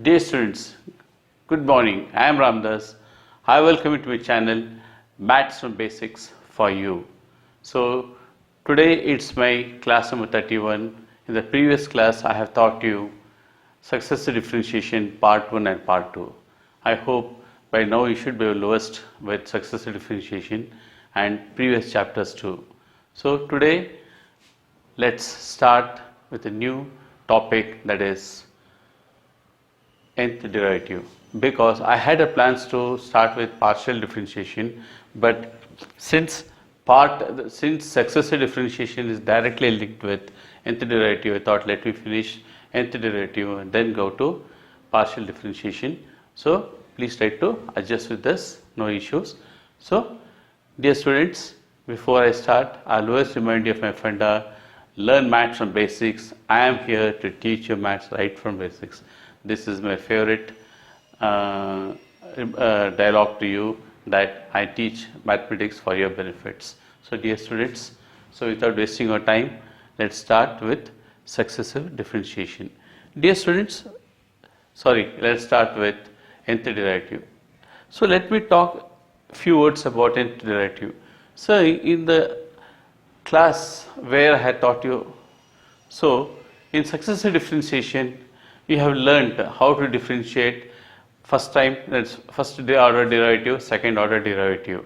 Dear students, good morning. I am Ramdas. I welcome you to my channel Maths from Basics for you. So today it's my class number 31. In the previous class I have taught you Successive Differentiation Part 1 and Part 2. I hope by now you should be well versed with Successive Differentiation and previous chapters too. So today let's start with a new topic, that is nth derivative, because I had a plans to start with partial differentiation, but since successive differentiation is directly linked with nth derivative, I thought let me finish nth derivative and then go to partial differentiation. So please try to adjust with this, no issues. So dear students, before I start, I will always remind you of my funda, learn maths from basics. I am here to teach you maths right from basics. This is my favorite dialogue to you, that I teach mathematics for your benefits. So dear students, so without wasting your time, let's start with successive differentiation. Dear students, let's start with nth derivative. So let me talk a few words about nth derivative. So in the class where I had taught you, so in successive differentiation you have learnt how to differentiate first order derivative, second order derivative.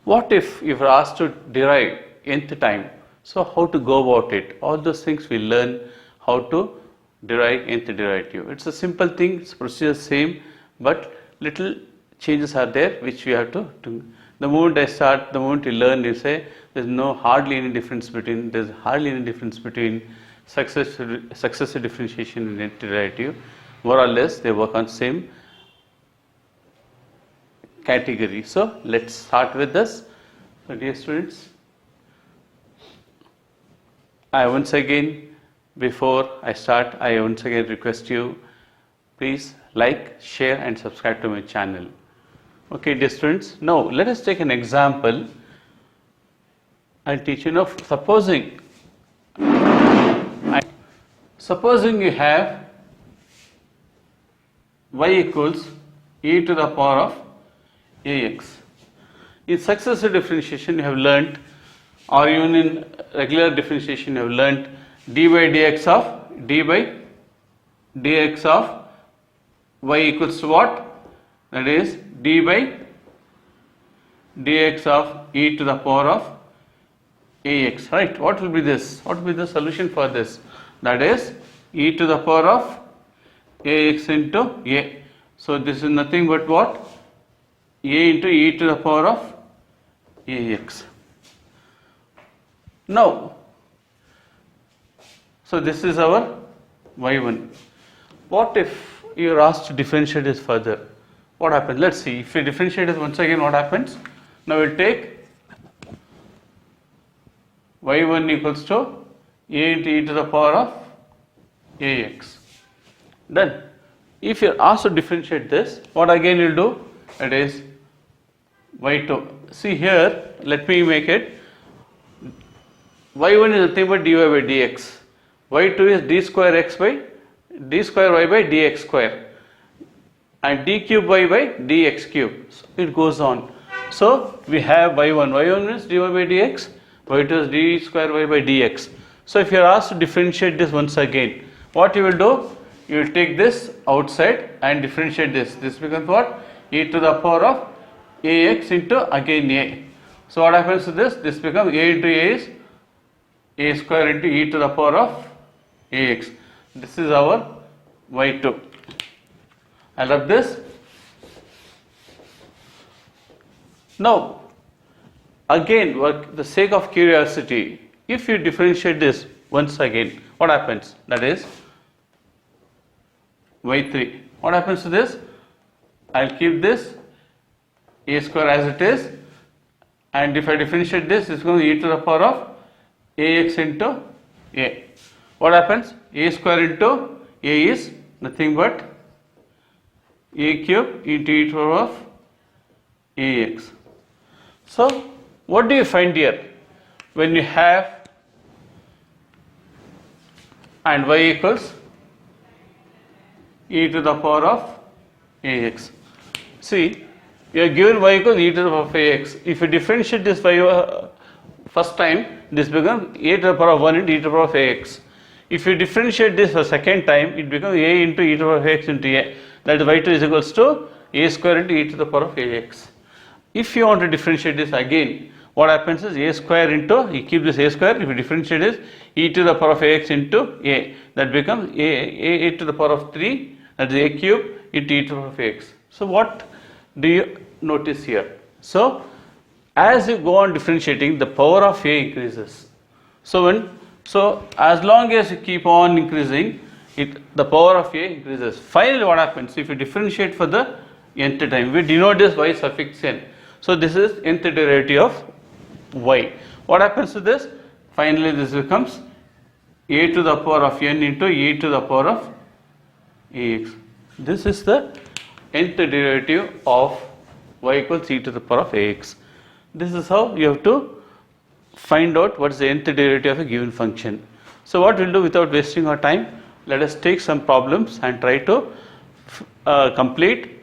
What if you were asked to derive nth time? So how to go about it? All those things we learn how to derive nth derivative. It's a simple thing, it's procedure same, but little changes are there which we have to do. The moment you learn, you say there's hardly any difference between successive differentiation and nth derivative. More or less they work on same category. So let's start with this. So dear students, before I start, I once again request you, please like, share and subscribe to my channel. Okay dear students, now let us take an example and teach you. Supposing you have y equals e to the power of ax. In successive differentiation you have learnt, or even in regular differentiation you have learnt d by dx of y equals to what? That is d by dx of e to the power of ax, right? What will be this? What will be the solution for this? That is e to the power of ax into a. So this is nothing but what? A into e to the power of ax. Now, so this is our y1. What if you are asked to differentiate this further? What happens? Let's see. If we differentiate this once again, what happens? Now we'll take y1 equals to a into e to the power of ax. Then, if you are asked to differentiate this, what again you'll do? It is y2. See here, let me make it. y1 is nothing but dy by dx. y2 is d square y by dx square. And d cube y by dx cube. So it goes on. So we have y1. y1 is dy by dx. y2 is d square y by dx. So if you are asked to differentiate this once again, what you will do? You will take this outside and differentiate this. This becomes what? E to the power of ax into again a. So what happens to this? This becomes a into a is a square into e to the power of ax. This is our y2. I love this. Now, again, for the sake of curiosity, if you differentiate this once again, what happens? That is y3. What happens to this? I'll keep this a square as it is, and if I differentiate this, it's going to e to the power of ax into a. What happens? A square into a is nothing but a cube into e to the power of ax. So what do you find here? When you have and y equals e to the power of ax. See, you are given y equals e to the power of ax. If you differentiate this by first time, this becomes a to the power of 1 into e to the power of ax. If you differentiate this for second time, it becomes a into e to the power of ax into a. That is y2 is equals to a square into e to the power of ax. If you want to differentiate this again, what happens is a square into, you keep this a square, if you differentiate this, e to the power of ax into a. That becomes a to the power of 3, that is a cube into e to the power of ax. So what do you notice here? So as you go on differentiating, the power of a increases. So as long as you keep on increasing, the power of a increases. Finally, what happens if you differentiate for the nth time? We denote this y suffix n. So this is nth derivative of y. What happens to this? Finally, this becomes a to the power of n into e to the power of ax. This is the nth derivative of y equals e to the power of ax. This is how you have to find out what is the nth derivative of a given function. So what we'll do without wasting our time, let us take some problems and try to complete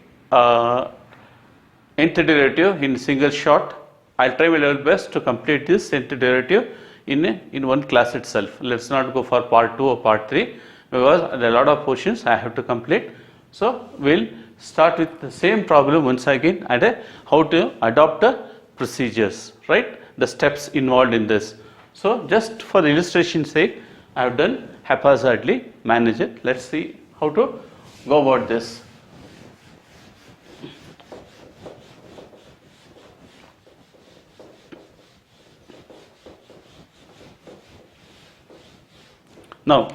nth derivative in single shot. I'll try my level best to complete this nth derivative in one class itself. Let's not go for part 2 or part 3 because there are a lot of portions I have to complete. So we'll start with the same problem once again and how to adopt the procedures, right? The steps involved in this. So just for the illustration's sake, I have done haphazardly, manage it. Let's see how to go about this. Now,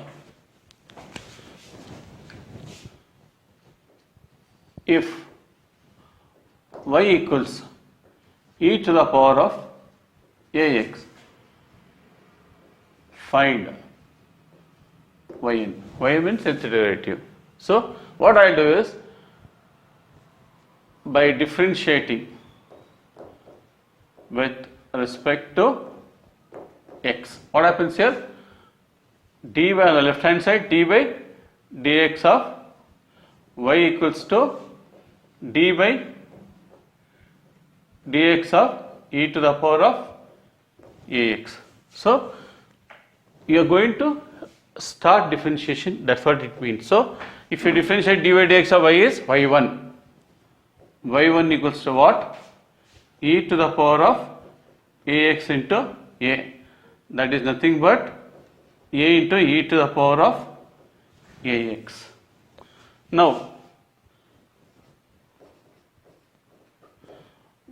if y equals e to the power of ax, find yn. Y means nth derivative. So what I will do is, by differentiating with respect to x, what happens here? Dy on the left hand side, d by dx of y equals to d by dx of e to the power of ax. So you are going to start differentiation, that's what it means. So if you differentiate dy dx of y is y1. y1 equals to what? E to the power of ax into a. That is nothing but a into e to the power of ax. Now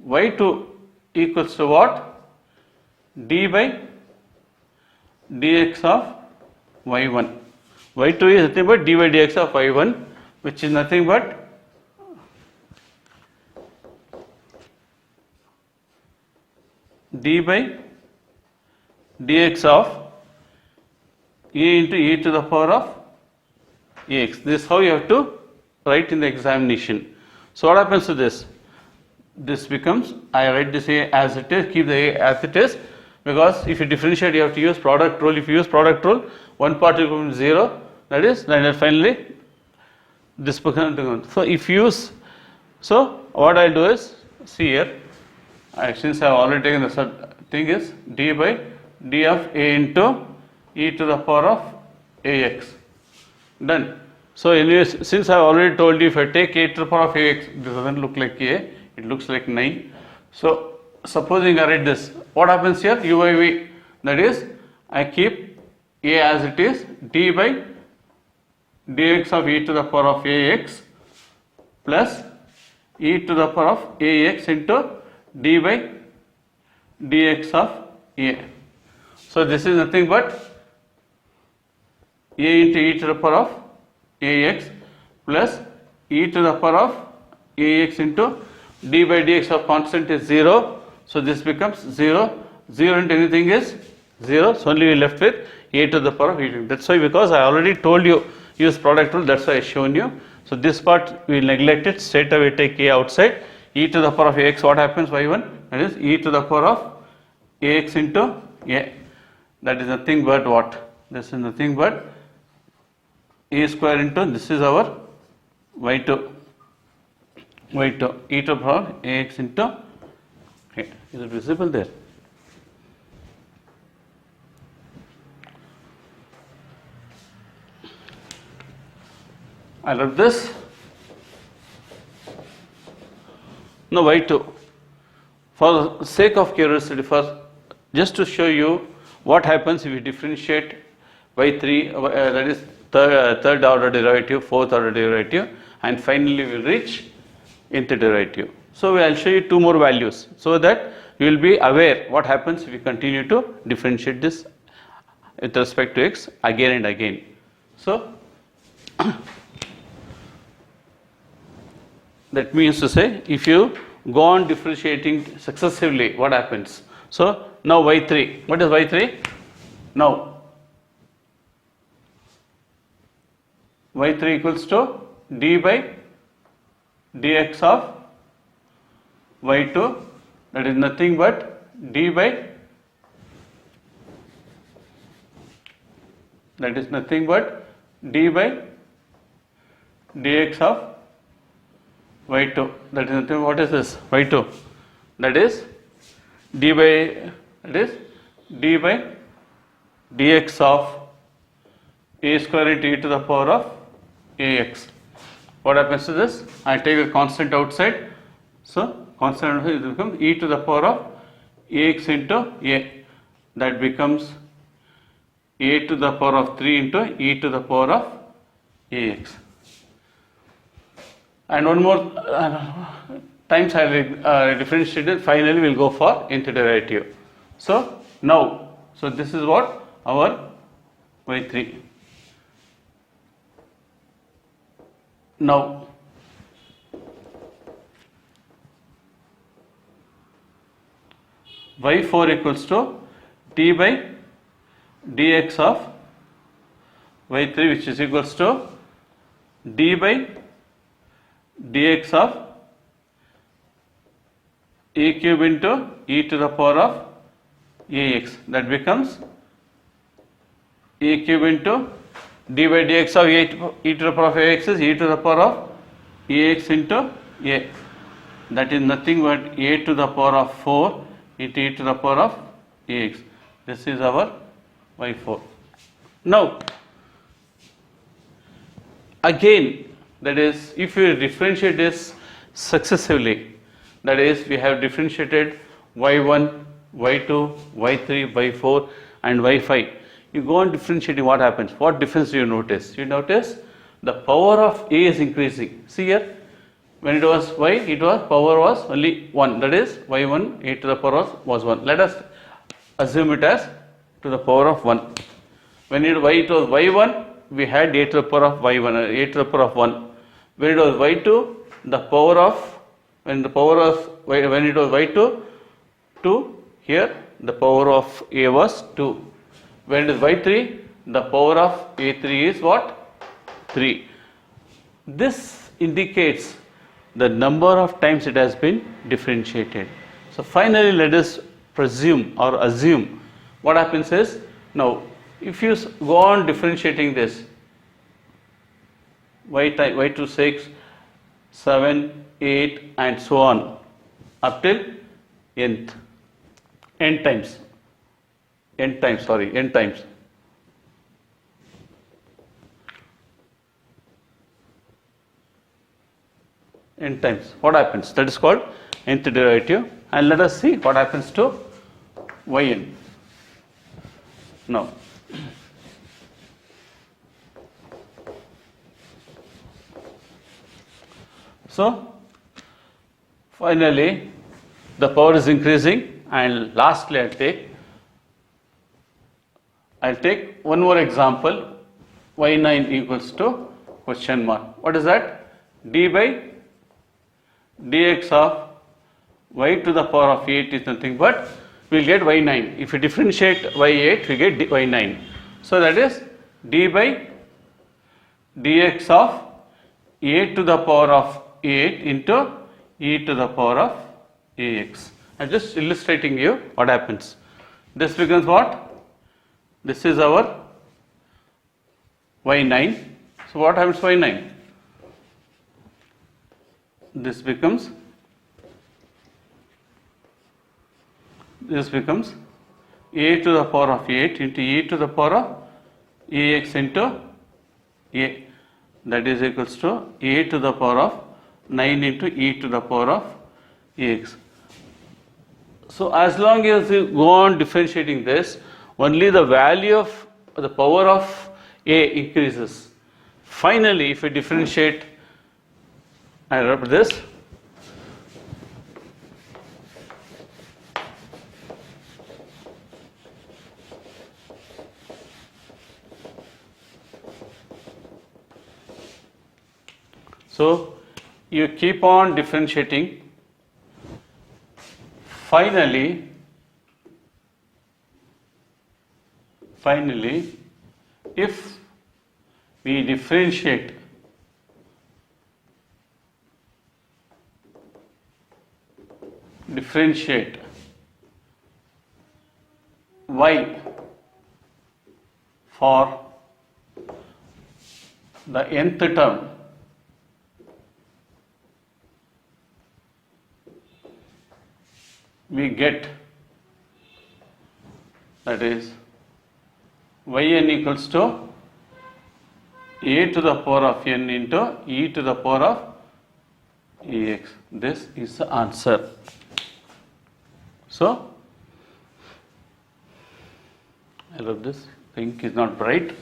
y2 equals to what? D by dx of y1. y2 is nothing but d by dx of y1, which is nothing but d by dx of a into e to the power of ax. This is how you have to write in the examination. So what happens to this? This becomes, I write this a as it is, keep the a as it is, because if you differentiate you have to use product rule. If you use product rule, one part will become 0, that is, then finally this becomes. So if you use, so what I will do is, see here, since I have already taken the thing is d by d of a into e to the power of ax. Done. So anyways, since I have already told you, if I take a to the power of ax, this doesn't look like a, it looks like 9. So supposing I write this, what happens here? U by v, that is, I keep a as it is, d by dx of e to the power of ax plus e to the power of ax into d by dx of a. So this is nothing but a into e to the power of ax plus e to the power of ax into d by dx of constant is 0. So this becomes 0. 0 into anything is 0. So only we left with a to the power of e. That's why, because I already told you use product rule, that's why I shown you. So this part we neglect it, straight away take a outside. E to the power of ax, what happens? y1, that is e to the power of ax into a. That is nothing but what? This is nothing but a square into, this is our y2 e to the power ax into, okay, is it visible there? I love this. Now y2, for the sake of curiosity, just to show you what happens if you differentiate y3, that is third order derivative, fourth order derivative, and finally we will reach nth derivative. So I will show you two more values so that you will be aware what happens if you continue to differentiate this with respect to x again and again. So that means to say, if you go on differentiating successively, what happens? So now y3, what is y3? Now y3 equals to d by dx of y2, that is nothing but d by, that is nothing but d by dx of y2, that is nothing, what is this? y2, that is d by, that is d by dx of a square into e to the power of ax. What happens to this? I take a constant outside, so constant outside becomes e to the power of ax into a, that becomes a to the power of 3 into e to the power of ax. And one more times I will differentiate it, finally we will go for nth derivative. So now, so this is what our y3. Now y4 equals to d by dx of y3, which is equals to d by dx of a cube into e to the power of ax, that becomes a cube into d by dx of e to the power of ax is e to the power of ax into a, that is nothing but a to the power of 4 into e to the power of ax. This is our y4. Now again, that is, if you differentiate this successively, that is, we have differentiated y1, y2, y3, y4 and y5. You go on differentiating, what happens? What difference do you notice? You notice the power of a is increasing. See here, when it was y, it was power was only 1, that is y1 a to the power was 1. Let us assume it as to the power of 1. When it was y1, we had a to the power of y1, a to the power of 1. When it was y2, the power of, when it was y2, 2, here the power of a was 2. When it is y3, the power of a3 is what? 3. This indicates the number of times it has been differentiated. So finally let us presume or assume what happens is, now if you go on differentiating this y2 6, 7, 8 and so on up till n times, n times, what happens? That is called nth derivative, and let us see what happens to yn. Now so finally the power is increasing, and lastly I'll take one more example, y9 equals to question mark. What is that? D by dx of y to the power of 8 is nothing but, we will get y9. If you differentiate y8, we get y9. So that is d by dx of a to the power of 8 into e to the power of ax. I am just illustrating you what happens. This becomes what? This is our y9. So what happens to y9? this becomes a to the power of 8 into e to the power of ax into a, that is equals to a to the power of 9 into e to the power of ax. So as long as you go on differentiating this, only the value of the power of a increases. Finally, if we differentiate, I rub this, so you keep on differentiating. Finally, if we differentiate y for the nth term, we get, that is yn equals to a to the power of n into e to the power of ax. This is the answer. So I love this, pink is not bright.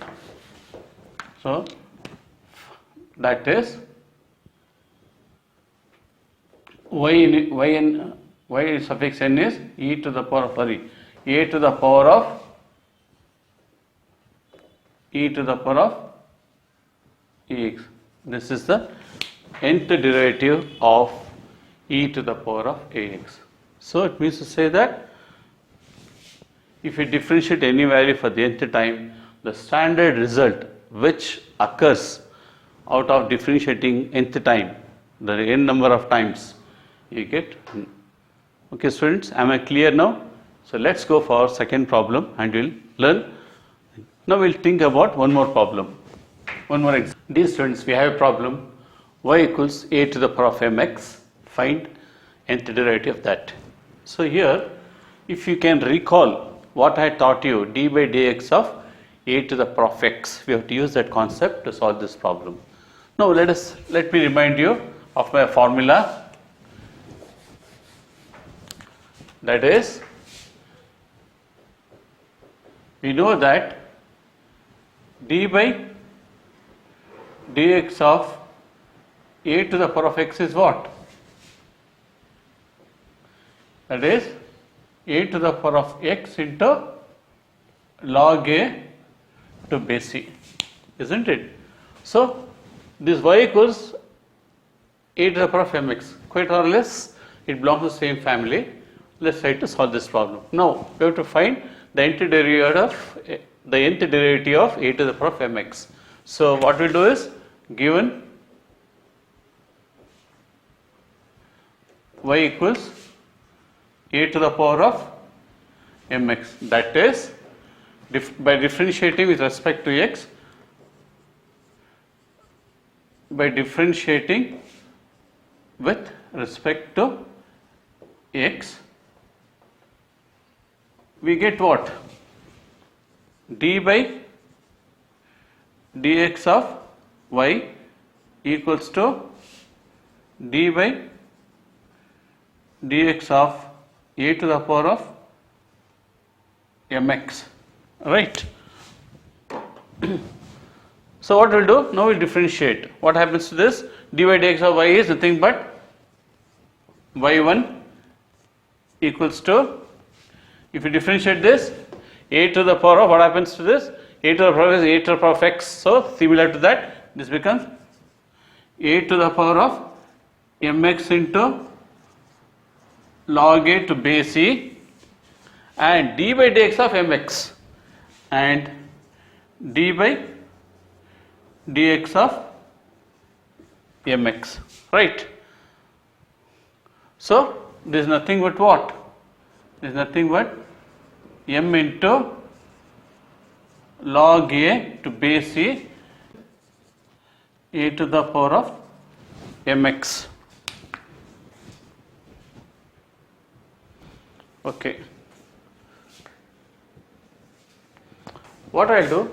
So that is y suffix n is e to the power of a to the power of ax. This is the nth derivative of e to the power of ax. So it means to say that if you differentiate any value for the nth time, the standard result which occurs out of differentiating nth time, the n number of times, you get. Okay students, am I clear now? So let's go for our second problem and we'll learn. Now we'll think about one more problem. One more example. Dear students, we have a problem y equals a to the power of mx. Find nth derivative of that. So here, if you can recall what I taught you, d by dx of a to the power of x, we have to use that concept to solve this problem. Now let me remind you of my formula. That is, we know that d by dx of a to the power of x is what? That is a to the power of x into log a to base c, isn't it? So this y equals a to the power of mx, quite or less it belongs to the same family. Let's try to solve this problem. Now we have to find the nth derivative of a to the power of mx. So what we'll do is, given y equals a to the power of mx, that is by differentiating with respect to x, we get what? D by dx of y equals to d by dx of a to the power of mx, right? So what we'll do, now we'll differentiate. What happens to this? D by dx of y is nothing but y1 equals to, if you differentiate this, a to the power of, what happens to this? A to the power is a to the power of x. So similar to that, this becomes a to the power of mx into log a to base c, and d by dx of mx and d by dx of mx, right? So this is nothing but what? This is nothing but m into log a to base c, a to the power of mx. Okay. What I'll do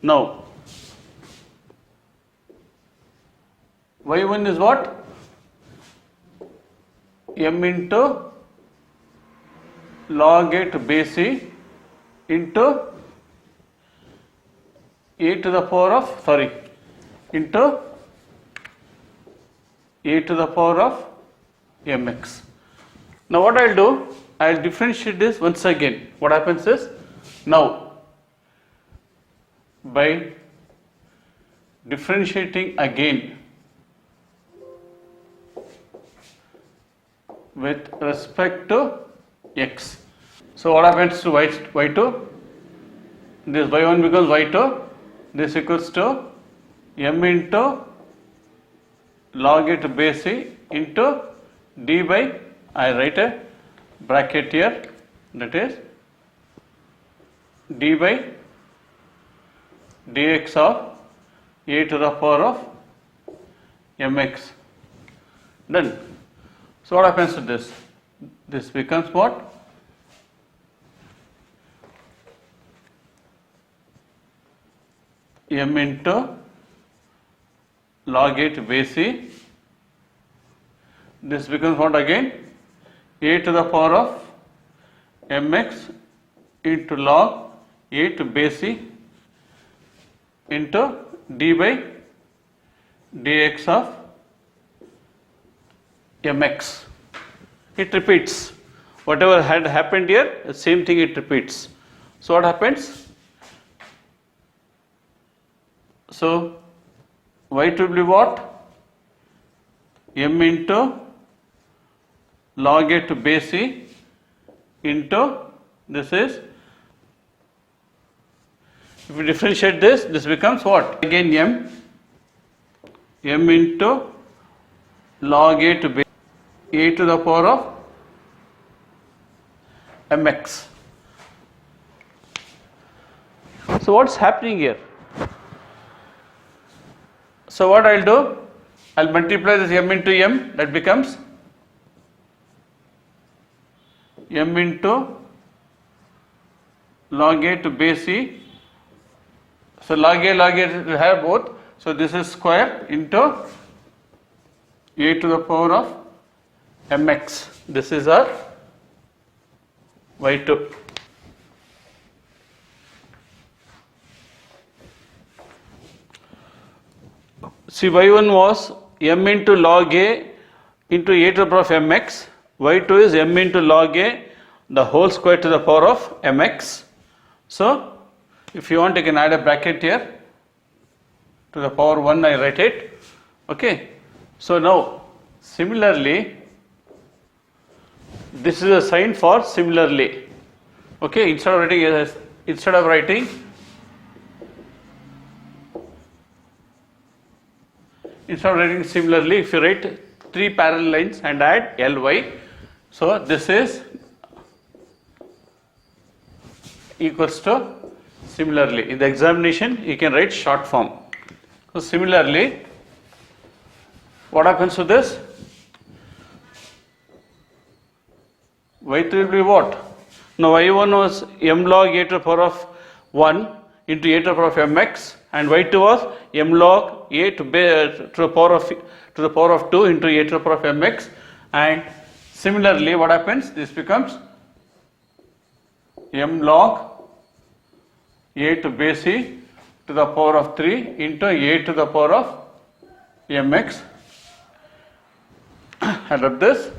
now, y1 is what? M into log a to base c into a to the power of, into a to the power of mx. Now what I'll do, I'll differentiate this once again. What happens is, now by differentiating again with respect to x. So what happens to y2? This y1 becomes y2. This equals to m into log a to base c into d by, I write a bracket here, that is d by dx of a to the power of mx. Done. So what happens to this? This becomes what? M into log a to base c. This becomes what again? A to the power of mx into log a to base c into d by dx of mx. It repeats. Whatever had happened here, the same thing it repeats. So what happens? So y2 will be what? M into log a to base c into, this is, if we differentiate this, this becomes what? Again m into log a to base a to the power of mx. So what's happening here? So what I'll do, I'll multiply this m into m, that becomes m into log a to base c. So log a will have both. So this is square into a to the power of mx. This is our y2. See, y1 was m into log a into a to the power of mx. y2 is m into log a, the whole square to the power of mx. So if you want, you can add a bracket here. To the power 1 I write it. Okay. So now similarly, this is a sign for similarly. Okay, instead of writing similarly, if you write 3 parallel lines and add ly, so this is equals to similarly. In the examination, you can write short form. So similarly, what happens to this? y3 will be what? Now y1 was m log a to the power of 1 into a to the power of mx, and y2 was m log a to the power of 2 into a to the power of mx. And similarly, what happens? This becomes m log a to base c to the power of 3 into a to the power of mx. And of this,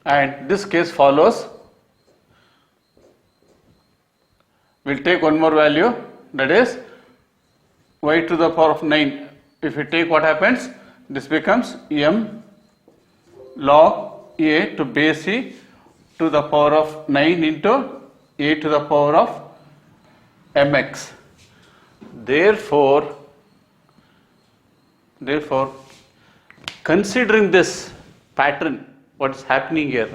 and this case follows. We'll take one more value, that is y to the power of 9. If you take, what happens? This becomes m log a to base c to the power of 9 into a to the power of mx. Therefore, considering this pattern, what is happening here?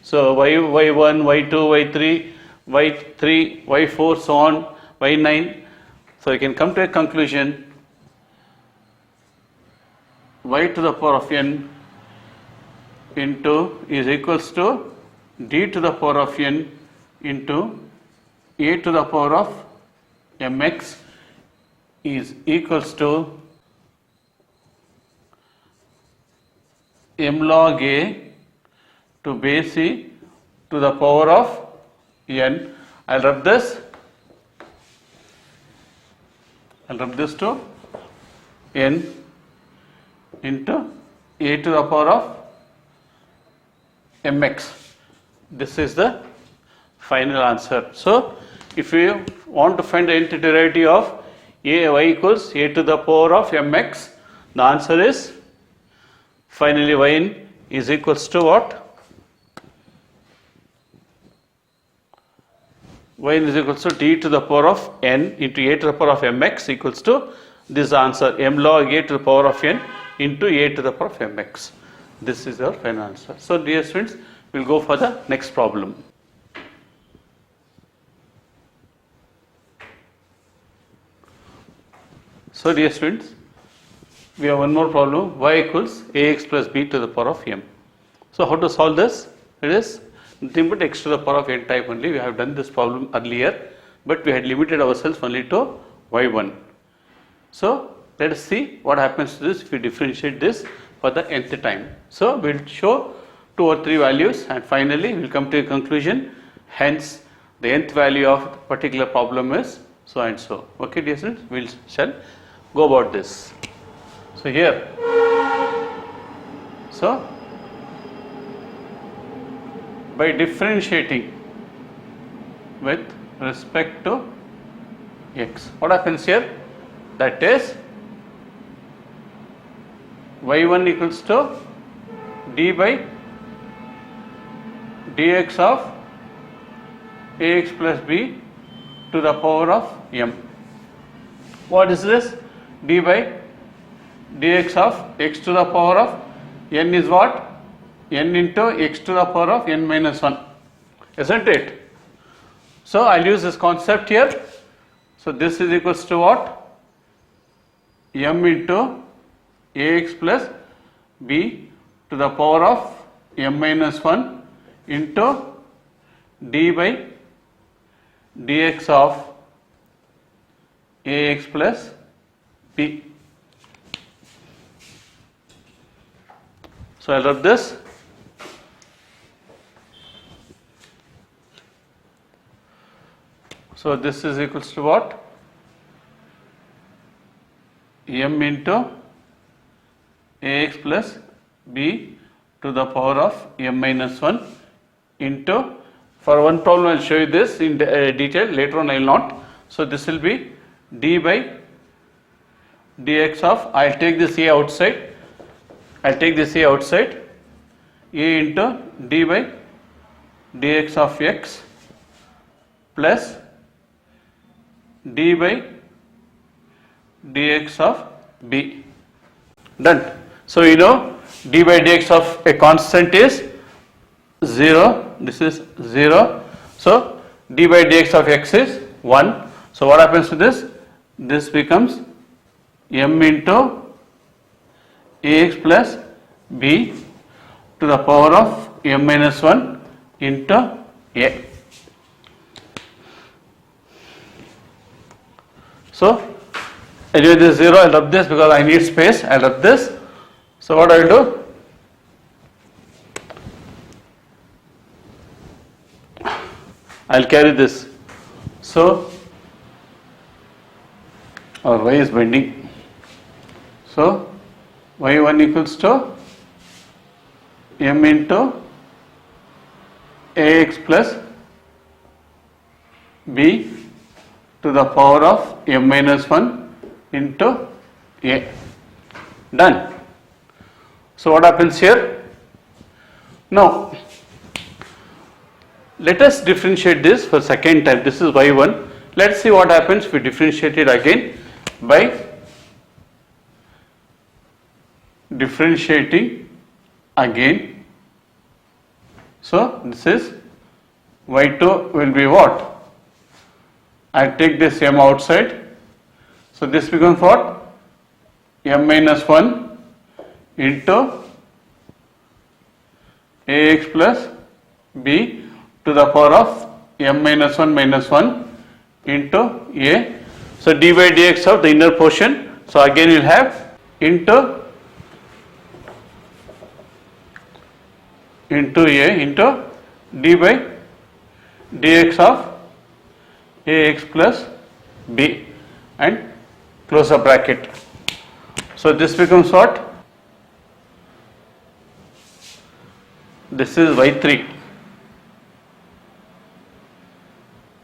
So y1, y2, y3, y3, y4, so on, y9. So you can come to a conclusion y to the power of n into is equals to d to the power of n into a to the power of mx is equals to m log a to base e to the power of n. I'll rub this to n into a to the power of mx. This is the final answer. So if you want to find the nth derivative of y equals a to the power of mx, the answer is finally yn is equals to what? Yn is equals to d to the power of n into a to the power of mx equals to this answer, m log a to the power of n into a to the power of mx. This is our final answer. So dear students, we will go for the next problem. So dear students, we have one more problem, y equals ax plus b to the power of m. So how to solve this? It is nothing but x to the power of n type only. We have done this problem earlier, but we had limited ourselves only to y1. So let us see what happens to this if we differentiate this for the nth time. So we will show 2 or 3 values and finally we will come to a conclusion. Hence the nth value of the particular problem is so and so. Okay dear students, we shall go about this. So here, so by differentiating with respect to x, what happens here? That is y1 equals to d by dx of ax plus b to the power of m. What is this? D by dx of x to the power of n is what? N into x to the power of n minus 1, isn't it? So I'll use this concept here. So this is equals to what? M into ax plus b to the power of m minus 1 into d by dx of ax plus b. So I'll rub this. So this is equals to what? M into ax plus b to the power of m minus 1 into, for one problem I will show you this in detail, later on I will not. So this will be d by dx of, I will take this a outside, I will take this a outside, a into d by dx of x plus d by dx of b. Done. So you know d by dx of a constant is 0, this is 0. So d by dx of x is 1. So what happens to this? This becomes m into ax plus b to the power of m minus 1 into a. So anyway, this is 0, I will rub this because I need space, I will rub this. So what I will do? I will carry this. So our y is bending. So y1 equals to m into ax plus b to the power of m minus 1 into a. Done. So what happens here? Now let us differentiate this for second time. This is y1. Let's see what happens if we differentiate it again by differentiating again. So this is y2 will be what? I take this m outside. So this becomes what? M minus 1 into ax plus b to the power of m minus 1 into a. So d by dx of the inner portion. So again you will have into a into d by dx of ax plus b and close the bracket. So this becomes what? This is y3.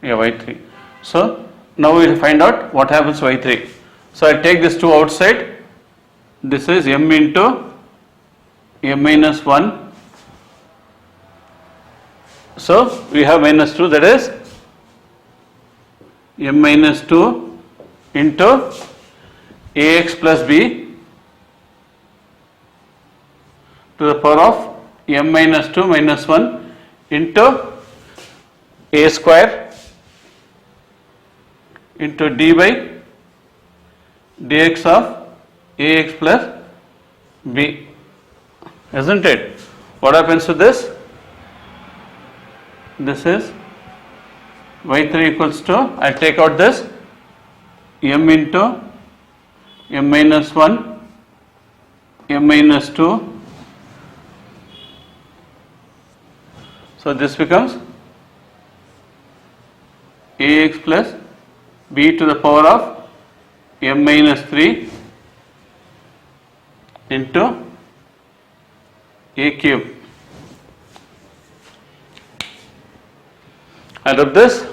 Yeah, y3. So now we will find out what happens to y3. So I take this 2 outside. This is m into m minus 1. So we have minus 2, that is m minus 2 into ax plus b to the power of m minus 2 minus 1 into a square into d by dx of ax plus b, isn't it? What happens to this? This is y3 equals to, I take out this m into m minus 1 m minus 2. So this becomes ax plus b to the power of m minus 3 into a cube. I rub this.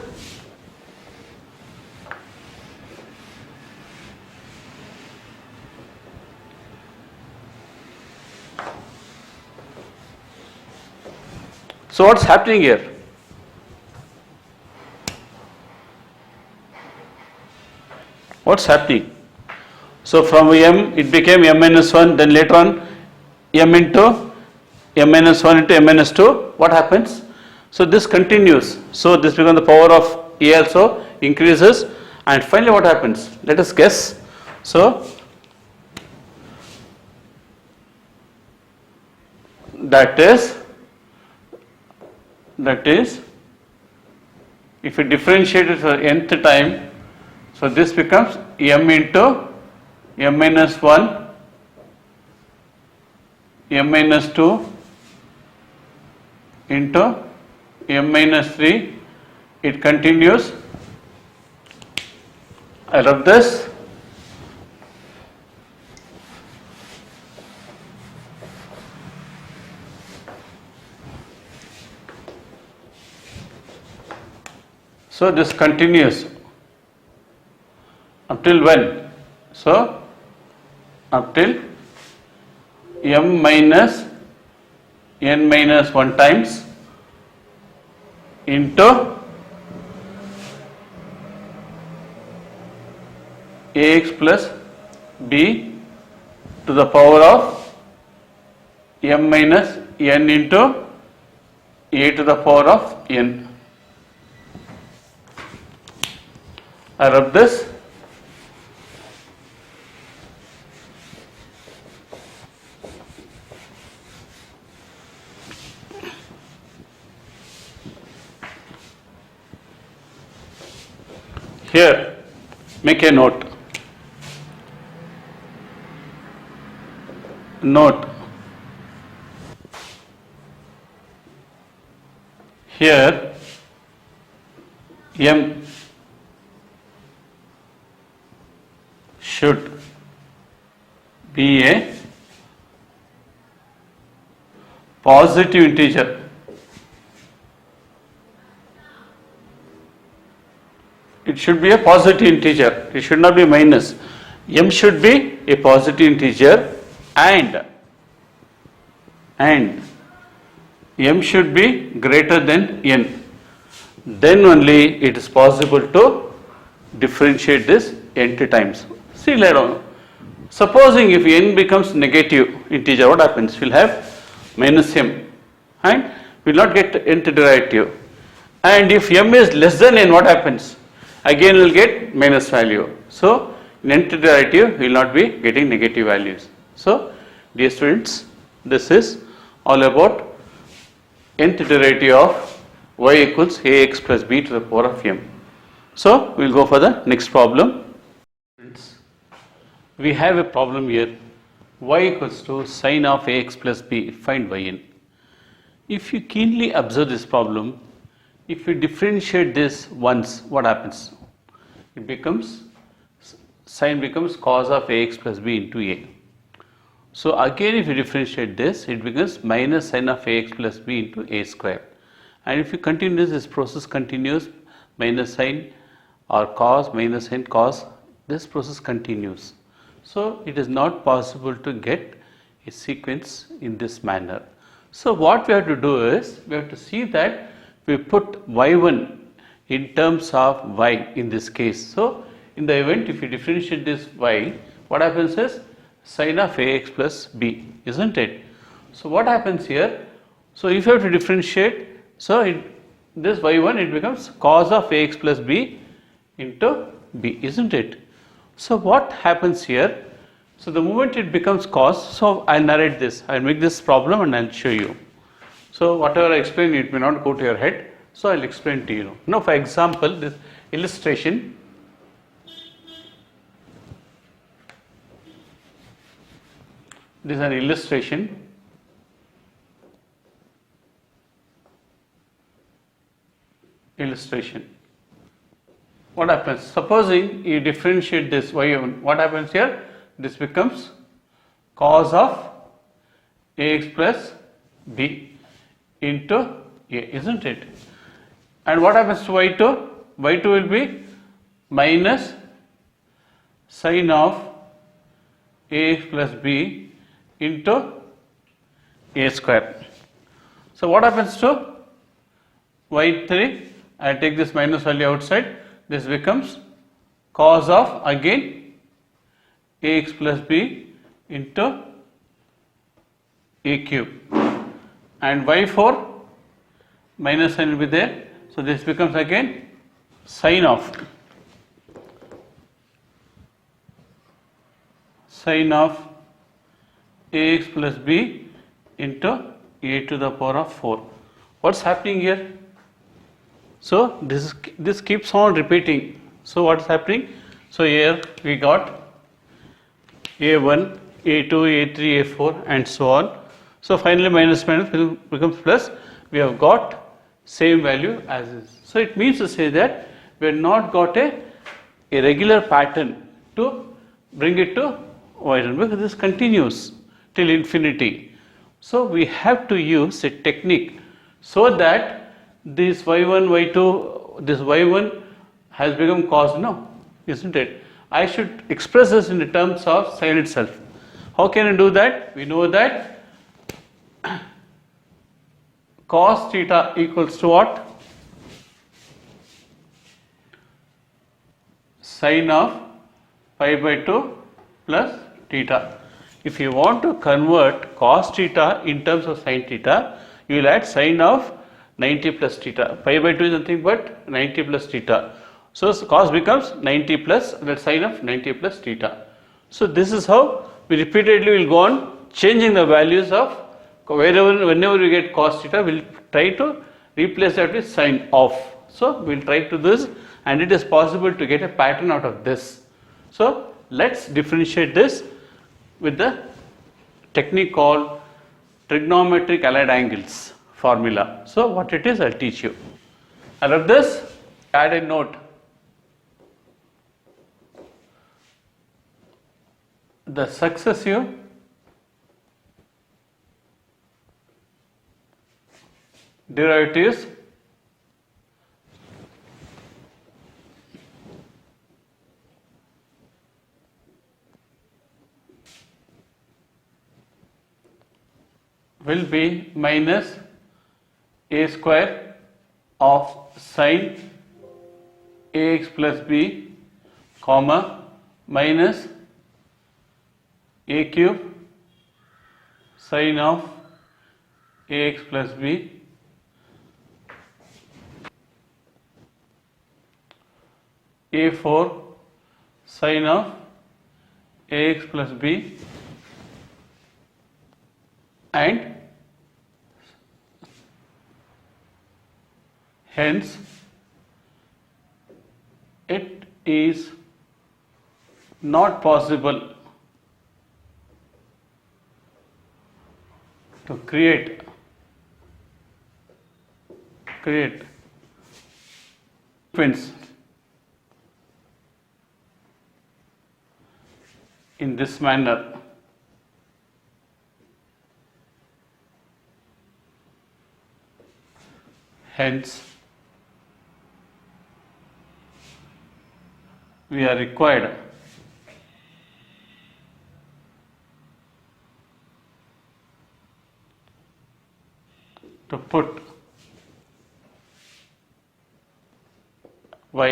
So what's happening here? What's happening? So from m it became m minus 1, then later on m into m minus 1 into m minus 2. What happens? So this continues. So this becomes the power of a also increases, and finally what happens? Let us guess. So that is if you differentiate it for nth time, so this becomes m into m minus 1 m minus 2 into m minus 3. It continues. I rub this. So this continues up till when? So up till m minus n minus 1 times into ax plus b to the power of m minus n into a to the power of n. I rub this. Here, make a note. Note. Here, m should be a positive integer. It should be a positive integer. It should not be minus. M should be a positive integer and m should be greater than n. Then only it is possible to differentiate this nth times. See later on. Supposing if n becomes negative integer, what happens? We'll have minus m and we'll not get nth derivative. And if m is less than n, what happens? Again we'll get minus value. So in nth derivative we will not be getting negative values. So Dear students, this is all about nth derivative of y equals ax plus b to the power of m. So, we will go for the next problem. We have a problem here, y equals to sine of ax plus b, find yn. If you keenly observe this problem, if you differentiate this once, what happens? It becomes, sine becomes cos of ax plus b into a. So again if you differentiate this, it becomes minus sine of ax plus b into a square. And if you continue this process continues, minus sine or cos, minus sine cos, this process continues. So it is not possible to get a sequence in this manner. So what we have to do is, we have to see that we put y1 in terms of y in this case. So in the event if you differentiate this y, what happens is sine of ax plus b, isn't it? So what happens here? So if you have to differentiate, so this y1 it becomes cos of ax plus b into b, isn't it? So what happens here? So the moment it becomes cos, so I'll narrate this, I'll make this problem and I'll show you. So whatever I explain, it may not go to your head, so I'll explain to you. Now for example, this illustration, this is an illustration. What happens? Supposing you differentiate this y1, what happens here? This becomes cos of ax plus b into a, isn't it? And what happens to y2? y2 will be minus sine of ax plus b into a square. So what happens to y3? I will take this minus value outside. This becomes cos of again ax plus b into a cube, and y4 minus sign will be there. So this becomes again sine of ax plus b into a to the power of 4. What's happening here? So this keeps on repeating. So what's happening? So here we got a1, a2, a3, a4 and so on. So finally minus becomes plus. We have got same value as is. So it means to say that we have not got a regular pattern to bring it to y1, because this continues till infinity. So we have to use a technique so that this y1, y2, this y1 has become cos now, isn't it? I should express this in the terms of sine itself. How can I do that? We know that cos theta equals to what? Sine of pi by 2 plus theta. If you want to convert cos theta in terms of sine theta, you will add sine of 90 plus theta. Pi by 2 is nothing but 90 plus theta. So cos becomes 90 plus the sine of 90 plus theta. So this is how we repeatedly will go on changing the values of whenever we get cos theta, we will try to replace that with sine of. So we will try to do this, and it is possible to get a pattern out of this. So let's differentiate this with the technique called trigonometric allied angles formula. So what it is, I'll teach you. I love this. Add a note. The successive derivatives will be minus a square of sine ax plus b, comma, minus a cube sine of ax plus b, a4 sine of ax plus b, and hence it is not possible to create sequence in this manner. Hence, we are required to put y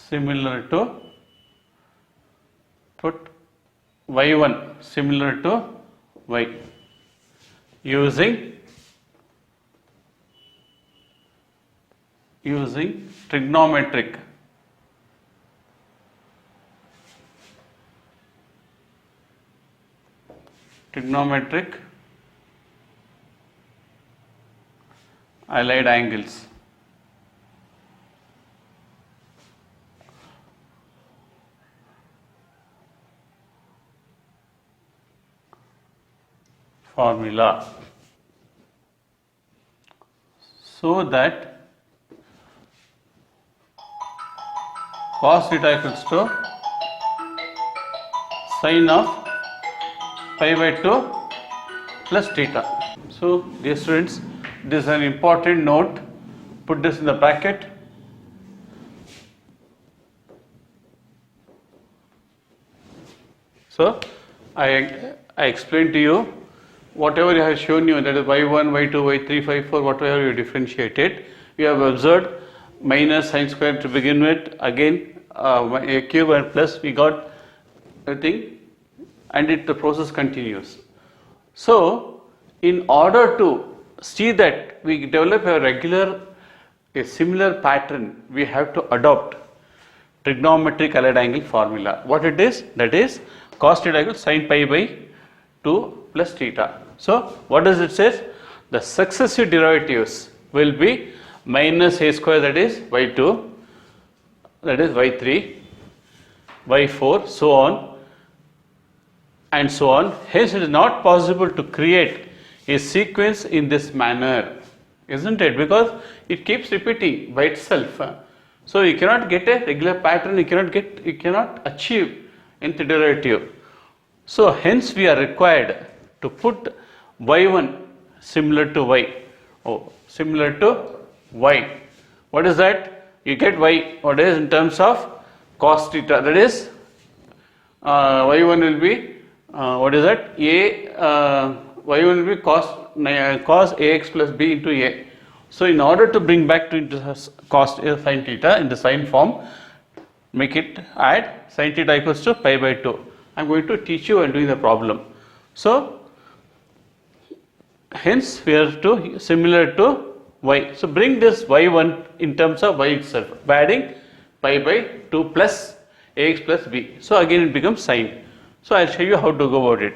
similar to y1 similar to y using trigonometric allied angles. Formula, so that cos theta equals to sin of pi by 2 plus theta. So, dear students, this is an important note. Put this in the bracket. So, I explained to you whatever I have shown you, that is y1, y2, y3, y4, whatever you differentiated, you have observed minus sine square to begin with, again a cube and plus, we got everything, and the process continues. So, in order to see that we develop a similar pattern, we have to adopt trigonometric allied angle formula. What it is? That is cos theta equals sin pi by 2 plus theta. So, what does it say? The successive derivatives will be minus a square, that is y2, that is y3, y4, so on and so on. Hence, it is not possible to create a sequence in this manner, isn't it? Because it keeps repeating by itself. So, you cannot get a regular pattern, you cannot achieve nth derivative. So, hence we are required to put y1 similar to y, similar to y. What is that? You get y, what is in terms of cos theta, that is y1 will be what is that? Y1 will be cos ax plus b into a. So, in order to bring back to into cos sin theta in the sine form, make it add sin theta equals to pi by 2. I am going to teach you and doing the problem. So, hence we are to similar to y. So, bring this y1 in terms of y itself by adding pi by 2 plus ax plus b. So, again it becomes sine. So, I will show you how to go about it.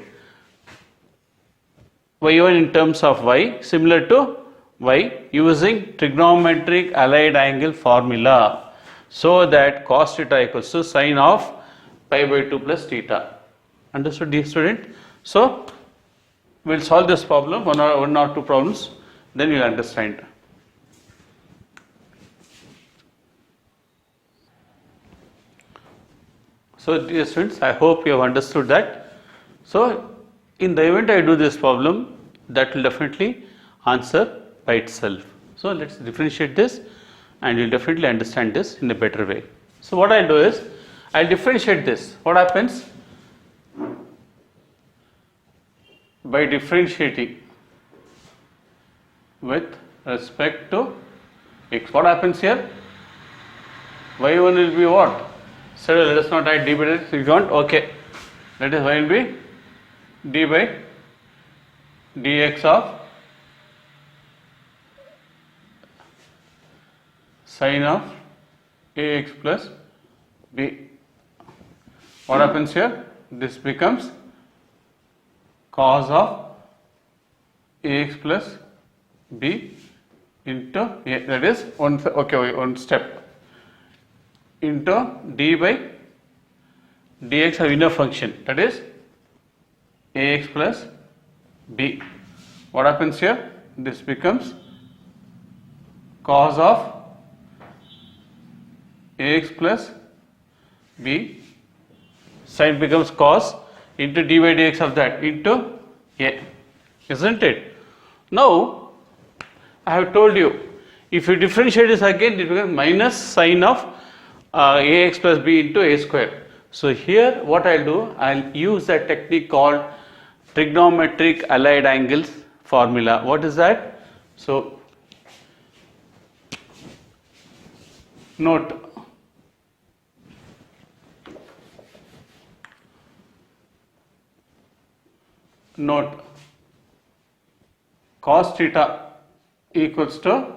y1 in terms of y similar to y using trigonometric allied angle formula, so that cos theta equals to sine of pi by 2 plus theta. Understood, dear student? So, we will solve this problem, one or two problems, then you will understand. So, dear students, I hope you have understood that. So, in the event I do this problem, that will definitely answer by itself. So, let us differentiate this and you will definitely understand this in a better way. So, what I will do is, I will differentiate this. What happens? By differentiating with respect to x, what happens here? y1 will be what? So, let us not write d by dx if you want, okay. That is y will be d by dx of sine of ax plus b. What happens here? This becomes cos of ax plus b into a, that is one step, into d by dx of inner function, that is ax plus b. What happens here? This becomes cos of ax plus b, sine becomes cos into d by dx of that into a, isn't it? Now I have told you, if you differentiate this again, it becomes minus sine of ax plus b into a square. So here what I'll do, I'll use a technique called trigonometric allied angles formula. What is that? So note cos theta equals to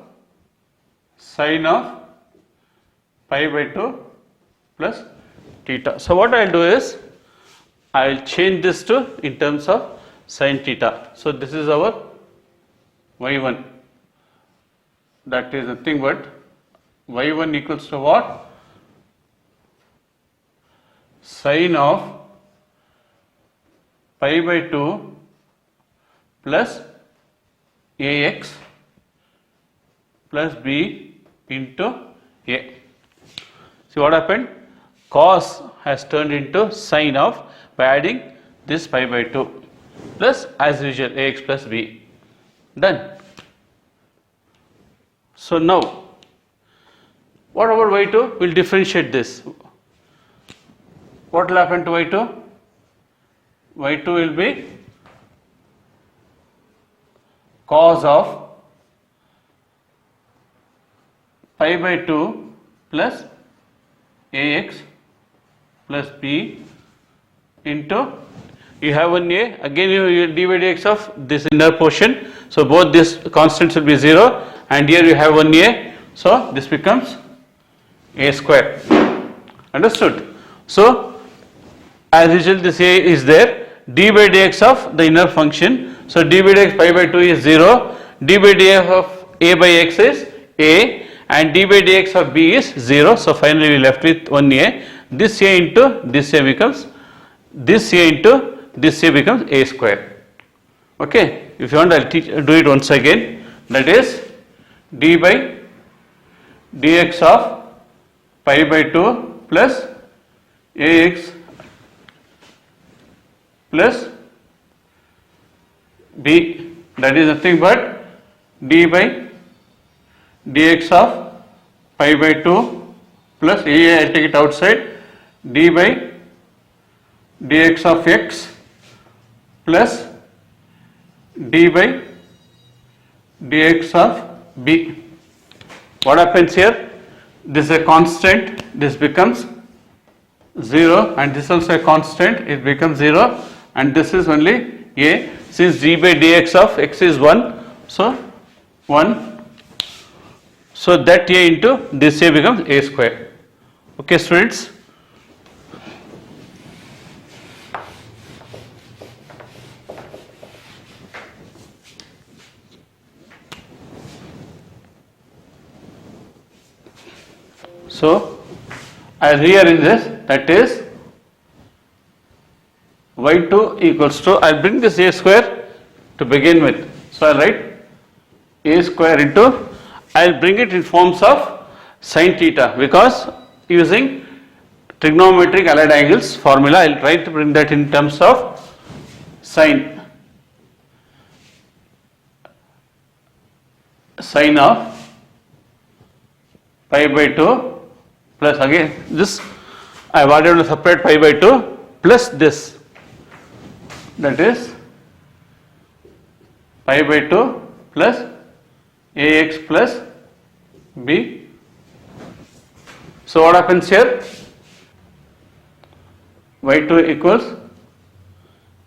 sine of pi by 2 plus theta. So what I'll do is, I'll change this to in terms of sine theta. So this is our y1, that is nothing but y1 equals to what? Sine of pi by 2 plus ax plus b into a. See what happened? Cos has turned into sine of by adding this pi by 2 plus as usual ax plus b. Done. So now what about y2? We'll differentiate this. What will happen to y2? Y2 will be cos of pi by 2 plus ax plus b into, you have one a, again you d by dx of this inner portion, so both these constants will be 0, and here you have one a, so this becomes a square. Understood? So as usual this a is there, d by dx of the inner function, so d by dx pi by 2 is 0, d by dx of a by x is a, and d by dx of b is 0, so finally we left with 1a. This a into this a becomes, this a into this a becomes a square. Okay, if you want, I'll do it once again, that is d by dx of pi by 2 plus ax plus b, that is nothing but d by dx of pi by 2 plus a, I take it outside, d by dx of x plus d by dx of b. What happens here? This is a constant, this becomes 0, and this also a constant, it becomes 0, and this is only a, since d by dx of x is 1, so 1, so that a into this a becomes a square. Okay students? So I will rearrange this, that is y2 equals to, I will bring this a square to begin with, so I will write a square into, I will bring it in forms of sin theta, because using trigonometric allied angles formula I will try to bring that in terms of sine of pi by 2 plus, again this I have added a separate pi by 2 plus this, that is pi by 2 plus ax plus b. So what happens here? y2 equals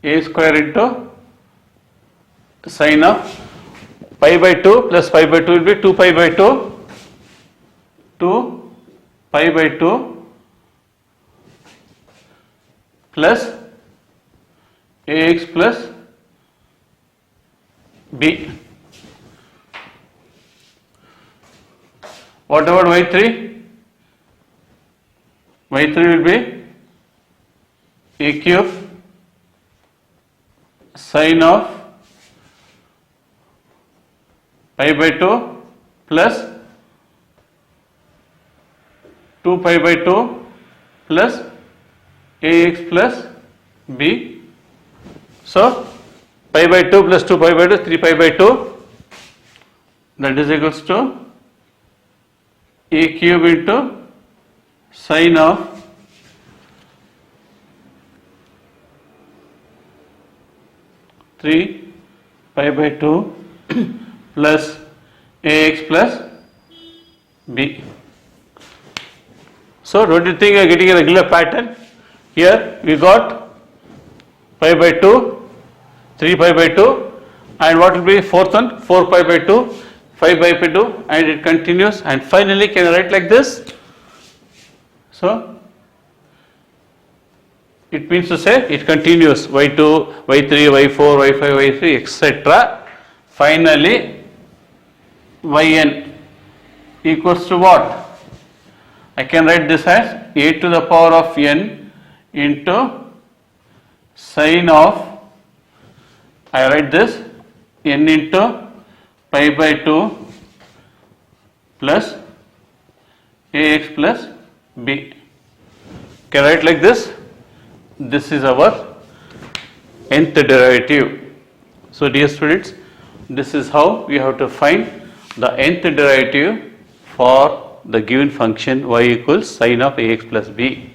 a square into sine of pi by 2 plus pi by 2 will be 2 pi by 2, 2 pi by 2 plus ax plus b. What about y3? y3 will be a cube sine of pi by 2 plus 2 pi by 2 plus ax plus b. So pi by 2 plus 2 pi by 2 3 pi by 2, that is equals to a cube into sine of three pi by 2 plus ax plus b. So don't you think you are getting a regular pattern? Here we got pi by 2, 3 pi by 2, and what will be fourth one? 4 pi by 2, 5 pi by 2, and it continues, and finally can I write like this? So it means to say it continues y2, y3, y4, y5, y3, etc. Finally yn equals to what? I can write this as a to the power of n into sine of, I write this n into pi by 2 plus ax plus b. Can I write like this? This is our nth derivative. So dear students, this is how we have to find the nth derivative for the given function y equals sine of ax plus b.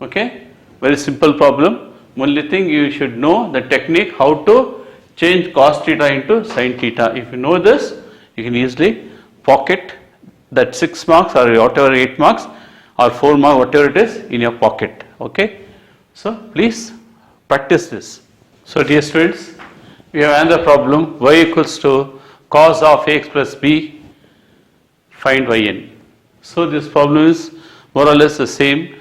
Okay, very simple problem. Only thing you should know the technique how to change cos theta into sin theta. If you know this, you can easily pocket that 6 marks or whatever 8 marks or 4 marks, whatever it is, in your pocket. Okay, so please practice this. So dear students, we have another problem, y equals to cos of ax plus b, find yn. So this problem is more or less the same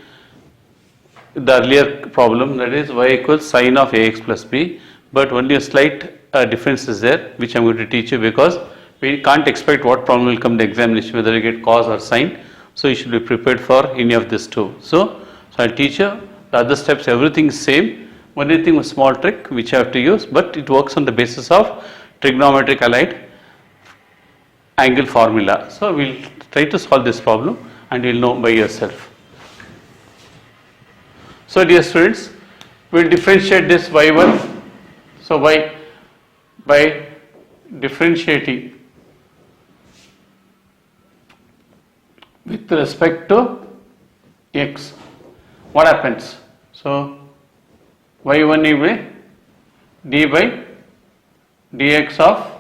the earlier problem, that is y equals sine of ax plus b, but only a slight difference is there, which I am going to teach you, because we can't expect what problem will come in the examination, whether you get cos or sine. So you should be prepared for any of these two. So I'll teach you the other steps, everything is same, only thing was small trick which I have to use, but it works on the basis of trigonometric allied angle formula. So we'll try to solve this problem and you'll know by yourself. So dear students, we'll differentiate this y1. So by differentiating with respect to x, what happens? So y1 will be d by dx of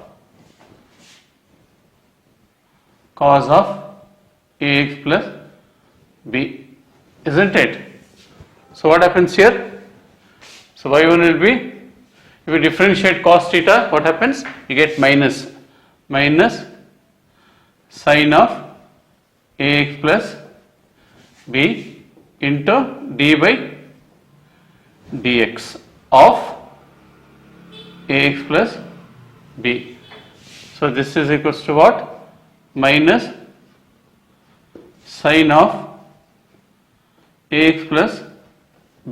cos of ax plus b, isn't it? So what happens here? So y1 will be, if you differentiate cos theta, what happens? You get minus sine of ax plus b into d by dx of ax plus b. So this is equals to what? Minus sine of ax plus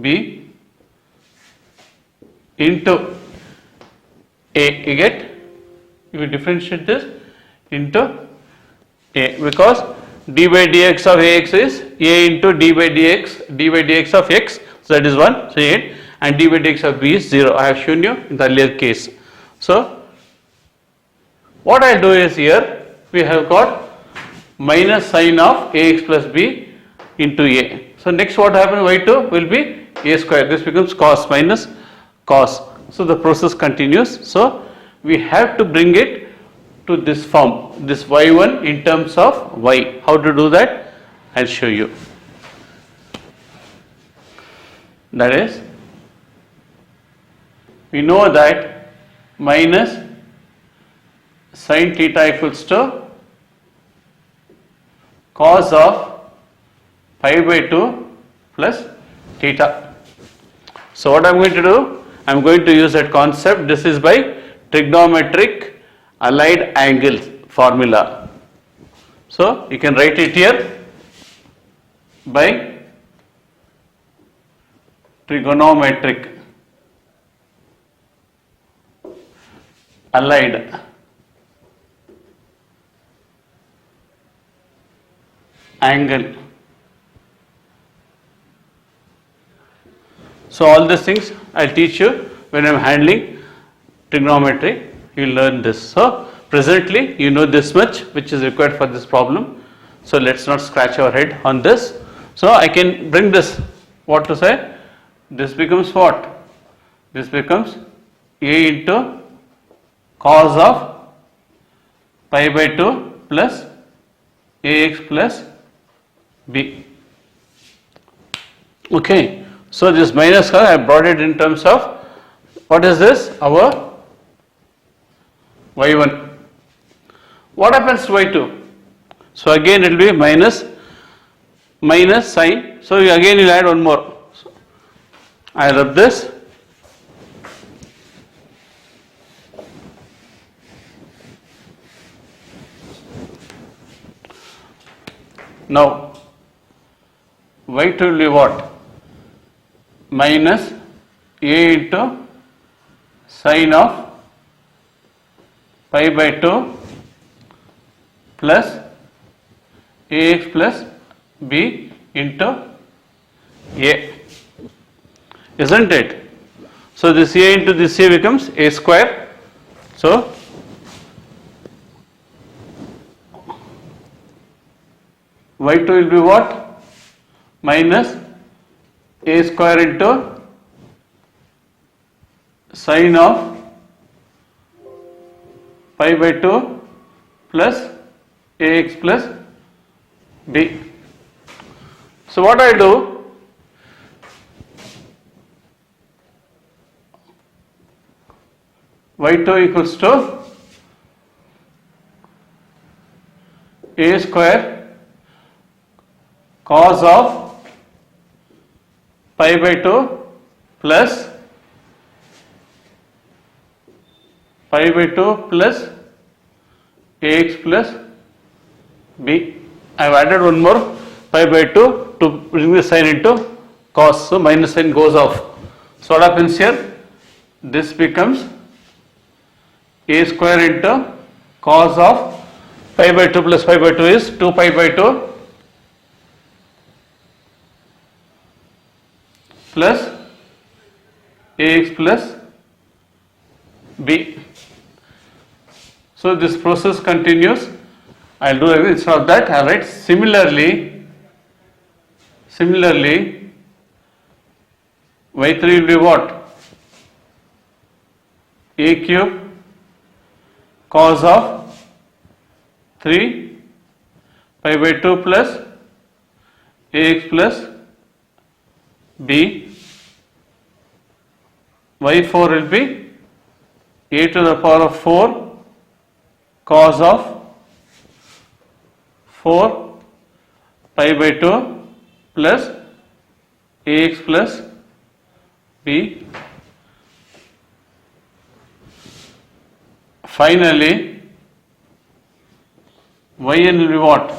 b into a. You get, if you differentiate this into a, because d by dx of ax is a into d by dx of x, so that is 1, so 8, and d by dx of b is 0. I have shown you in the earlier case. So what I will do is, here we have got minus sine of ax plus b into a. So next what happens, y2 will be a square, this becomes cos minus cos. So the process continues. So we have to bring it to this form, this y1 in terms of y. How to do that? I will show you. That is, we know that minus sin theta equals to cos of pi by 2 plus theta. So what I am going to do? I am going to use that concept. This is by trigonometric allied angles formula. So you can write it here by trigonometric allied angle. So all these things I will teach you when I am handling trigonometry. You will learn this. So presently you know this much which is required for this problem. So let us not scratch our head on this. So I can bring this, what to say? This becomes what? This becomes a into cos of pi by 2 plus ax plus b. Okay. So this minus I have brought it in terms of, what is this? Our y1. What happens to y2? So again it will be minus sign. So again you will add one more. So I rub this. Now y2 will be what? Minus a into sine of pi by 2 plus ax plus b into a, isn't it? So this a into this a becomes a square. So y2 will be what? Minus a square into sine of pi by 2 plus ax plus b. So what I do? y2 equals to a square cos of pi by 2 plus pi by 2 plus ax plus b. I have added one more pi by 2 to bring the sign into cos. So minus sign goes off. So what happens here? This becomes a square into cos of pi by 2 plus pi by 2 is 2 pi by 2 plus ax plus b. So this process continues. I will do everything. Instead of that, I will write similarly y3 will be what? A cube cos of 3 pi by 2 plus ax plus b. y4 will be a to the power of 4 cos of 4 pi by 2 plus ax plus b. Finally, yn will be what?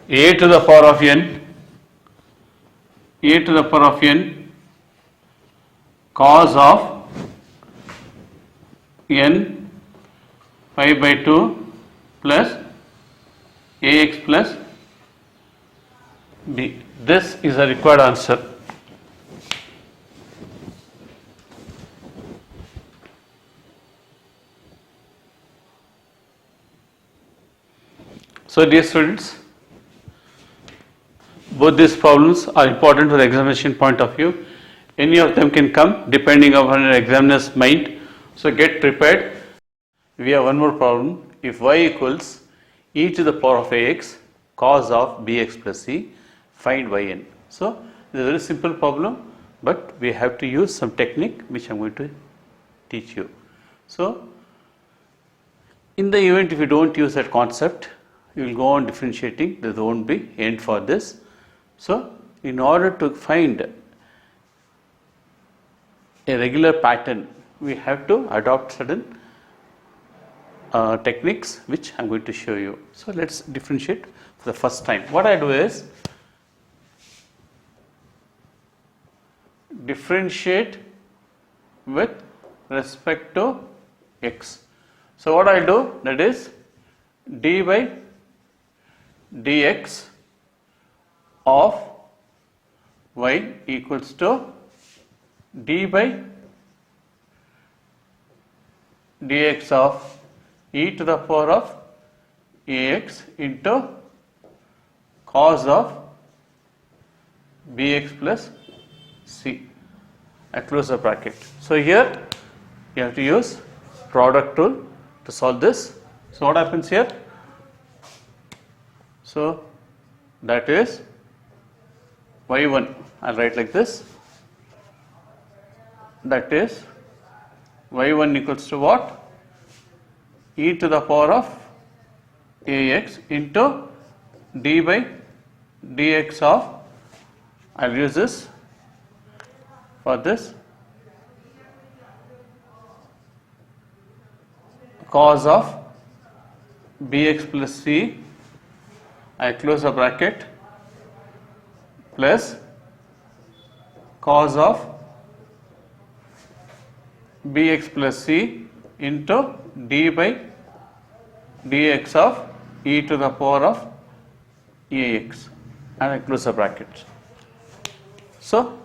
A to the power of n, a to the power of n cos of n pi by 2 plus ax plus b. This is the required answer. So dear students, both these problems are important for the examination point of view. Any of them can come depending upon an examiner's mind. So get prepared. We have one more problem. If y equals e to the power of ax cos of bx plus c, find yn. So it is a very simple problem, but we have to use some technique which I am going to teach you. So in the event if you don't use that concept, you will go on differentiating, there won't be end for this. So in order to find a regular pattern, we have to adopt certain techniques which I am going to show you. So let's differentiate for the first time. What I do is differentiate with respect to x. So what I do, that is d by dx of y equals to d by dx of e to the power of ax into cos of bx plus c. I close the bracket. So here you have to use product rule to solve this. So what happens here? So that is y1, I'll write like this, that is y1 equals to what? E to the power of ax into d by dx of, I'll use this for this, cos of bx plus c, I close the bracket, plus cos of bx plus c into d by dx of e to the power of ax, and I close the bracket. So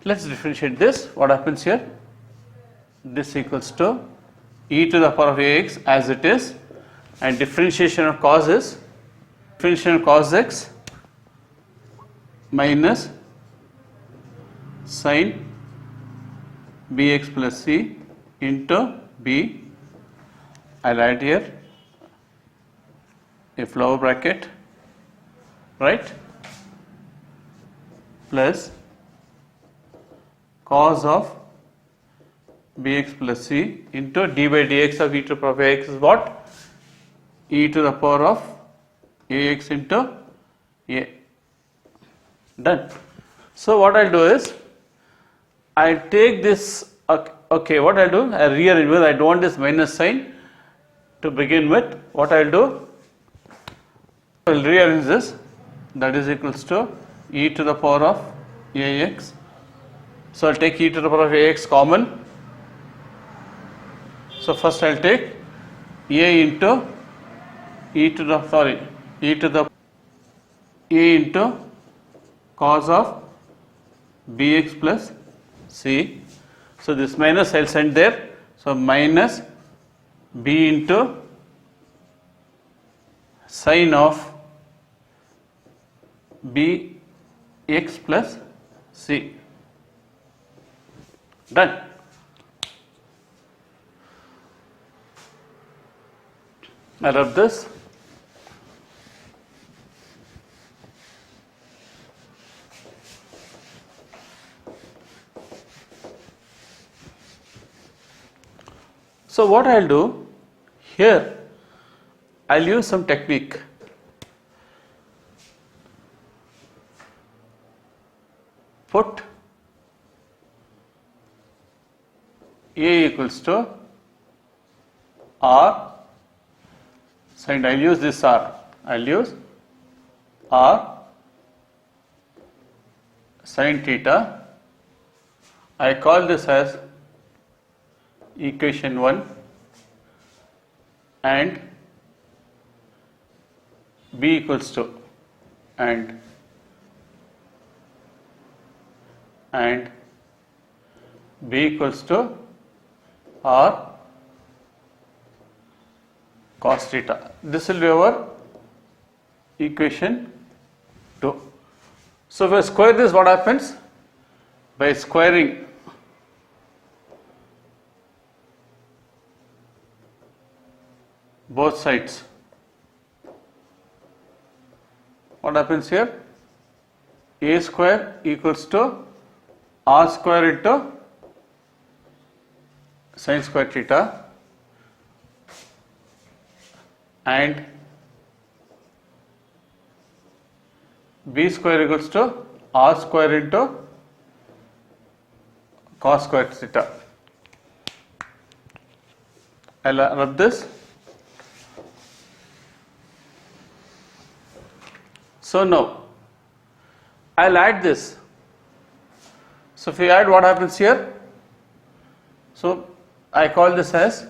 let's differentiate this. What happens here? This equals to e to the power of ax as it is, and differentiation of cos is differentiation of cos x minus sin bx plus c into b. I'll add here a flower bracket, right, plus cos of bx plus c into d by dx of e to the power of ax is what? E to the power of ax into a. Done. So what I'll do is, I'll take this, okay, what I'll do, I'll rearrange, because I don't want this minus sign to begin with. What I'll do, I'll rearrange this, that is equals to e to the power of ax. So I'll take e to the power of ax common. So first I'll take a into e to the a into cos of bx plus c. So this minus I'll send there. So minus b into sin of bx plus c. Done. I rub this. So what I'll do here, I'll use some technique. Put a equals to r, and I'll use this r. I'll use r sin theta. I call this as equation 1, and b equals to and b equals to r cos theta. This will be our equation 2. So if I square this, what happens? By squaring both sides, what happens here? A square equals to r square into sin square theta, and b square equals to r square into cos square theta. I'll rub this. So now I'll add this. So if you add, what happens here? So I call this as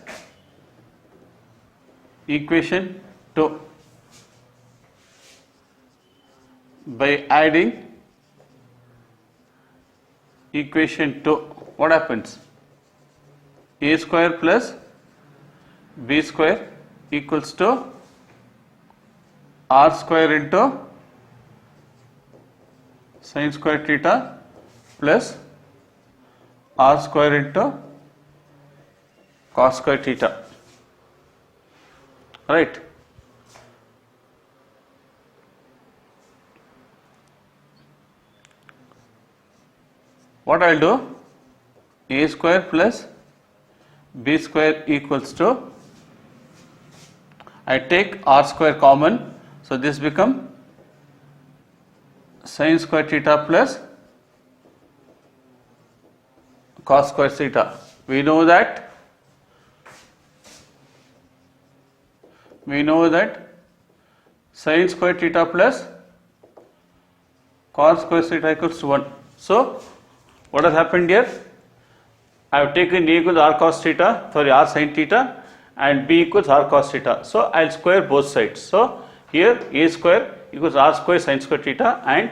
equation 2. By adding equation 2, what happens? A square plus b square equals to r square into sin square theta plus r square into cos square theta, right? What I'll do, a square plus b square equals to, I take r square common, so this become sin square theta plus cos square theta. We know that sin square theta plus cos square theta equals to 1. So what has happened here? I have taken a equals r cos theta, r sin theta, and b equals r cos theta. So I'll square both sides. So here a square equals r square sin square theta and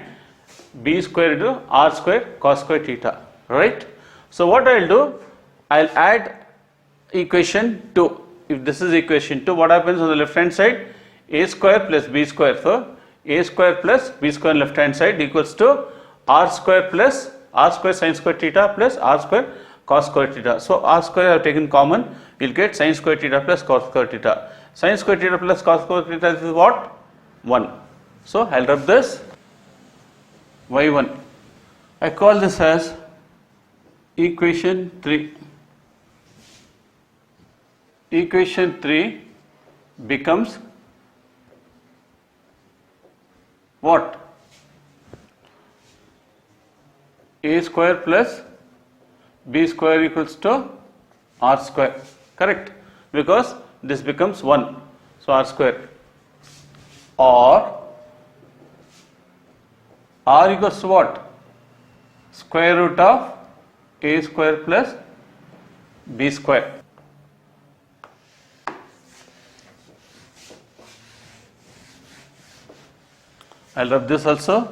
b square into r square cos square theta, right? So what I'll do, I'll add equation 2. If this is equation 2, what happens on the left hand side? A square plus b square. So a square plus b square on left hand side equals to r square plus r square sin square theta plus r square cos square theta. So r square I have taken common, you'll get sin square theta plus cos square theta. Sin square theta plus cos square theta is what? 1. So I'll rub this y1. I call this as equation 3. Equation 3 becomes what? A square plus b square equals to r square, correct? Because this becomes 1, so r square, or r equals to what? Square root of a square plus b square. I'll rub this also.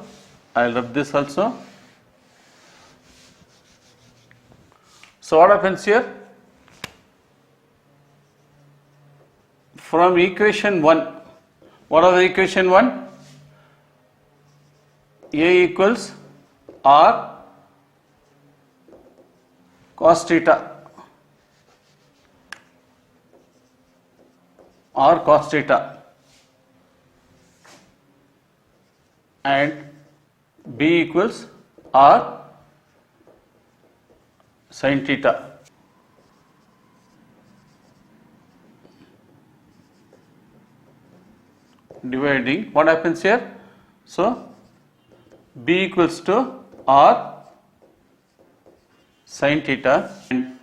So what happens here? From equation 1, what are the equation 1? A equals r cos theta, and b equals r sin theta. Dividing, what happens here? So b equals to r sin theta and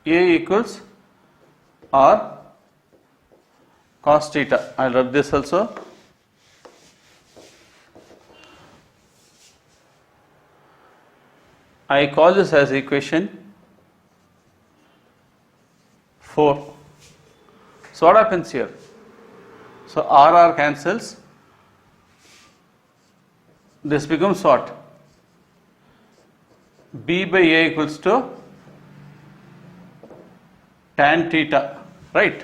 a equals r cos theta. I'll rub this also. I call this as equation 4. So what happens here? So r cancels. This becomes what? B by A equals to tan theta, right?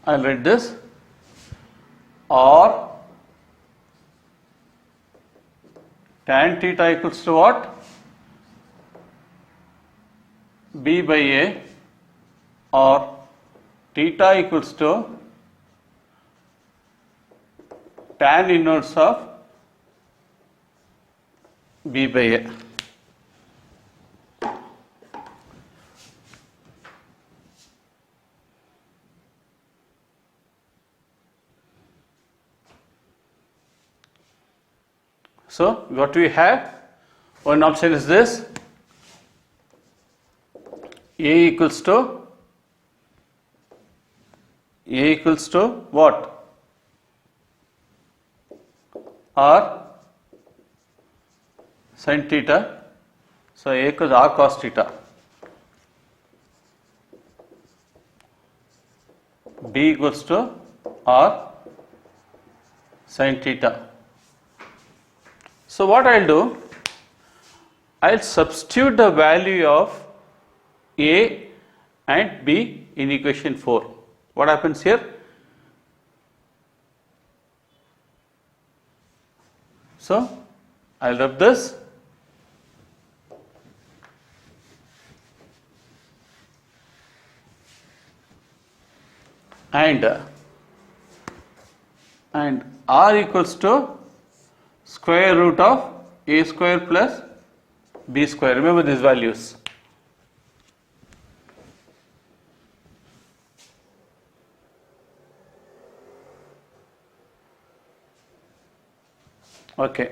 I'll write this, or tan theta equals to what? B by A, or theta equals to tan inverse of B by A. So what we have, one option is this, A equals to what? R sin theta. So A equals R cos theta. B equals to R sin theta. So what I'll do, I'll substitute the value of A and B in equation 4. What happens here? So I'll rub this and R equals to square root of A square plus B square. Remember these values. Okay.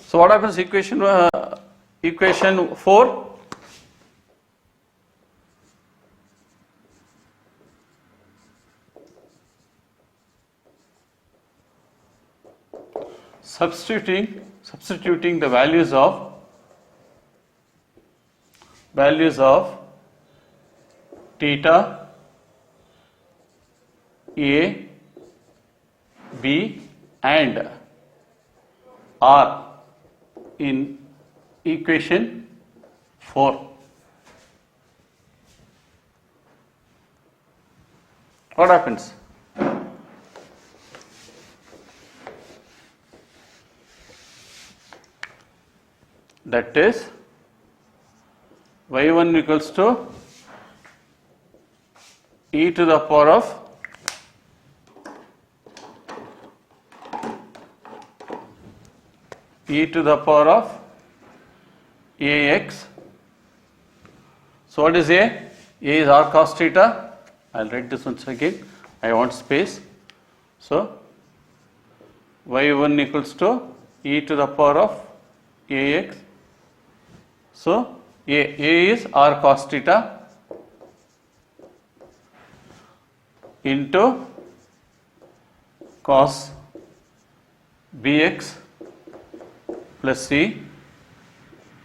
So what happens? Equation 4. Substituting the values of theta, A, B and R in equation 4. What happens? That is y1 equals to e to the power of ax. So what is A? A is R cos theta. I'll write this once again. I want space. So y1 equals to e to the power of ax. So A is R cos theta into cos bx plus c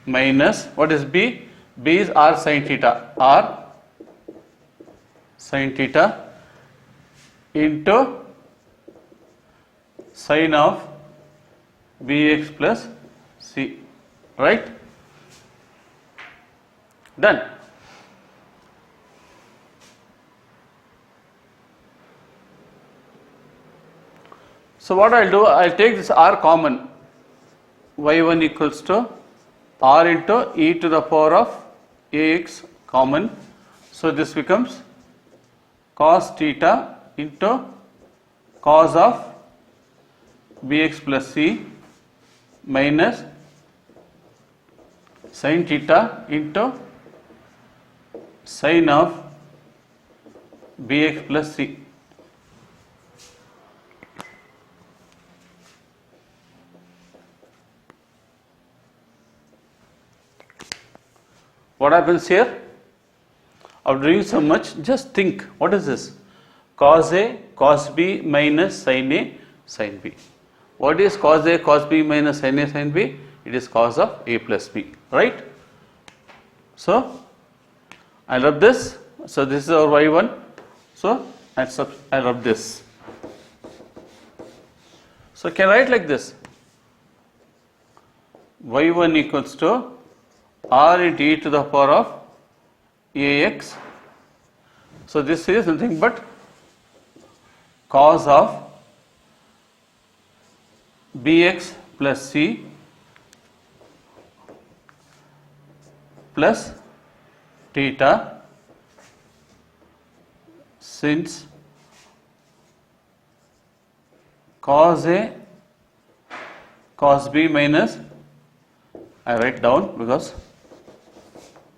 minus, what is B? B is R sin theta, R sin theta into sin of bx plus c, right? Done. So what I'll do, I'll take this R common. y1 equals to R into e to the power of ax common. So this becomes cos theta into cos of bx plus c minus sin theta into sin of bx plus c. What happens here? After doing so much, just think, what is this? Cos A, cos B minus sin A, sin B. What is cos A, cos B minus sin A, sin B? It is cos of A plus B, right? So I'll rub this. So this is our y1. So I'll rub this. So can I write like this? y1 equals to R into e to the power of ax. So this is nothing but cos of bx plus c plus theta, since cos A, cos B minus, I write down because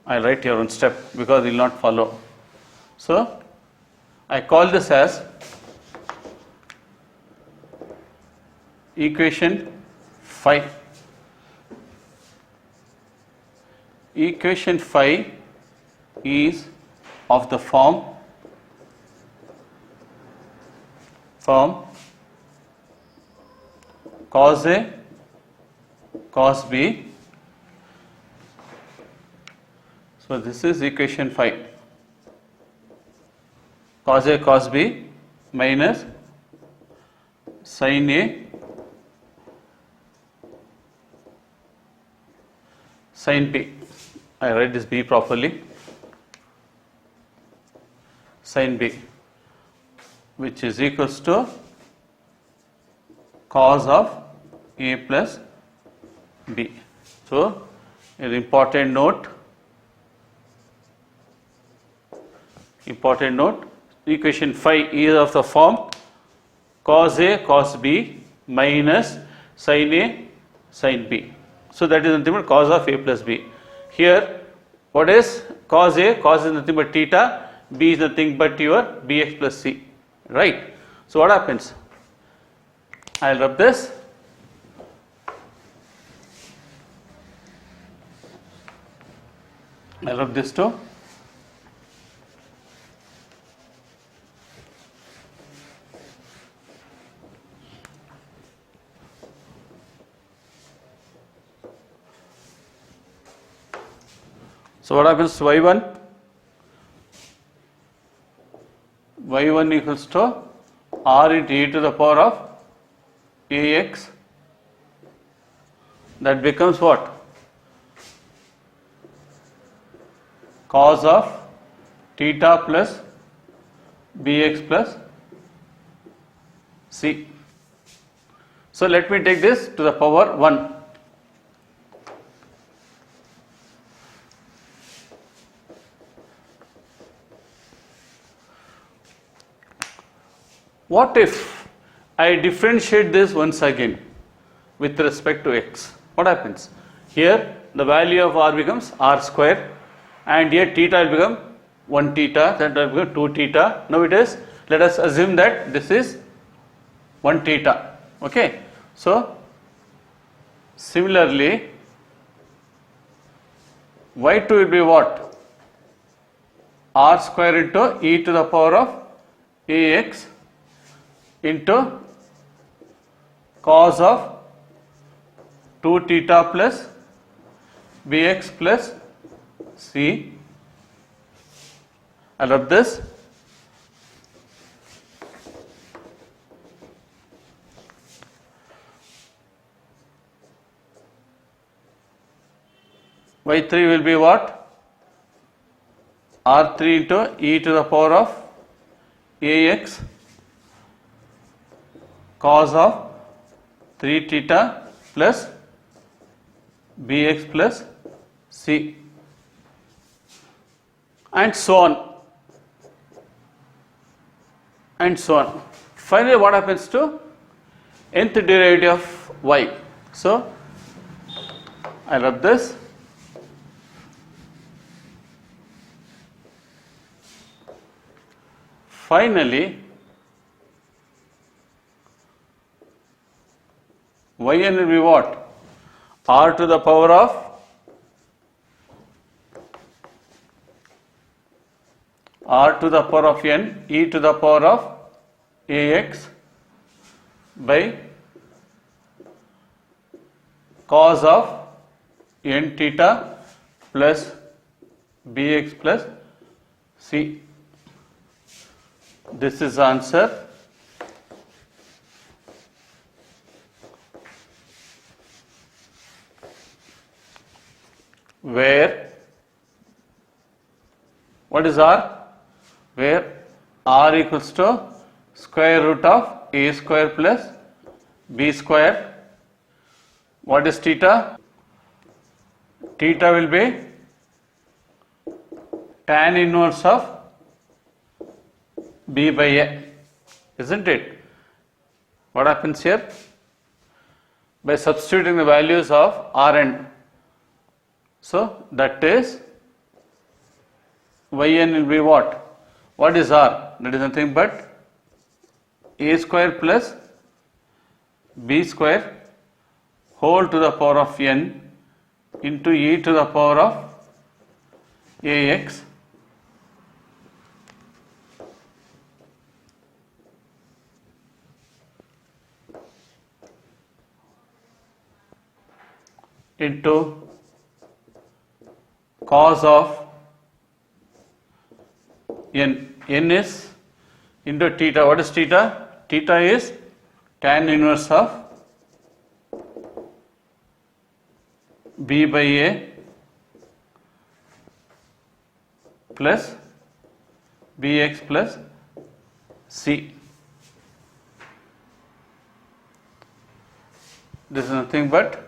I write here on step because it will not follow. So I call this as equation 5. Equation 5 is of the form cos A cos B. So this is equation 5. Cos A cos B minus sin A sin B. I write this B properly. Sin B, which is equals to cos of A plus B. So an important note, equation 5 is of the form cos A cos B minus sin A sin B. So that is nothing but cos of A plus B. Here what is cos A? Cos is nothing but theta, B is nothing but your Bx plus C, right? So what happens? I will rub this. I will rub this too. So what happens to y1? y1 equals to r into e to the power of ax. That becomes what? Cos of theta plus bx plus c. So let me take this to the power 1. What if I differentiate this once again with respect to x? What happens? Here the value of r becomes r square, and here theta will become 1 theta, that will become 2 theta. Now it is, let us assume that this is 1 theta. Okay. So similarly y2 will be what? R square into e to the power of ax into cos of 2 theta plus bx plus c. I love this. y3 will be what? r3 into e to the power of ax cos of 3 theta plus bx plus c, and so on and so on. Finally, what happens to nth derivative of y? So I rub this. Finally, yn will be what? R to the power of n e to the power of ax by cos of n theta plus bx plus c. This is the answer. Where what is r? Where r equals to square root of a square plus b square. What is theta? Theta will be tan inverse of b by a, isn't it? What happens here? By substituting the values of r and, so that is yn will be what? What is r? That is nothing but a square plus b square whole to the power of n into e to the power of ax into cos of n. N is into theta. What is theta? Theta is tan inverse of b by a plus bx plus c. This is nothing but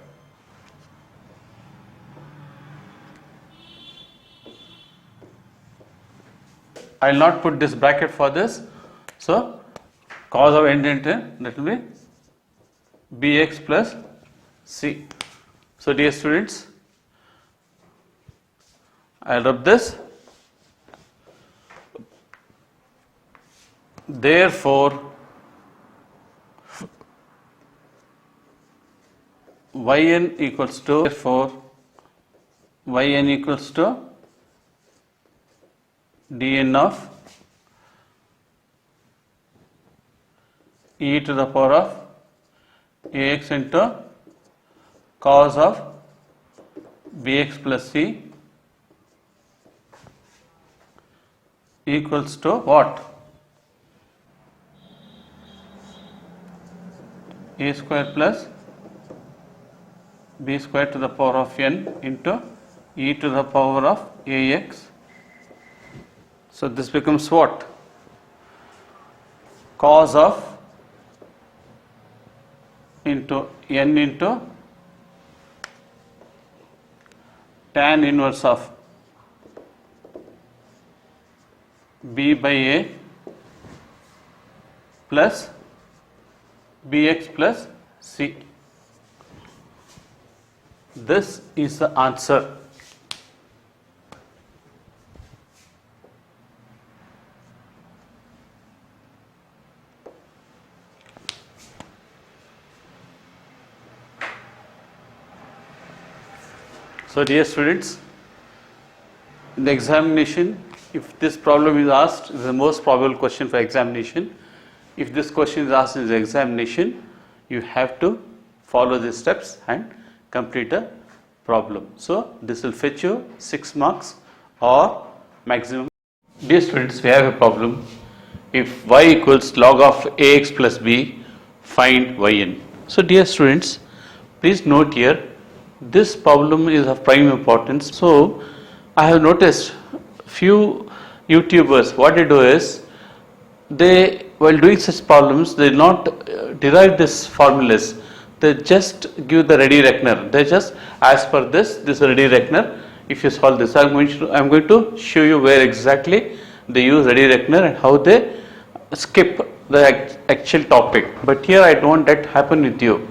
I will not put this bracket for this. So cos of n that will be bx plus c. So dear students, I will rub this. Therefore yn equals to dn of e to the power of ax into cos of bx plus c equals to what? A square plus b square to the power of n into e to the power of ax. So this becomes what? Cos of into n into tan inverse of b by a plus bx plus c. This is the answer. So dear students, in the examination, if this problem is asked, it is the most probable question for examination. If this question is asked in the examination, you have to follow the steps and complete a problem. So this will fetch you 6 marks or maximum. Dear students, we have a problem. If y equals log of ax plus b, find yn. So dear students, please note here, this problem is of prime importance. So I have noticed few YouTubers, what they do is, they while doing such problems, they not derive this formulas. They just give the ready reckoner. They just as per this ready reckoner. If you solve this, I am going to show you where exactly they use ready reckoner and how they skip the actual topic. But here I don't want that happen with you.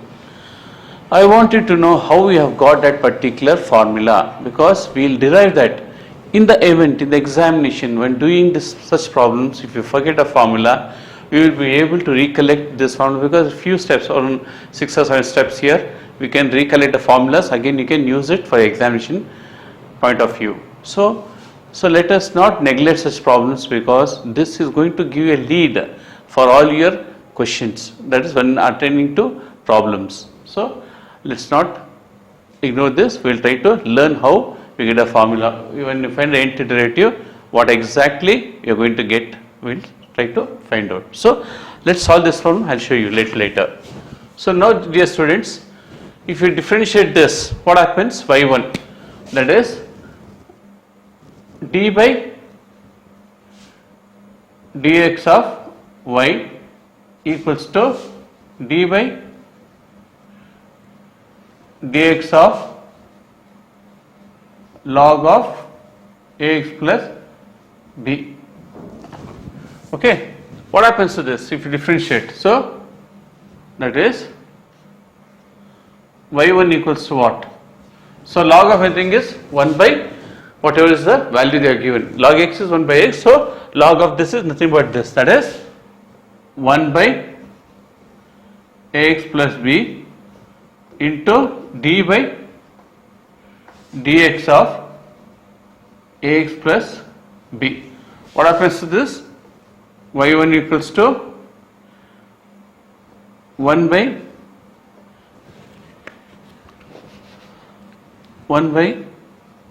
I want you to know how we have got that particular formula, because we will derive that in the event, in the examination, when doing such problems. If you forget a formula, we will be able to recollect this formula, because few steps, or 6 or 7 steps here, we can recollect the formulas. Again, you can use it for examination point of view. So let us not neglect such problems, because this is going to give you a lead for all your questions. That is when attending to problems. So let's not ignore this. We will try to learn how we get a formula. When you find the nth derivative, what exactly you are going to get, we will try to find out. So let's solve this problem. I will show you later. So now, dear students, if you differentiate this, what happens? y1, that is d by dx of y equals to d by dx of log of ax plus b. Okay, what happens to this if you differentiate? So that is y1 equals to what? So log of anything is 1 by whatever is the value they are given. Log x is 1 by x, so log of this is nothing but this, that is 1 by ax plus b into d by dx of ax plus b. What happens to this? Y1 equals to 1 by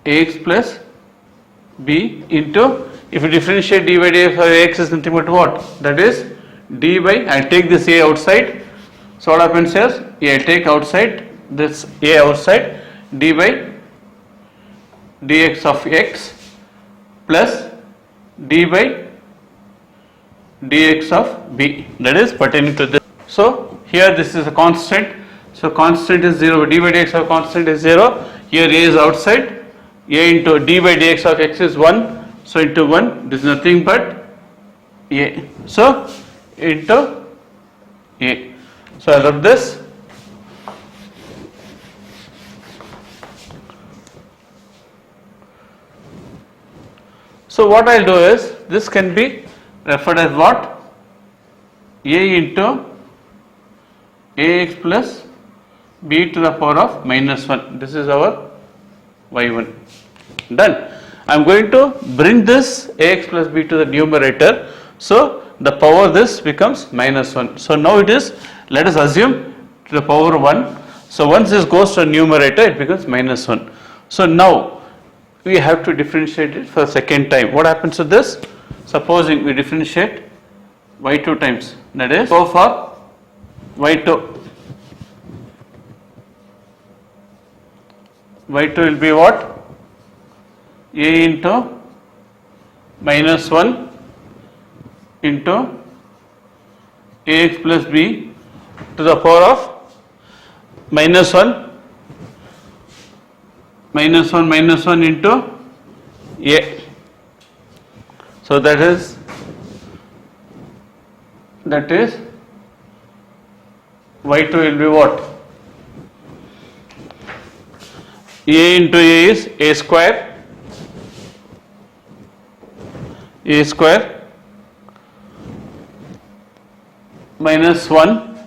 ax plus b into, if you differentiate d by dx of ax is nothing but what? That is d by, I take this a outside. So what happens is, I take outside this a outside, d by dx of x plus d by dx of b, that is pertaining to this. So here this is a constant, so constant is 0, d by dx of constant is 0, here a is outside, a into d by dx of x is 1, so into 1, this is nothing but a, so into a. So I rub this, so what I will do is, this can be referred as what? A into ax plus b to the power of minus 1. This is our y1. Done. I am going to bring this ax plus b to the numerator. So the power this becomes minus 1. So now it is, let us assume, to the power 1. So once this goes to the numerator, it becomes minus 1. So now we have to differentiate it for the second time. What happens to this? Supposing we differentiate y2 times, that is, so for y2 will be what? A into minus 1 into ax plus b to the power of minus 1 into a. So that is y2 will be what? A into a is a square minus 1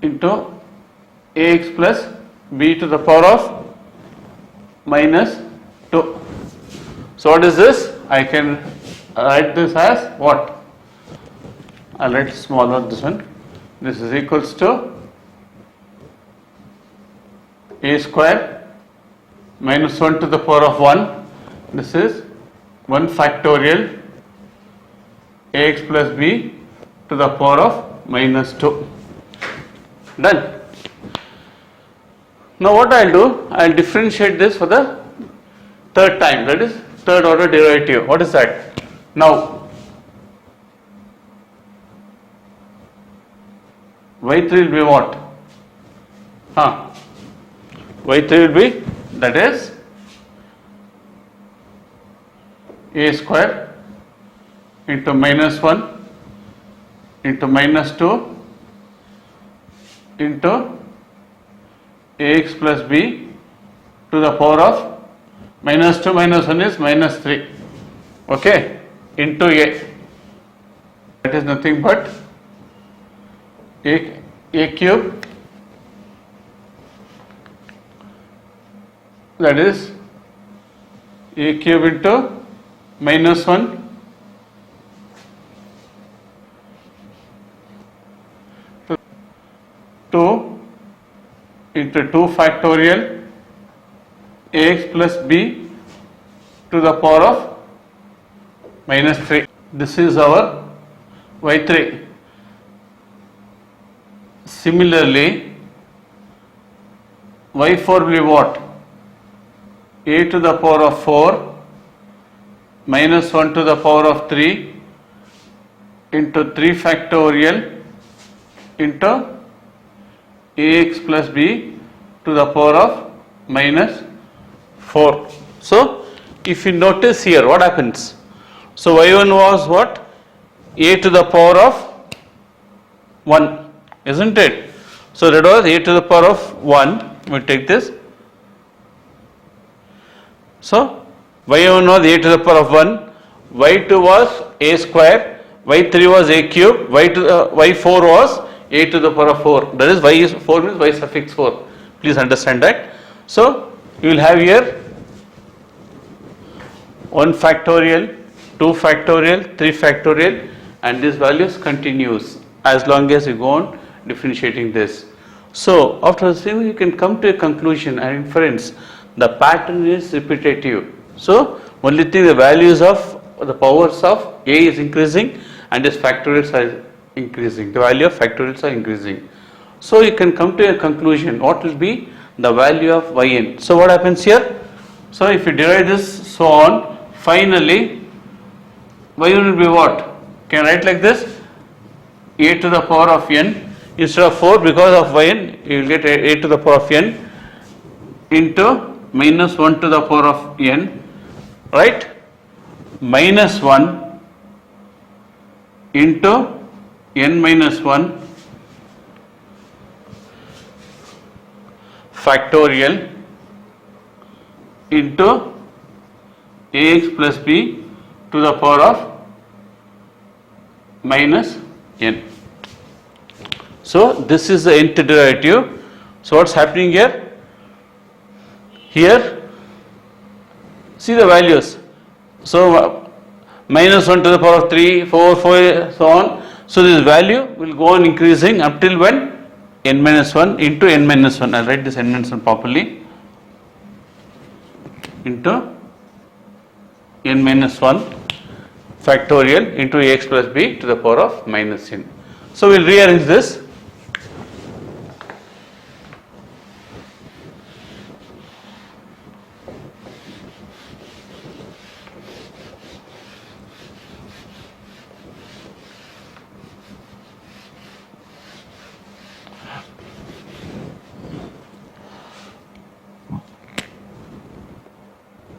into ax plus b to the power of minus 2. So what is this? I can write this as what? I will write smaller this one. This is equals to a square minus 1 to the power of 1. This is 1 factorial ax plus b to the power of minus 2. Done. Now what I will do? I will differentiate this for the third time, that is third order derivative. What is that? Now y3 will be what? Y3 will be, that is a square into minus 1 into minus 2 into ax plus b to the power of minus 2 minus 1 is minus 3, okay, into a, that is nothing but a cube, that is a cube into minus 1 2 into 2 factorial ax plus b to the power of minus 3. This is our y3. Similarly, y4 will be what? A to the power of 4 minus 1 to the power of 3 into 3 factorial into ax plus b to the power of minus 4. So if you notice here, what happens? So y1 was what? A to the power of 1, isn't it? So that was a to the power of 1. We take this. So y1 was a to the power of 1, y2 was a square y3 was a cube, y4 was a to the power of 4. That is, y is 4 means y suffix 4. Please understand that. So you will have here 1 factorial, 2 factorial, 3 factorial, and this values continues as long as you go on differentiating this. So after seeing, you can come to a conclusion and inference. The pattern is repetitive. So only thing, the values of the powers of a is increasing and its factorials are increasing. The value of factorials are increasing. So you can come to a conclusion. What will be the value of yn? So what happens here? So if you derive this so on, finally y1 will be what? Can I write like this? A to the power of n instead of 4, because of yn you will get a to the power of n into minus 1 to the power of n, right? Minus 1 into n minus 1 factorial into ax plus b to the power of minus n. So this is the nth derivative. So what's happening here? Here, see the values. So minus 1 to the power of 3, 4, 4, so on. So this value will go on increasing up till when? N minus 1 into n minus 1. I'll write this n minus 1 properly. Into n minus 1 factorial into ax plus b to the power of minus n. So we'll rearrange this.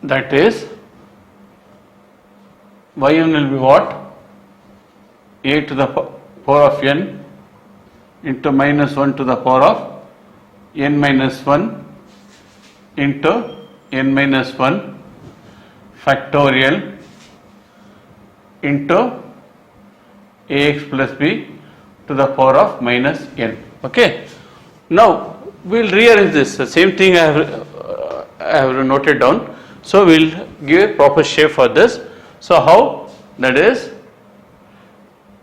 That is, yn will be what? A to the power of n into minus 1 to the power of n minus 1 into n minus 1 factorial into ax plus b to the power of minus n. Okay. Now we will rearrange this. The same thing I have noted down. So we will give a proper shape for this. So how? That is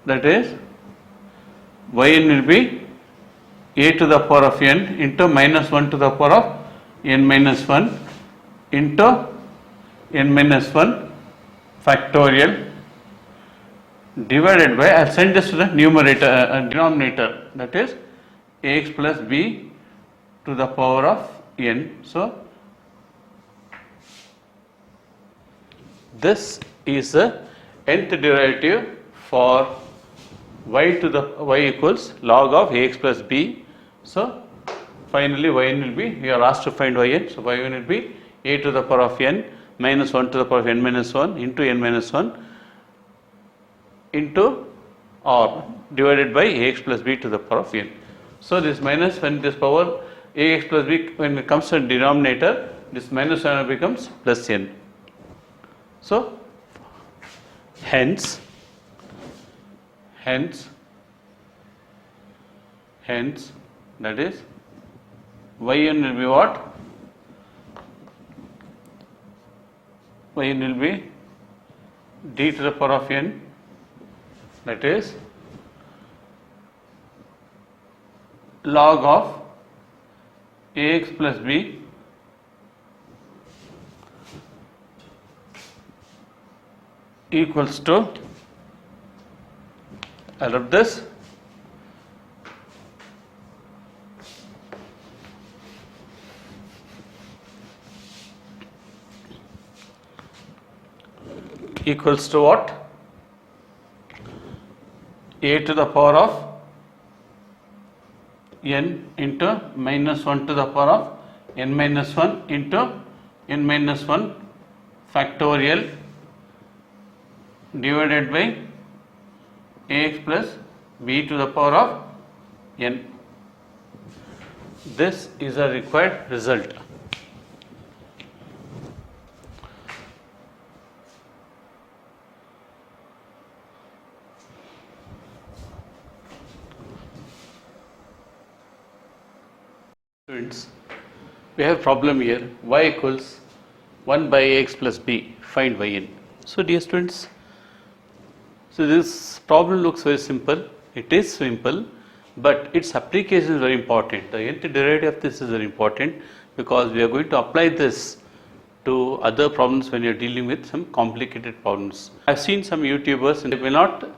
yn will be a to the power of n into minus 1 to the power of n minus 1 into n minus 1 factorial divided by, I will send this to the numerator, denominator, that is ax plus b to the power of n. So this is the nth derivative for y equals log of ax plus b. So finally yn will be, we are asked to find yn, so yn will be a to the power of n minus 1 to the power of n minus 1 into n minus 1 into or divided by ax plus b to the power of n. So this minus, when this power ax plus b, when it comes to denominator, this minus 1 becomes plus n. So hence that is yn will be what? Yn will be d to the power of n, that is log of ax plus b equals to, I love this, equals to what? A to the power of n into minus 1 to the power of n minus 1 into n minus 1 factorial divided by ax plus b to the power of n. This is a required result. we have problem here, y equals 1 by ax plus b, find yn. So dear students, so this problem looks very simple, it is simple, but its application is very important. The nth derivative of this is very important because we are going to apply this to other problems when you are dealing with some complicated problems. I have seen some YouTubers and they may not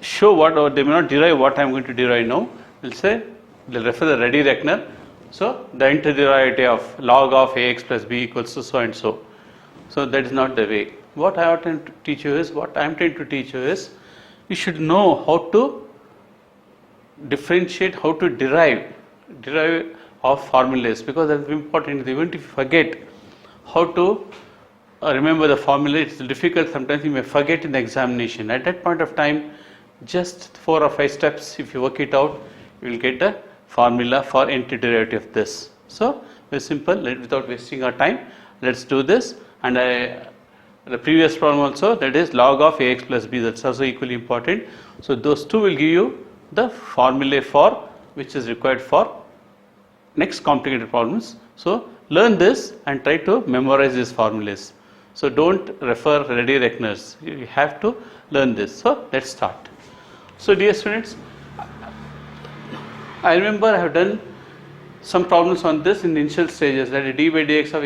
show what, or they may not derive what I am going to derive now. They'll say, they'll refer the ready reckoner. So the nth derivative of log of ax plus b equals to so and so. So that is not the way. What I am trying to teach you is, you should know how to differentiate, how to derive of formulas, because that is important. Even if you forget how to remember the formula, it's difficult. Sometimes you may forget in the examination. At that point of time, just 4 or 5 steps, if you work it out, you will get the formula for nth derivative of this. So very simple. Without wasting our time, let's do this. And the previous problem also, that is log of ax plus b, that's also equally important. So those two will give you the formula for which is required for next complicated problems. So learn this and try to memorize these formulas. So don't refer ready reckoners, you have to learn this. So let's start. So dear students, I remember I have done some problems on this in the initial stages, that is d by dx of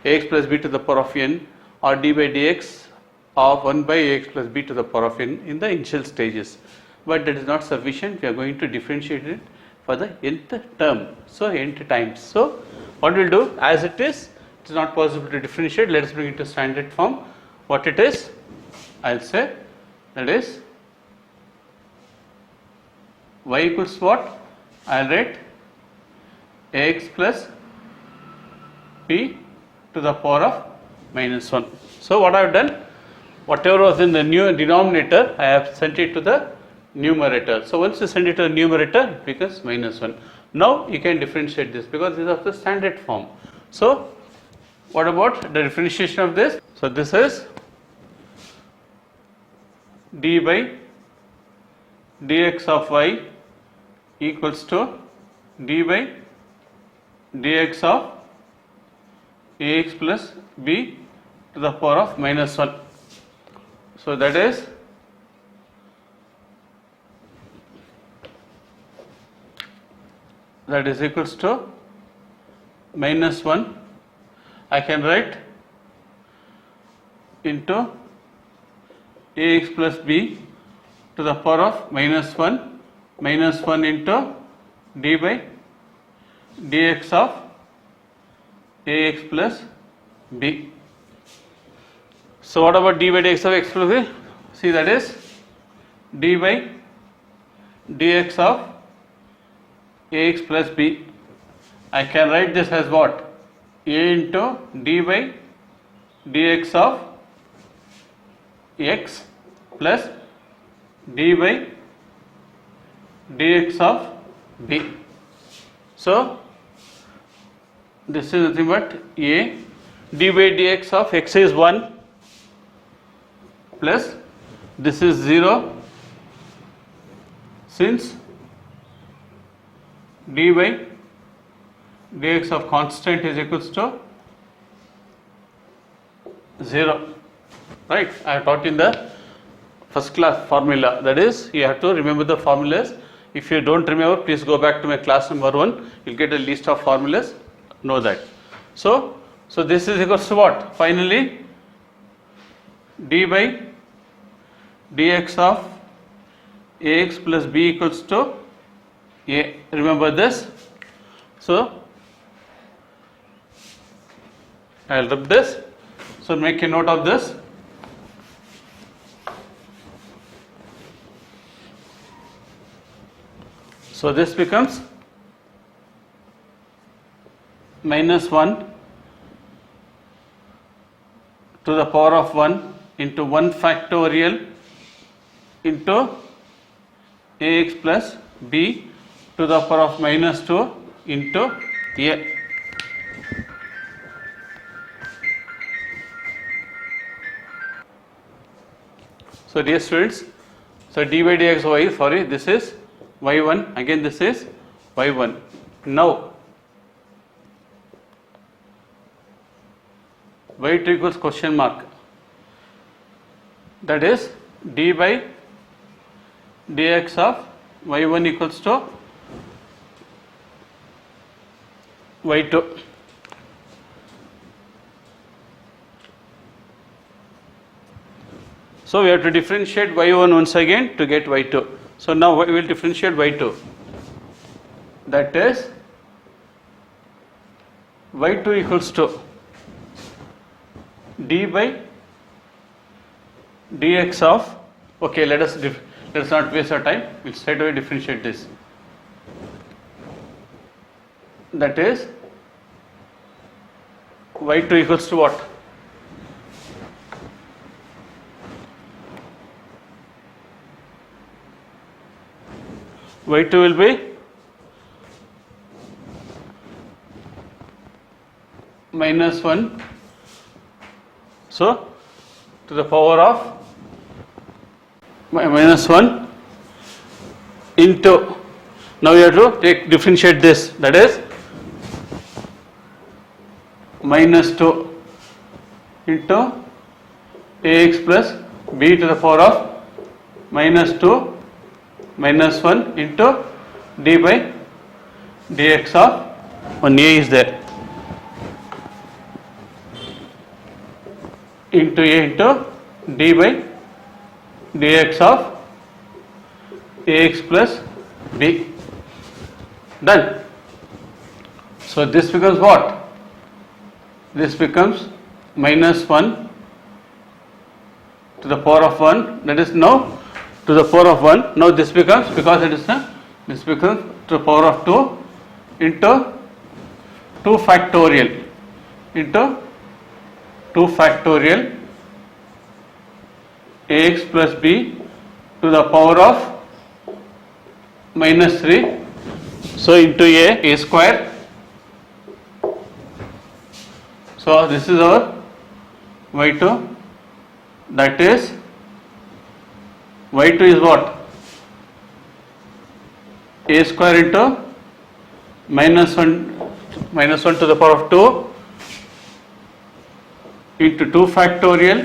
ax plus b to the power of n, or d by dx of 1 by ax plus b to the power of n in the initial stages. But that is not sufficient. We are going to differentiate it for the nth term, so nth times. So what we will do, as it is not possible to differentiate, let us bring it to standard form. What it is, I will say, that is y equals what? I will write ax plus b to the power of minus 1. So what I have done, whatever was in the new denominator, I have sent it to the numerator. So once you send it to the numerator, it becomes minus 1. Now you can differentiate this because this is of the standard form. So what about the differentiation of this? So this is d by dx of y equals to d by dx of ax plus b to the power of minus 1. So that is equals to minus 1. I can write into ax plus b to the power of minus 1 into d by dx of ax plus b. So what about d by dx of x plus b? See, that is d by dx of ax plus b. I can write this as what? A into d by dx of x plus d by dx of b. So this is nothing but a, d by dx of x is 1 plus this is 0, since d by dx of constant is equals to 0, right? I have taught in the first class formula, that is you have to remember the formulas. If you don't remember, please go back to my class number 1, you will get a list of formulas, know that. So this is equals to what? Finally d by dx of ax plus b equals to a, remember this. So I will rub this, so make a note of this. So this becomes minus 1 to the power of 1 into 1 factorial into ax plus b to the power of minus 2 into a. So dear students, so d by dx y, sorry, this is y1, again this is y1. Now y2 equals question mark, that is d by dx of y1 equals to y2. So we have to differentiate y1 once again to get y2. So now we will differentiate y2, that is y2 equals to d by dx of, okay, let's not waste our time, we'll straight away differentiate this, that is y2 equals to what? y2 will be -1, so to the power of -1 into, now we have to differentiate this, that is -2 into ax plus b to the power of -2 -1 into d by dx of, one a is there, into a into d by dx of ax plus b. Done. So this becomes what? This becomes -1 to the power of 1, that is now to the power of 1. Now this becomes, because it is this becomes to the power of 2 into 2 factorial into 2 factorial ax plus b to the power of -3. So into a square. So this is our y2, that is y2 is what? A square into -1 to the power of 2 into 2 factorial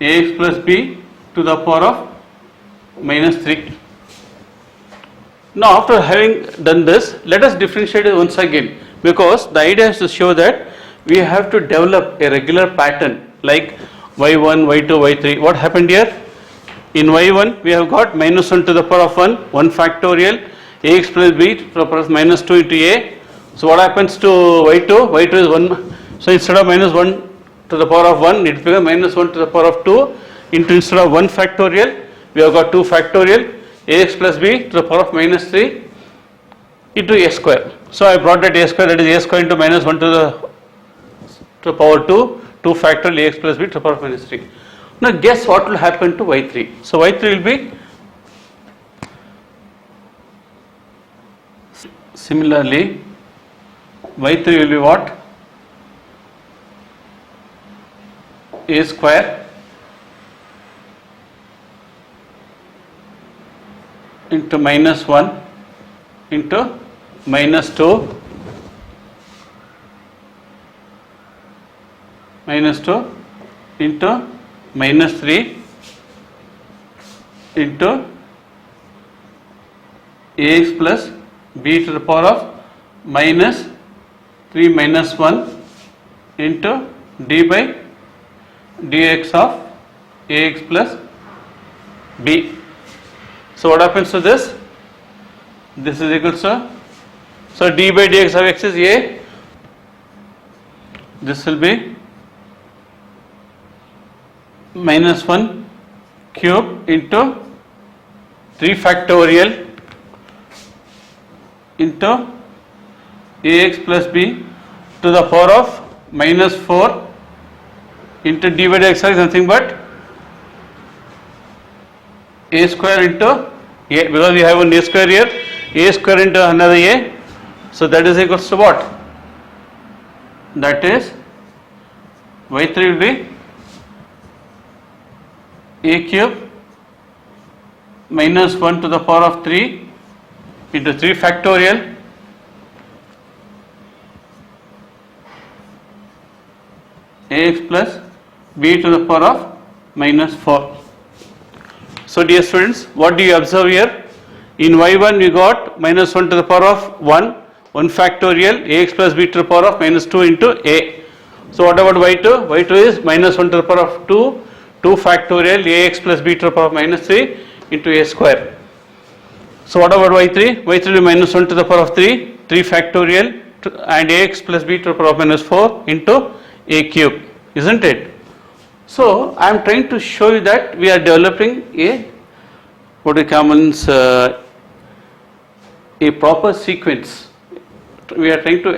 ax plus b to the power of -3. Now after having done this, let us differentiate it once again, because the idea is to show that we have to develop a regular pattern like y1, y2, y3. What happened here? In y1 we have got -1 to the power of 1, 1 factorial ax plus b to the power of -2 into a. So what happens to y2? y2 is 1, so instead of -1 to the power of 1, it becomes -1 to the power of 2 into, instead of 1 factorial we have got 2 factorial ax plus b to the power of -3 into a square. So I brought that a square, that is a square into -1 to the power 2, 2 factorial ax plus b to the power of -3. Now guess what will happen to y3? So y3 will be similarly, y3 will be what? A square into -1 into -2 into -3 into ax plus b to the power of -3 -1 into d by dx of ax plus b. So what happens to this? This is equal to, so d by dx of x is a, this will be -1 cube into 3 factorial into ax plus b to the power of -4 into d by dx is nothing but a square into a, because we have one a square here, a square into another a, so that is equals to what? That is y3 will be a cube -1 to the power of 3 into 3 factorial ax plus b to the power of minus 4. So dear students, what do you observe here? In y1 we got minus 1 to the power of 1 factorial ax plus b to the power of minus 2 into a. So what about y2? y2 is minus 1 to the power of 2 factorial ax plus b to the power of minus 3 into a square. So what about y3? y3 is minus 1 to the power of 3 factorial and ax plus b to the power of minus 4 into a cube, isn't it? So I am trying to show you that we are developing what we call a proper sequence. We are trying to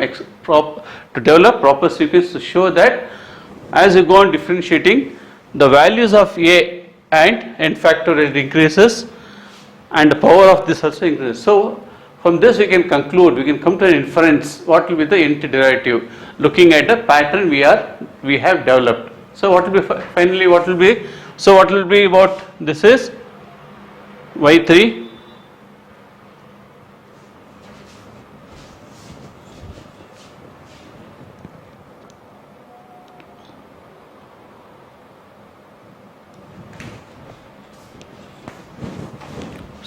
develop proper sequence to show that as you go on differentiating, the values of a and n factorial increases and the power of this also increases. So from this we can conclude, we can come to an inference what will be the nth derivative looking at the pattern we have developed. So what will be finally what will be? So what will be about this is y3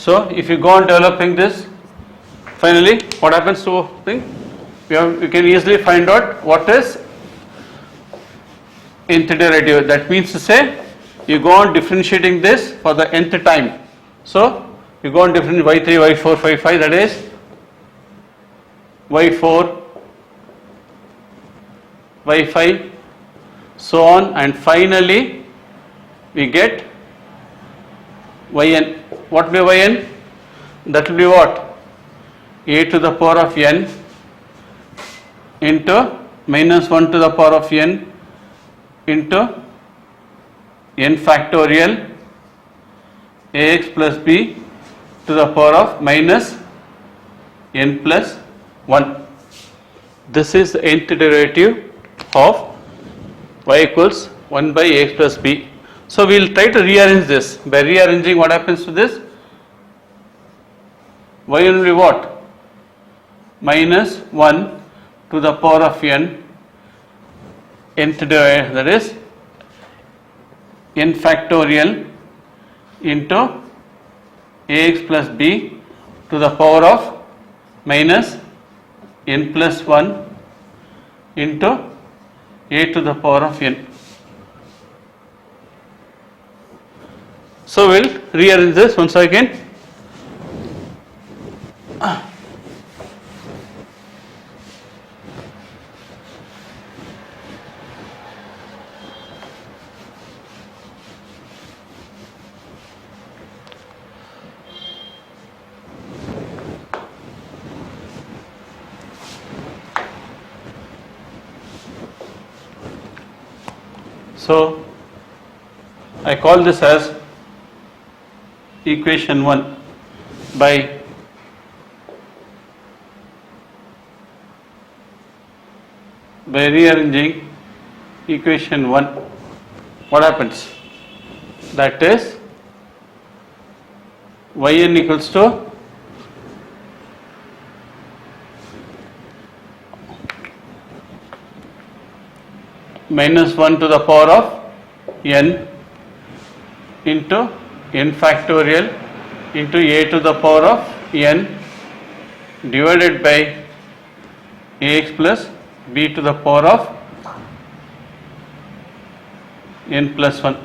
So if you go on developing this, finally what happens to thing? We can easily find out what is nth derivative. That means to say you go on differentiating this for the nth time. So you go on differentiating y3, y4, y5, that is y4, y5, so on, and finally we get yn. What will be yn? That will be what? A to the power of n into minus 1 to the power of n into n factorial ax plus b to the power of minus n plus 1. This is the nth derivative of y equals 1 by ax plus b. So we will try to rearrange this. By rearranging, what happens to this? Y will be what? Minus 1 to the power of n, nth derivative, that is n factorial into ax plus b to the power of minus n plus 1 into a to the power of n. So we will rearrange this once again. So I call this as equation 1 by rearranging equation 1, what happens? That is yn equals to minus 1 to the power of n into n factorial into a to the power of n divided by ax plus b to the power of n plus 1.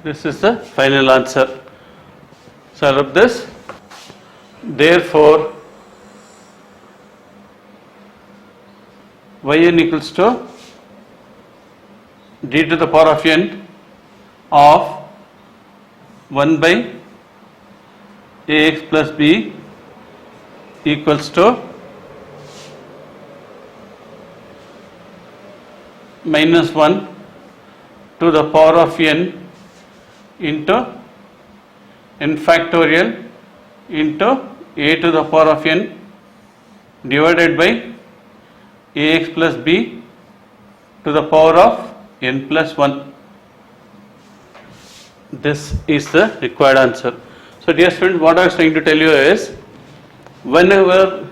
This is the final answer. So of this, therefore yn equals to d to the power of n of 1 by ax plus b equals to minus 1 to the power of n into n factorial into a to the power of n divided by ax plus b to the power of n plus 1. This is the required answer. So dear students, what I was trying to tell you is, whenever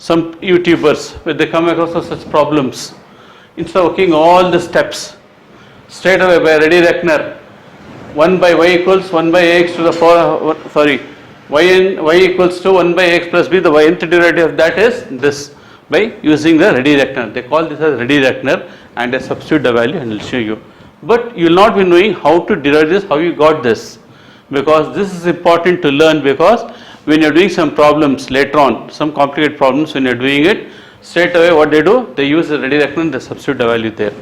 some YouTubers, when they come across such problems, instead of working all the steps, straight away by ready reckoner, 1 by y equals 1 by ax to the power, y equals to 1 by ax plus b, the nth derivative of that is this, by using the ready reckoner. They call this as ready reckoner, and I substitute the value and I will show you. But you will not be knowing how to derive this, how you got this, because this is important to learn, because when you are doing some problems later on, some complicated problems, when you are doing it, straight away what they do, they use the ready reckoner, they substitute the value there,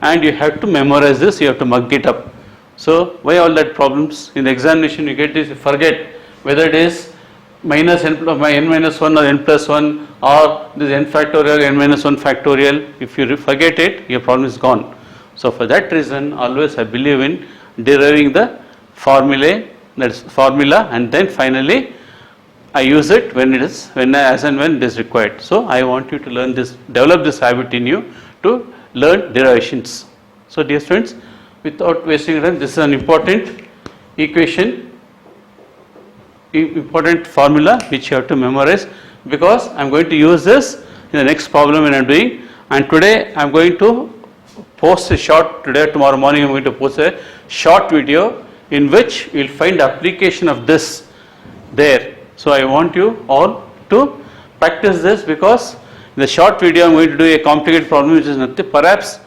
and you have to memorize this, you have to mug it up. So why all that problems? In the examination you get this, you forget whether it is minus n minus 1 or n plus 1 or this n factorial, n minus 1 factorial. If you forget it, your problem is gone. So for that reason, always I believe in deriving the formula, and then finally I use it when it is, as and when it is required. So I want you to learn this, develop this habit in you to learn derivations. So dear students, without wasting time, this is an important equation, important formula which you have to memorize, because I am going to use this in the next problem when I am doing, and today I am going to post a short, today or tomorrow morning I am going to post a short video in which you will find application of this there. So I want you all to practice this, because in the short video I am going to do a complicated problem which is nothing, perhaps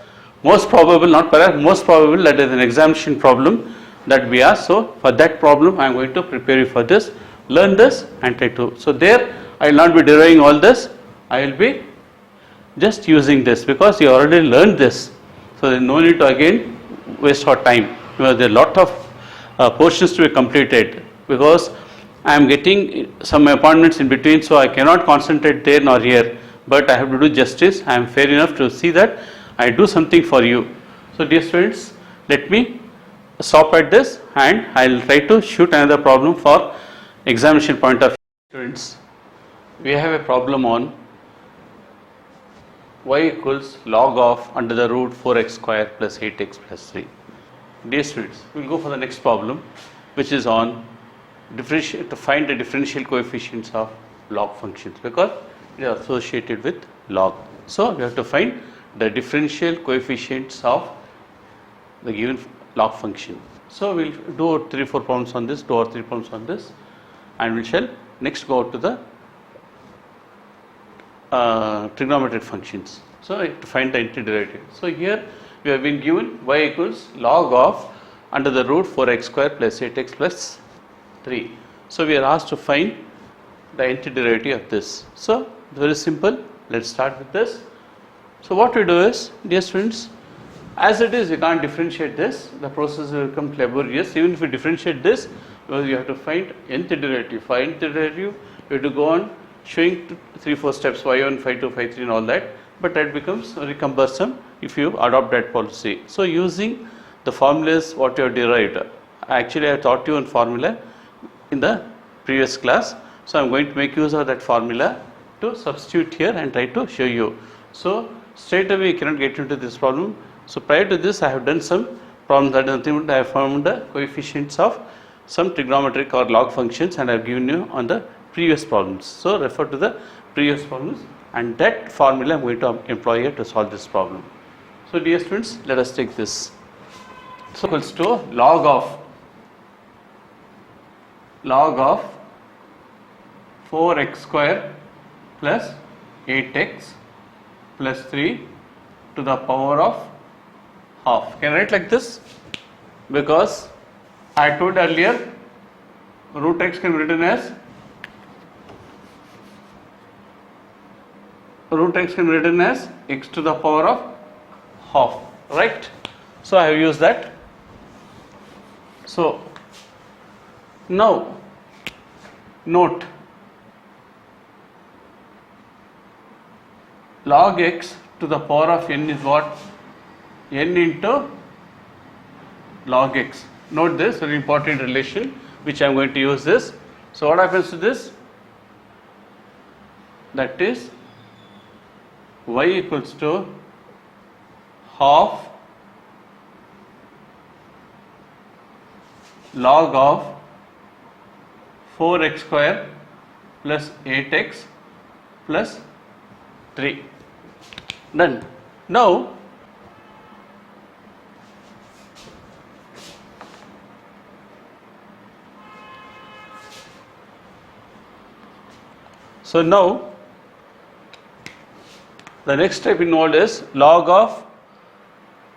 most probable, not perhaps, most probable, that is an examination problem that we ask. So for that problem I am going to prepare you for this, learn this and try to. So there I will not be deriving all this, I will be just using this, because you already learned this. So there is no need to again waste our time, because there are a lot of portions to be completed, because I am getting some appointments in between, so I cannot concentrate there nor here, but I have to do justice. I am fair enough to see that I do something for you. So dear students, let me stop at this and I will try to shoot another problem for examination point of view. Students, we have a problem on y equals log of under the root 4x square plus 8x plus 3. Dear students, we will go for the next problem, which is on to find the differential coefficients of log functions, because they are associated with log. So we have to find the differential coefficients of the given log function. So we will do 3-4 problems on this, 2 or 3 problems on this, and we shall next go to the trigonometric functions. So to find the nth derivative. So here we have been given y equals log of under the root 4x square plus 8x plus 3. So we are asked to find the nth derivative of this. So very simple, let us start with this. So what we do is, dear students, as it is you can't differentiate this, the process will become laborious. Even if you differentiate this, you have to find nth derivative. For nth derivative you have to go on showing 3-4 steps, y1, phi2, phi3 and all that, but that becomes very cumbersome if you adopt that policy. So using the formulas what you have derived, actually I taught you one formula in the previous class, so I am going to make use of that formula to substitute here and try to show you. So straight away you cannot get into this problem. So prior to this I have done some problems, that is nothing but I have found the coefficients of some trigonometric or log functions and I have given you on the previous problems. So refer to the previous problems, and that formula I am going to employ here to solve this problem. So dear students, let us take this. So equals to log of 4x square plus 8x plus 3 to the power of half. Can I write like this? Because I told earlier root x can be written as x to the power of half, right? So I have used that. So now note, log x to the power of n is what? N into log x. Note this very important relation which I am going to use this. So what happens to this? That is y equals to half log of 4x square plus 8x plus 3. Done. Now, the next step involved is log of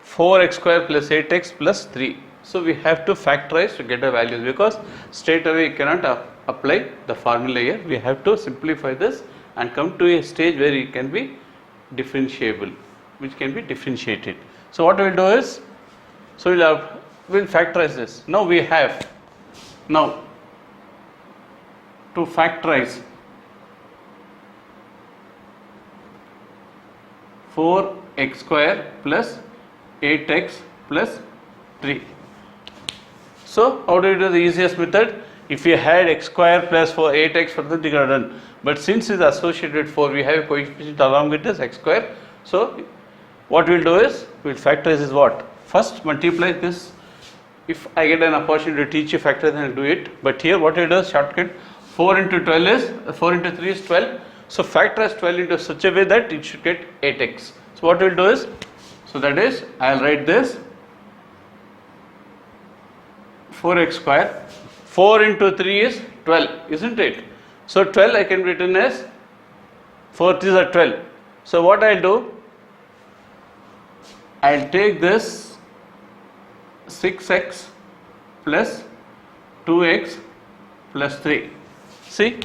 4x square plus 8x plus 3. So we have to factorize to get the values, because straight away you cannot apply the formula here. We have to simplify this and come to a stage where it can be differentiable, which can be differentiated. So what we will do is, so we'll factorize this. Now we have, now to factorize 4x square plus 8x plus 3. So how do you do the easiest method? If you had x square plus 8x for the you could have done. But since it's associated with 4, we have a coefficient along with this x square. So what we'll do is, we'll factorize is what? First multiply this. If I get an opportunity to teach you factor, then I'll do it. But here what it does, shortcut, 4 into 12 is, 4 into 3 is 12. So factorize 12 into such a way that it should get 8x. So what we'll do is, so that is, I'll write this 4x square, 4 into 3 is 12, isn't it? So 12 I can written as 4 3s are 12. So what I'll do, I'll take this 6x plus 2x plus 3. See,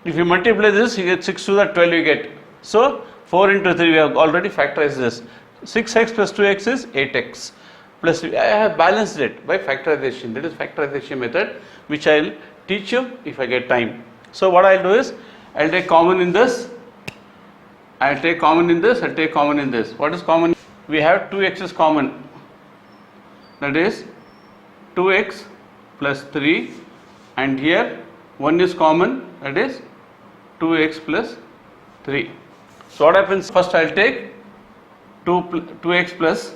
if you multiply this, you get 6 to the 12 you get. So 4 into 3, we have already factorized this. 6x plus 2x is 8x. Plus I have balanced it by factorization. That is factorization method, which I will teach you if I get time. So what I will do is, I will take common in this, I will take common in this, I will take common in this. What is common? We have 2x is common. That is 2x plus 3, and here 1 is common, that is 2x plus 3. So what happens? First I will take 2x plus,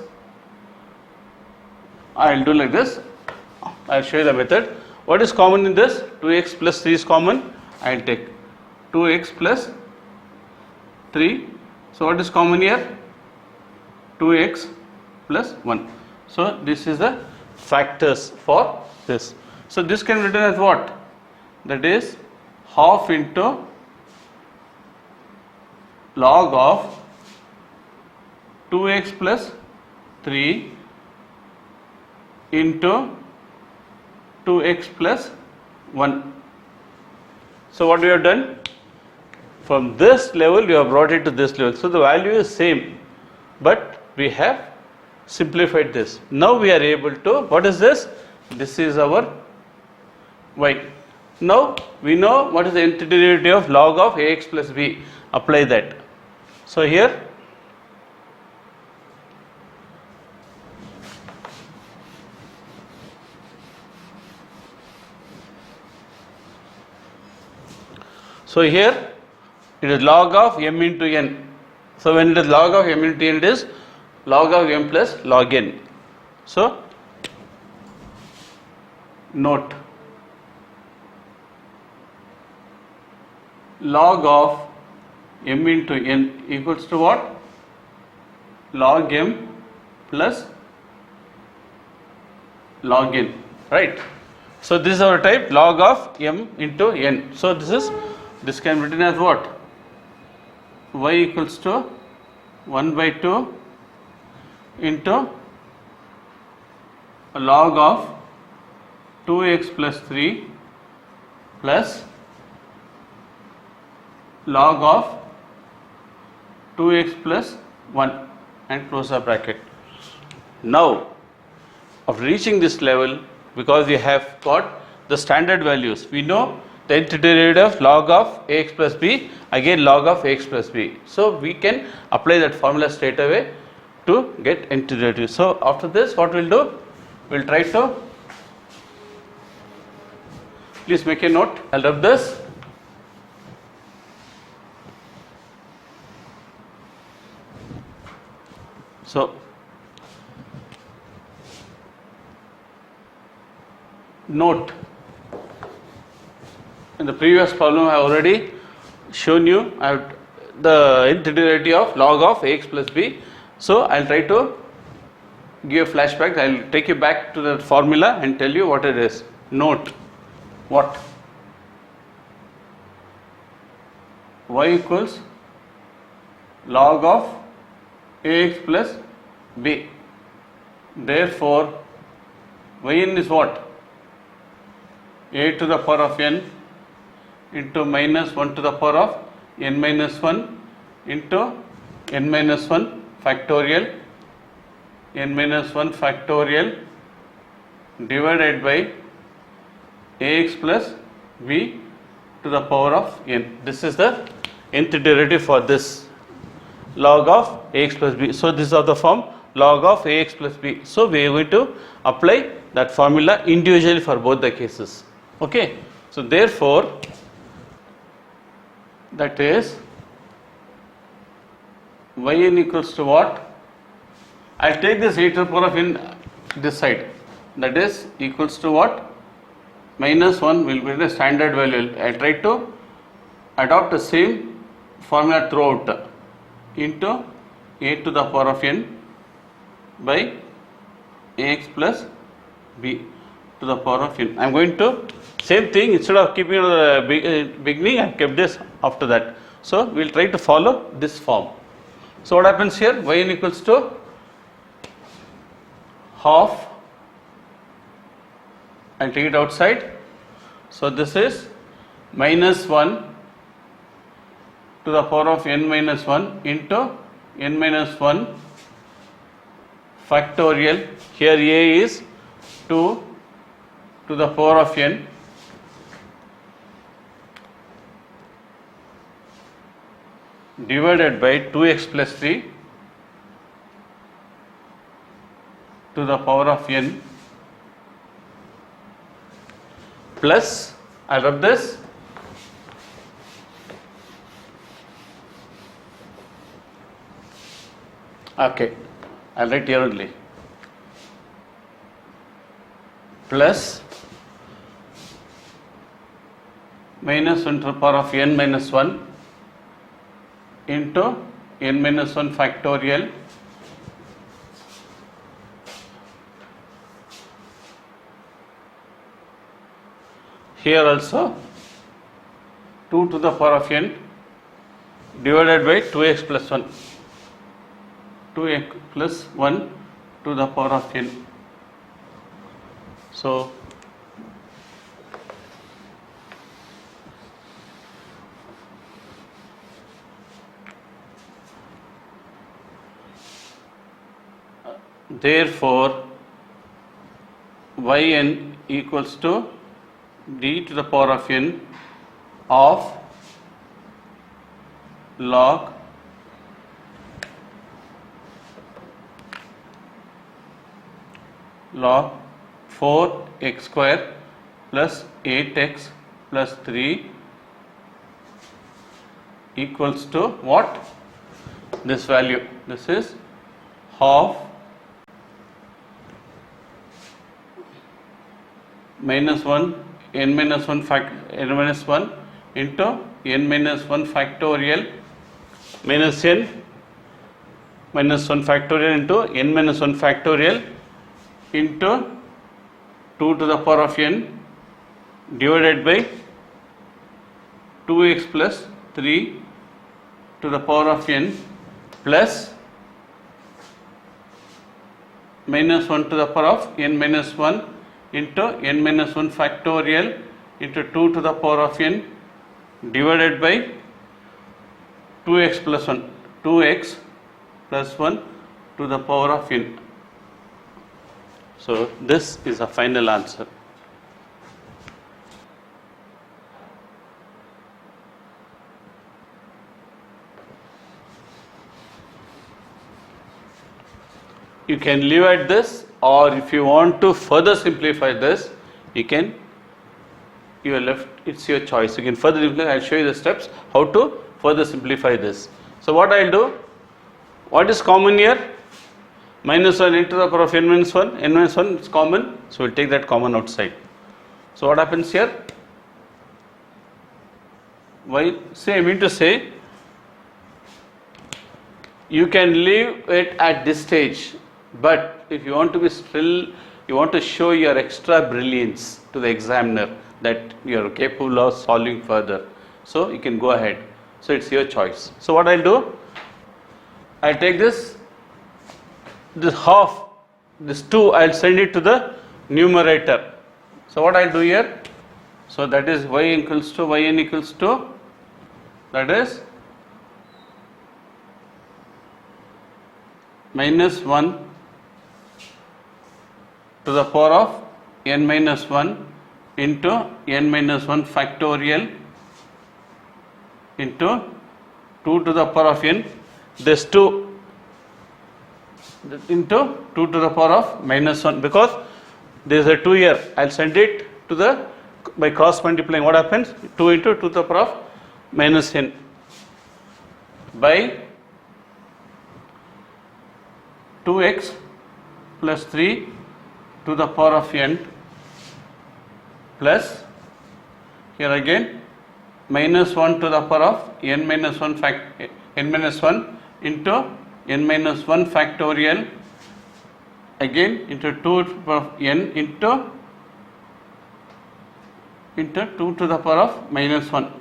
I will do like this, I will show you the method. What is common in this? 2x plus 3 is common. I will take 2x plus 3. So what is common here? 2x plus 1. So this is the factors for this. So this can be written as what? That is half into log of 2x plus 3 into 2x plus 1. So what we have done? From this level you have brought it to this level. So the value is same, but we have simplified this. Now we are able to, what is this? This is our y. Now we know what is the nth derivative of log of ax plus b. Apply that. So here, it is log of m into n. So when it is log of m into n, it is log of m plus log n. So note, log of m into n equals to what? Log m plus log n, right? So this is our type, log of m into n. So this can be written as what? Y equals to 1 by 2 into a log of 2x plus 3 plus log of 2x plus 1, and close the bracket. Now after reaching this level, because we have got the standard values, we know the nth derivative log of ax plus b, again log of ax plus b. So we can apply that formula straight away to get nth derivative. So after this, what we'll do? We'll try to, please make a note, I'll rub this. So note, in the previous problem I already shown you the nth derivative of log of ax plus b. So I'll try to give a flashback. I'll take you back to the formula and tell you what it is. Note what? Y equals log of ax plus b. Therefore yn is what? A to the power of n into minus 1 to the power of n minus 1 into n minus 1 factorial n minus 1 factorial divided by ax plus b to the power of n. This is the nth derivative for this log of ax plus b. So this is of the form log of ax plus b. So we are going to apply that formula individually for both the cases. Okay. So therefore that is yn equals to what? I'll take this e to the power of n this side. That is equals to what? Minus 1 will be the standard value. I'll try to adopt the same formula throughout into a to the power of n by ax plus b to the power of n. I am going to same thing, instead of keeping it at the beginning, I have kept this after that. So we will try to follow this form. So what happens here? Yn equals to half. I will take it outside. So this is minus 1 to the power of n minus 1 into n minus 1 factorial. Here a is 2 to the power of n divided by 2x plus 3 to the power of n plus, I rub this, okay, I'll write here only, plus minus 1 to the power of n minus 1 into n minus 1 factorial here also 2 to the power of n divided by 2x plus 1, 2x plus 1 to the power of n. So therefore yn equals to d to the power of n of log log 4x square plus 8x plus 3 equals to what? This value. This is half minus 1 n minus 1 n minus 1 into n minus 1 factorial minus n minus 1 factorial into n minus 1 factorial into 2 to the power of n divided by 2x plus 3 to the power of n plus minus 1 to the power of n minus 1 into n minus 1 factorial into 2 to the power of n divided by 2x plus 1, 2x plus 1 to the power of n. So this is a final answer. You can leave at this, or if you want to further simplify this, you can, you are left, it's your choice. You can further simplify. I'll show you the steps how to further simplify this. So what I'll do, what is common here? Minus 1 into the power of n minus 1, n minus 1 is common, so we'll take that common outside. So what happens here? y, say I mean to say you can leave it at this stage, but if you want to be still, you want to show your extra brilliance to the examiner that you are capable of solving further, so you can go ahead. So it's your choice. So what I'll do, I'll take this half, this 2, I'll send it to the numerator. So what I'll do here, so that is y equals to yn equals to, that is minus 1 to the power of n minus 1 into n minus 1 factorial into 2 to the power of n, this 2 into 2 to the power of minus 1, because there is a 2 here, I will send it to the, by cross multiplying, what happens, 2 into 2 to the power of minus n by 2x plus 3 to the power of n plus, here again, minus 1 to the power of n minus 1 n minus 1 into n minus 1 factorial, again into 2 to the power of n into 2 to the power of minus 1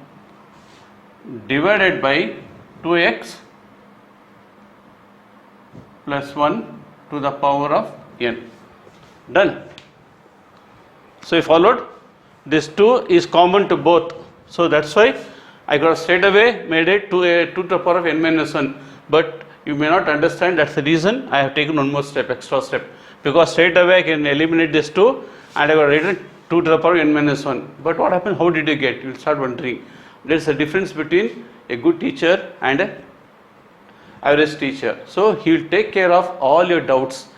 divided by 2x plus 1 to the power of n. Done. So you followed? This 2 is common to both. So that's why I got straight away made it 2 to the power of n minus 1. But you may not understand, that's the reason I have taken one more step, extra step. Because straight away I can eliminate this 2 and I got written 2 to the power of n minus 1. But what happened? How did you get? You will start wondering. There is a difference between a good teacher and a average teacher. So he will take care of all your doubts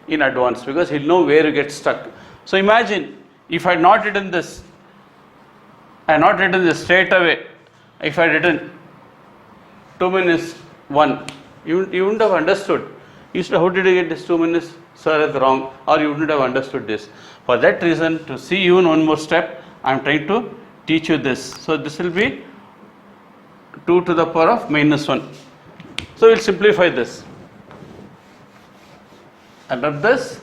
in advance because he will know where you get stuck. So imagine if I had not written this, straight away, if I had written 2 minus 1, you wouldn't have understood. You said, how did you get this 2 minutes? Sir, that's wrong. Or you wouldn't have understood this. For that reason, to see even one more step, I am trying to teach you this. So this will be 2 to the power of minus 1. So we will simplify this. And of this,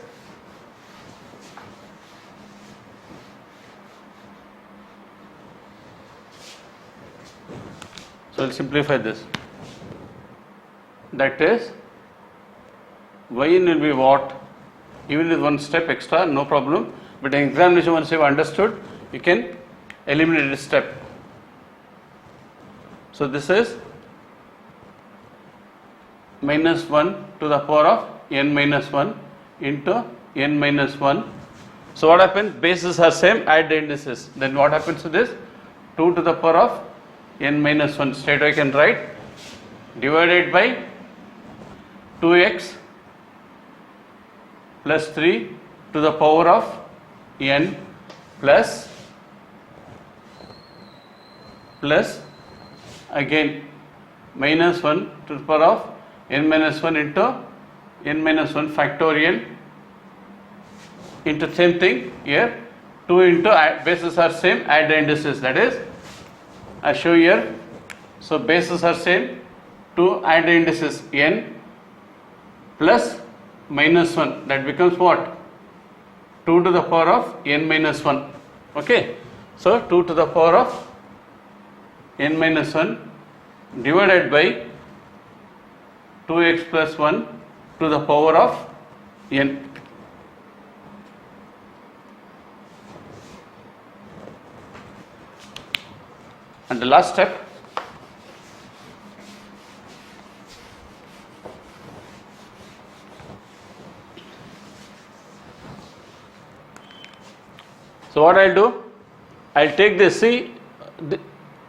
so I will simplify this. That is, yn will be what? Even with one step extra, no problem. But in examination, once you have understood, you can eliminate this step. So this is minus 1 to the power of n minus 1 into n minus 1. So what happens? Bases are same, add the indices. Then what happens to this? 2 to the power of n minus 1. Straight away I can write divided by 2x plus 3 to the power of n plus again minus 1 to the power of n minus 1 into n minus 1 factorial into same thing here, 2 into bases are same, add the indices, that is I show here. So bases are same, 2 add the indices n plus minus 1, that becomes what? 2 to the power of n minus 1. Okay, so 2 to the power of n minus 1 divided by 2x plus 1 to the power of n. And the last step, so what I will do, I will take this, see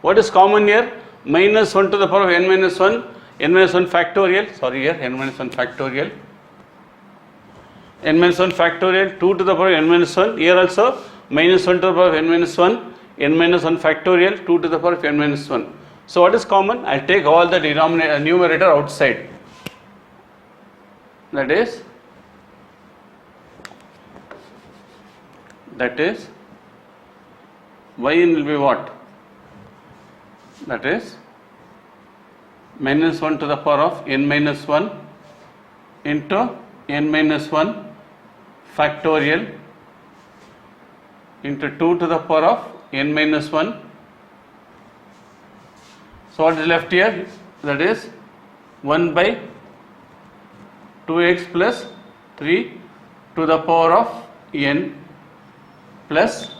what is common here, minus 1 to the power of n minus 1, n minus 1 factorial, sorry here, n minus 1 factorial, n minus 1 factorial, 2 to the power of n minus 1, here also minus 1 to the power of n minus 1, n minus 1 factorial, 2 to the power of n minus 1. So what is common? I take all the numerator outside, that is yn will be what? that is minus 1 to the power of n minus 1 into n minus 1 factorial into 2 to the power of n minus 1. So what is left here? That is 1 by 2x plus 3 to the power of n plus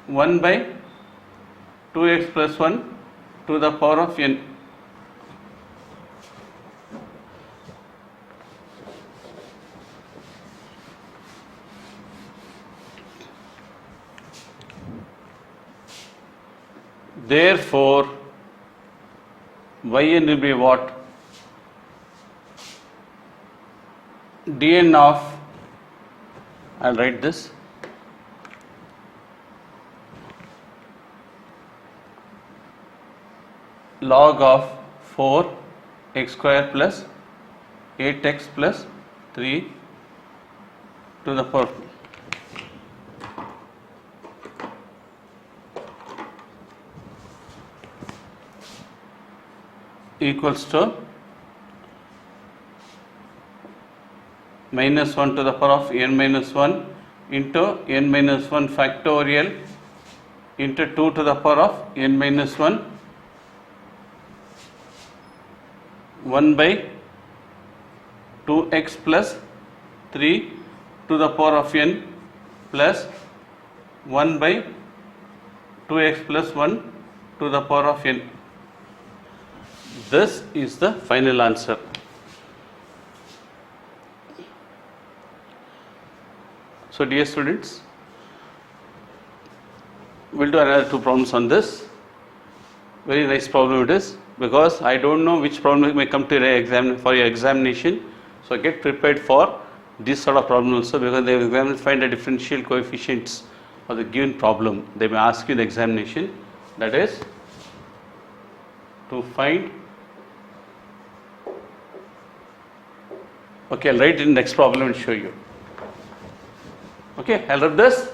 1 by 2x plus 1 to the power of n. Therefore, yn will be what? Dn of, I'll write this, log of 4 x square plus 8x plus 3 to the power equals to minus 1 to the power of n minus 1 into n minus 1 factorial into 2 to the power of n minus 1 1 by 2x plus 3 to the power of n plus 1 by 2x plus 1 to the power of n. This is the final answer. So dear students, we'll do another 2 problems on this. Very nice problem it is, because I don't know which problem may come to your exam for your examination. So get prepared for this sort of problem also, because they will find the differential coefficients of the given problem. They may ask you in the examination, that is to find. Okay, I'll write in the next problem and show you. Okay, I'll write this.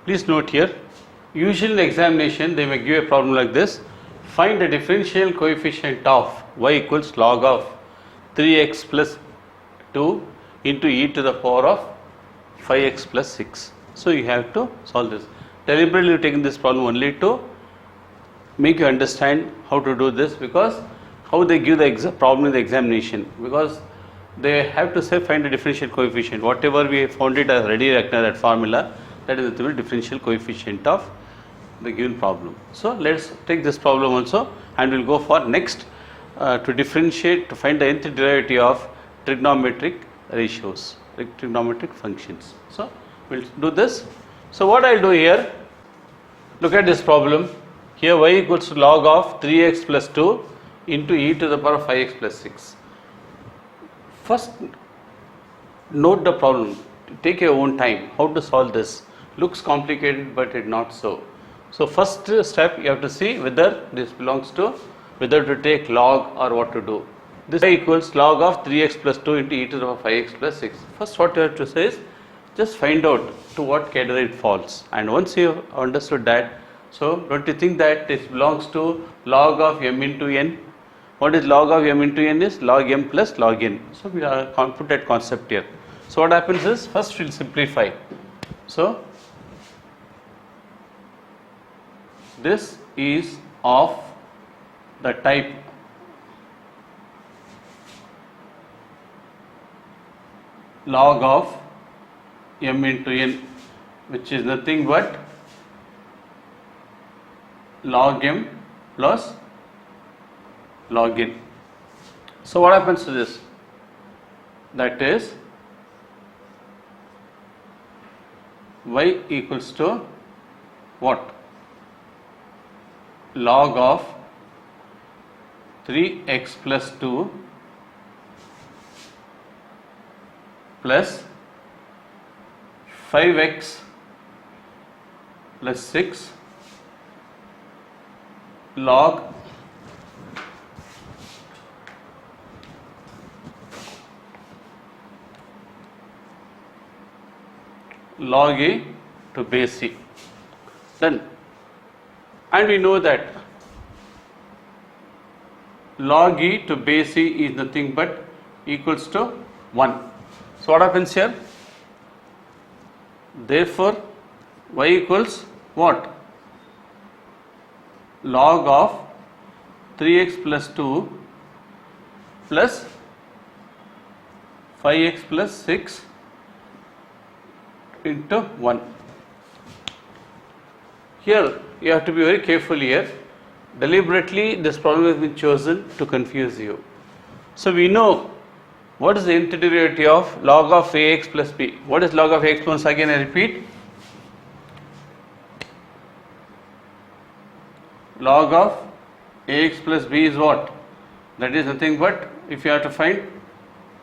Please note here, usually in the examination they may give a problem like this. Find the differential coefficient of y equals log of 3x plus 2 into e to the power of 5x plus 6. So you have to solve this. Deliberately taken this problem only to make you understand how to do this, because how they give the problem in the examination, because they have to say find the differential coefficient. Whatever we found it as ready reckoner, that formula, that is the differential coefficient of the given problem. So let's take this problem also, and we'll go for next to differentiate, to find the nth derivative of trigonometric ratios, trigonometric functions. So we'll do this. So what I'll do here, look at this problem. Here y equals to log of 3x plus 2 into e to the power of 5x plus 6. First, note the problem. Take your own time. How to solve this? Looks complicated, but it's not so. So first step, you have to see whether this belongs to, whether to take log or what to do. This y equals log of 3x plus 2 into e to the power of 5x plus 6. First what you have to say is, just find out to what category it falls. And once you have understood that, so don't you think that this belongs to log of m into n? What is log of m into n is log m plus log n. So we are put that concept here. So what happens is, first we'll simplify. So this is of the type log of m into n, which is nothing but log m plus log n. So what happens to this? That is y equals to what? Log of 3x plus 2 plus 5x plus 6 log A to base C. Done. And we know that log E to base C is nothing but equals to 1. So what happens here? Therefore, y equals what? Log of 3x plus 2 plus 5x plus 6 into 1. Here you have to be very careful here. Deliberately this problem has been chosen to confuse you. So we know what is the nth derivative of log of ax plus b. What is log of ax? Once again I repeat. Log of ax plus b is what? That is nothing but, if you have to find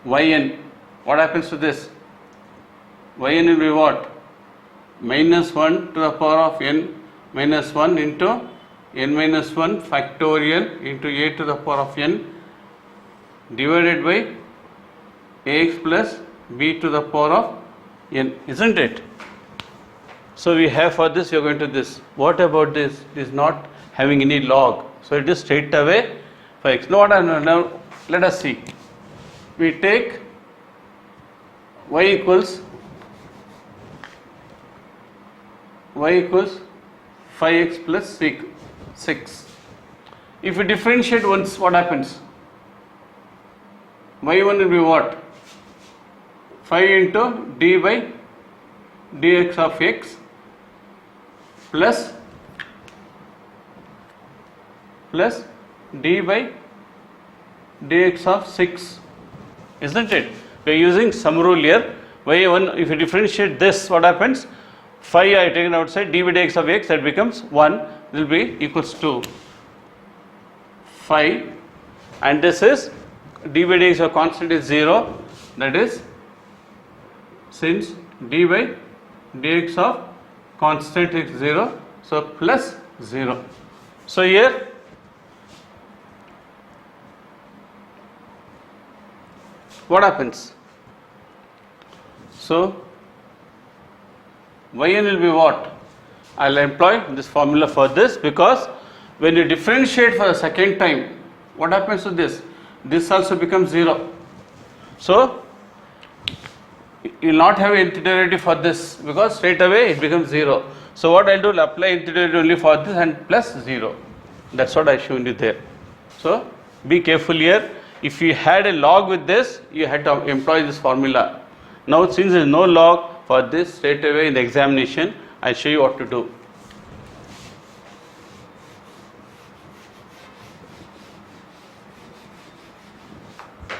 yn, what happens to this? Yn will be what? Minus 1 to the power of n minus 1 into n minus 1 factorial into a to the power of n divided by ax plus b to the power of n, isn't it? So we have for this, we are going to this. What about this? It is not having any log. So it is straight away for x. Now let us see. We take y equals 5x plus 6. If we differentiate once, what happens? y1 will be what? 5 into d by dx of x plus d by dx of 6, isn't it? We are using sum rule here. y1, if you differentiate this, what happens? 5 I taken outside, d by dx of x, that becomes 1, will be equals to 5, and this is d by dx of constant is 0, that is, since d by dx of constant is 0, so plus 0. So here what happens? So yn will be what? I will employ this formula for this, because when you differentiate for the second time, what happens to this? This also becomes 0. So you will not have nth derivative for this, because straight away it becomes 0. So what I will do, I will apply nth derivative only for this and plus 0. That is what I shown you there. So be careful here. If you had a log with this, you had to employ this formula. Now since there is no log for this, straight away in the examination I will show you what to do.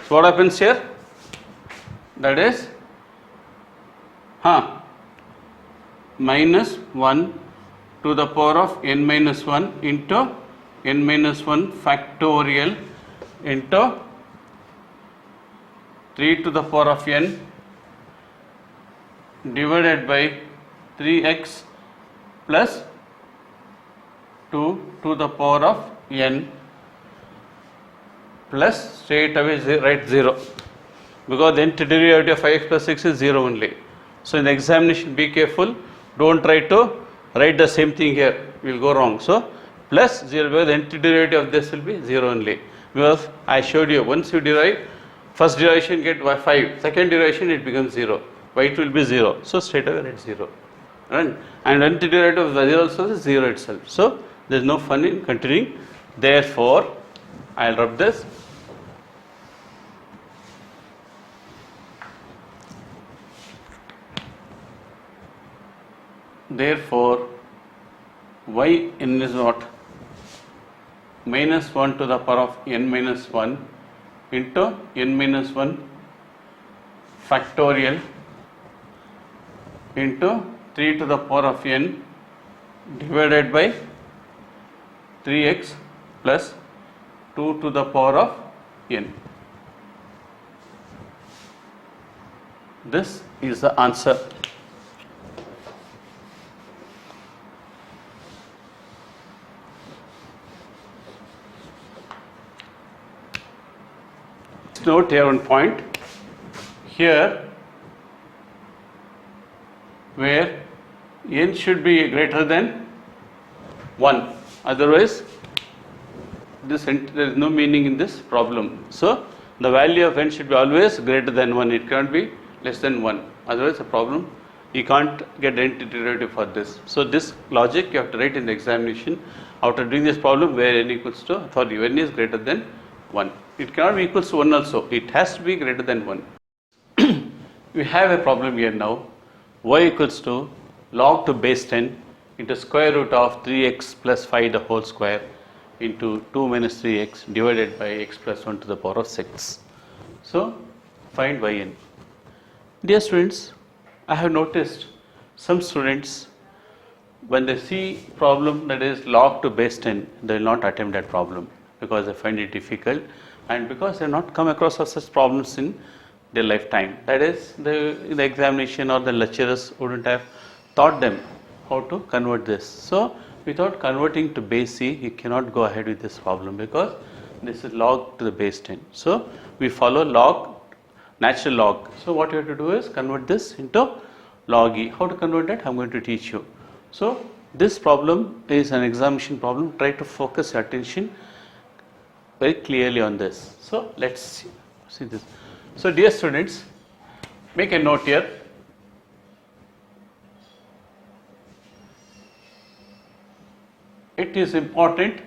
So what happens here? That is minus 1 to the power of n minus 1 into n minus 1 factorial into 3 to the power of n divided by 3x plus 2 to the power of n plus straight away write 0, because the nth derivative of 5x plus 6 is 0 only. So in the examination be careful, don't try to write the same thing here, we will go wrong. So plus 0, because the nth derivative of this will be 0 only, because I showed you once you derive, first derivation get 5, second derivation it becomes 0, y will be 0, so straight away write 0, right? And nth derivative of the 0 also is 0 itself, so there is no fun in continuing. Therefore I will rub this. Therefore yn is what? Minus 1 to the power of n minus 1 into n minus 1 factorial into 3 to the power of n divided by 3x plus 2 to the power of n. This is the answer. Just note here one point here where n should be greater than 1, otherwise there is no meaning in this problem. So the value of n should be always greater than 1, it cannot be less than 1, otherwise the problem you can't get nth derivative for this. So this logic you have to write in the examination after doing this problem where n equals to, sorry, n is greater than 1. It cannot be equals to 1 also, it has to be greater than 1. We have a problem here now. Y equals to log to base 10 into square root of 3x plus 5 the whole square into 2 minus 3x divided by x plus 1 to the power of 6. So find yn. Dear students, I have noticed some students, when they see problem that is log to base 10, they will not attempt that problem because they find it difficult and because they have not come across such problems in their lifetime. That is, the examination or the lecturers wouldn't have taught them how to convert this. So without converting to base c, you cannot go ahead with this problem because this is log to the base 10. So we follow log, natural log. So what you have to do is convert this into log e. How to convert that? I am going to teach you. So this problem is an examination problem. Try to focus your attention very clearly on this. So let's see this. So dear students, make a note here. It is important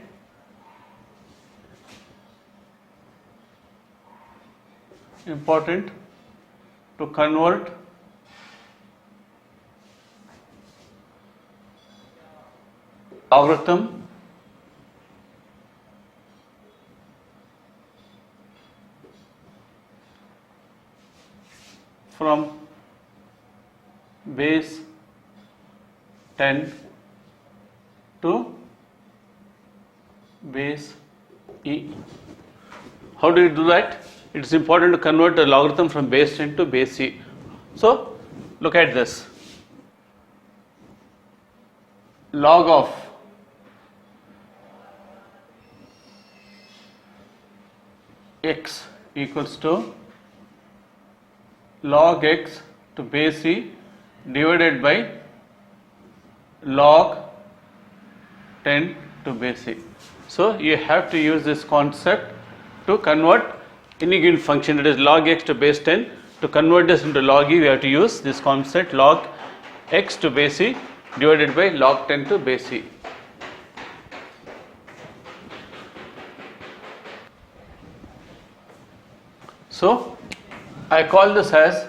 to convert logarithm from base 10 to base e. How do you do that? It is important to convert the logarithm from base 10 to base e. So look at this. Log of x equals to log x to base e divided by log 10 to base e. So you have to use this concept to convert any given function, that is log x to base 10. To convert this into log e, we have to use this concept log x to base e divided by log 10 to base e. So I call this as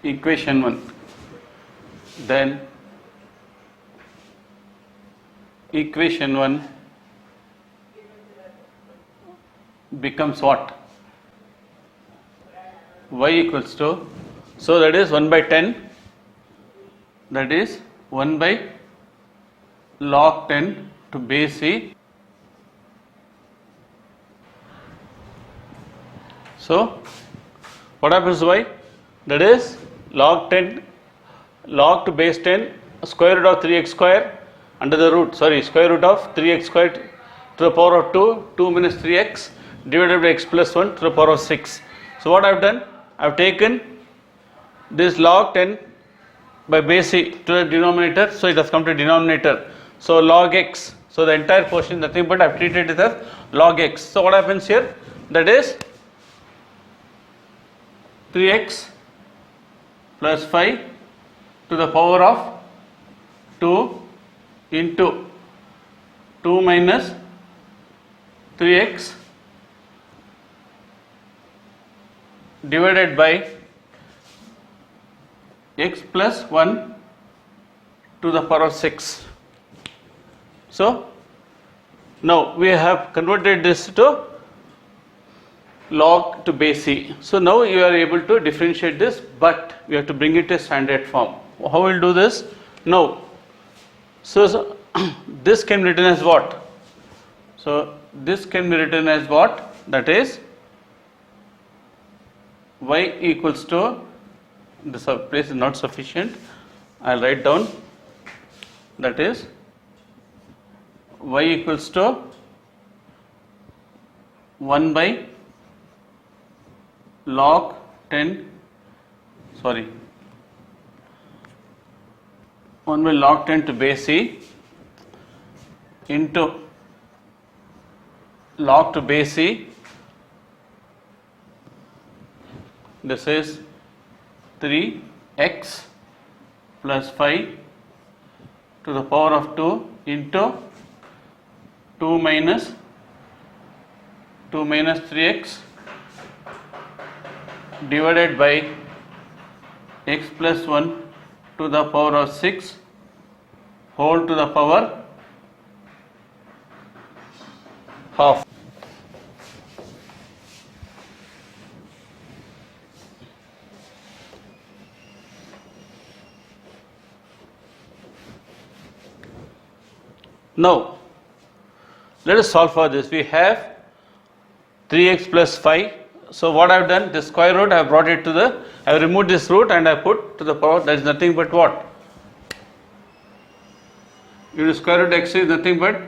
equation 1. Then equation 1 becomes what? Y equals to, so that is 1 by 10, that is 1 by log 10 to base e. So what happens to y? That is log 10, log to base 10, square root of 3x square under the root, square root of 3x square to the power of 2, 2 minus 3x divided by x plus 1 to the power of 6. So what I have done? I have taken this log 10 by base e to the denominator, so it has come to denominator. So log x, so the entire portion nothing but I have treated it as log x. So what happens here? That is 3x plus 5 to the power of 2 into 2 minus 3x divided by x plus 1 to the power of 6. So now we have converted this to log to base e. So now you are able to differentiate this, but we have to bring it to standard form. How will do this? Now, so this can be written as what? So this can be written as what? That is y equals to, this place is not sufficient, I will write down, that is y equals to 1 by log 10 1 by log 10 to base e into log to base e. This is 3x plus 5 to the power of 2 into 2 minus 3x divided by x plus 1 to the power of 6 whole to the power half. Now, let us solve for this. We have 3x plus 5. So, what I have done, the square root, I have brought it to the, I have removed this root and I put to the power, that is nothing but what? Into square root x is nothing but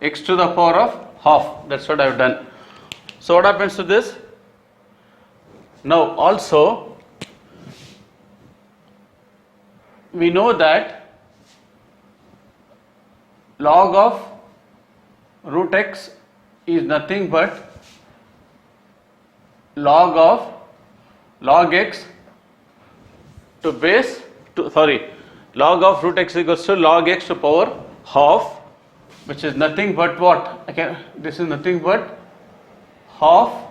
x to the power of half. That is what I have done. So, what happens to this? Now, also, we know that log of root x is nothing but log of log x to base to log of root x equals to log x to power half, which is nothing but what? This is nothing but half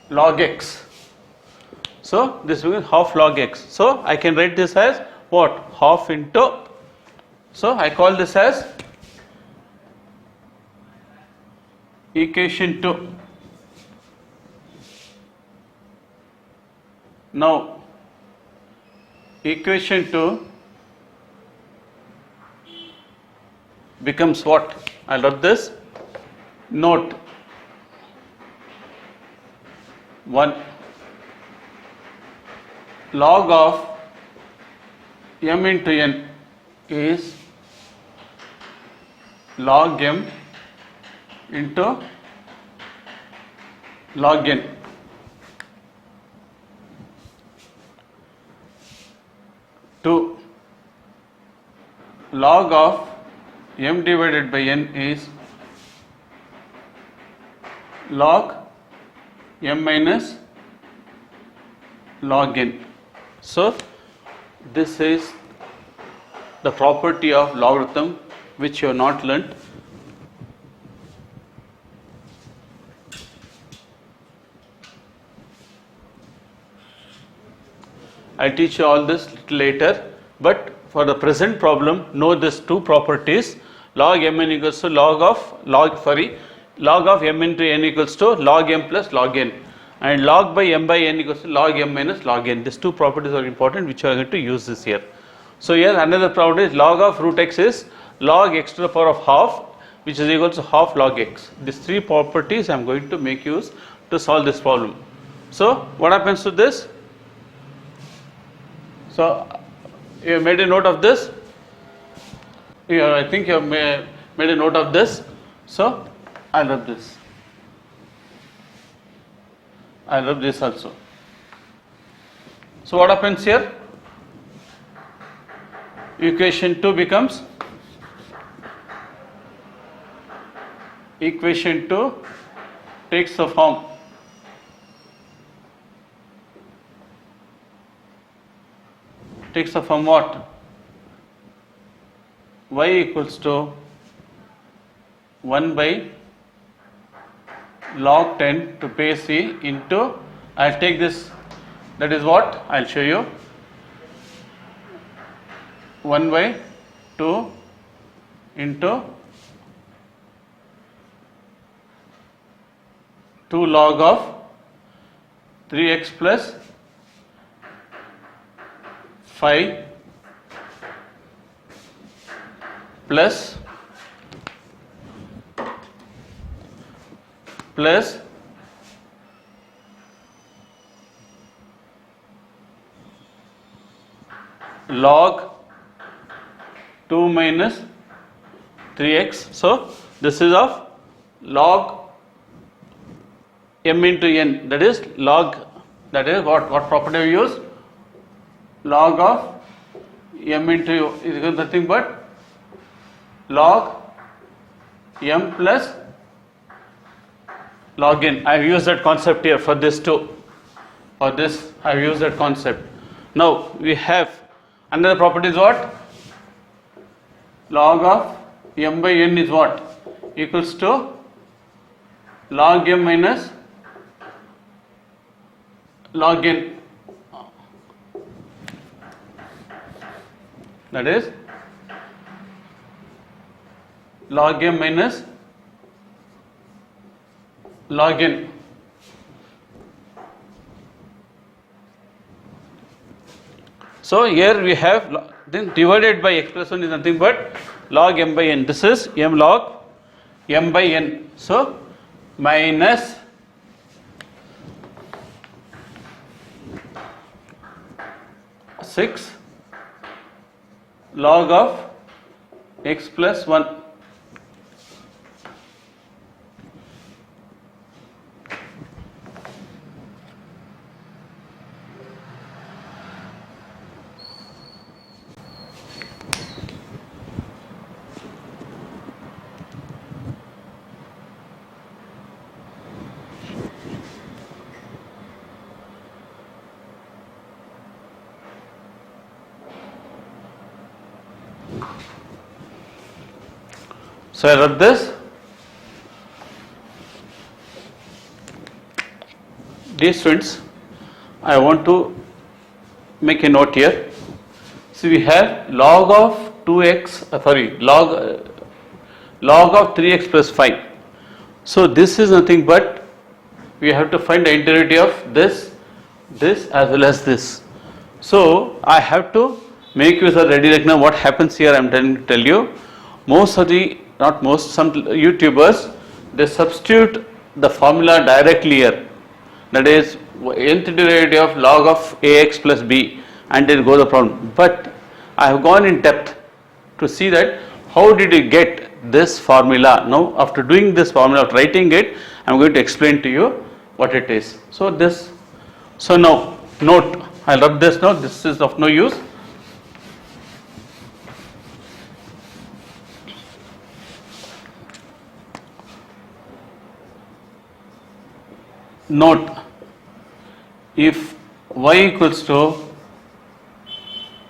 log x. So this will be half log x. So I can write this as what? Half into. So I call this as equation 2. Now equation 2 becomes what? I'll rub this. Note 1 log of m into n is log m into log n. Two, log of m divided by n is log m minus log n. So this is the property of logarithm which you have not learnt. I'll teach you all this little later, but for the present problem, know these two properties. Log mn equals to log of m into n equals to log m plus log n, and log by m equals to log m minus log n. These two properties are important, which you are going to use this here. So here another property is log of root x is log x to the power of half, which is equal to half log x. These three properties I am going to make use to solve this problem. So what happens to this? So you have made a note of this. I think you have made a note of this. So I'll rub this. I'll rub this also. So what happens here? Equation 2 becomes equation 2 takes the form what? Y equals to 1 by log 10 to base c into, I'll take this, that is what? I'll show you. 1 by 2 into 2 log of 3x plus 5 plus log 2 minus 3x. So this is of log m into n, that is log, that is what property we use? Log of m into u is equal to nothing but log m plus log n. I have used that concept here for this too. For this I have used that concept. Now we have another property is what? Log of m by n is what? Equals to log m minus log n. That is log m minus log n. So here we have then divided by x plus 1 is nothing but log m by n. This is m log m by n. So minus six log of x plus 1. So I rub this. Dear students, I want to make a note here. So we have log of 2x, log of 3x plus 5. So this is nothing but we have to find the derivative of this as well as this. So I have to make use of ready reckoner. What happens here I am trying to tell you. Some YouTubers, they substitute the formula directly here. That is nth derivative of log of ax plus b and then go the problem. But I have gone in depth to see that how did you get this formula. Now after doing this formula, after writing it, I am going to explain to you what it is. So now note, I will rub this now, this is of no use. Note, if y equals to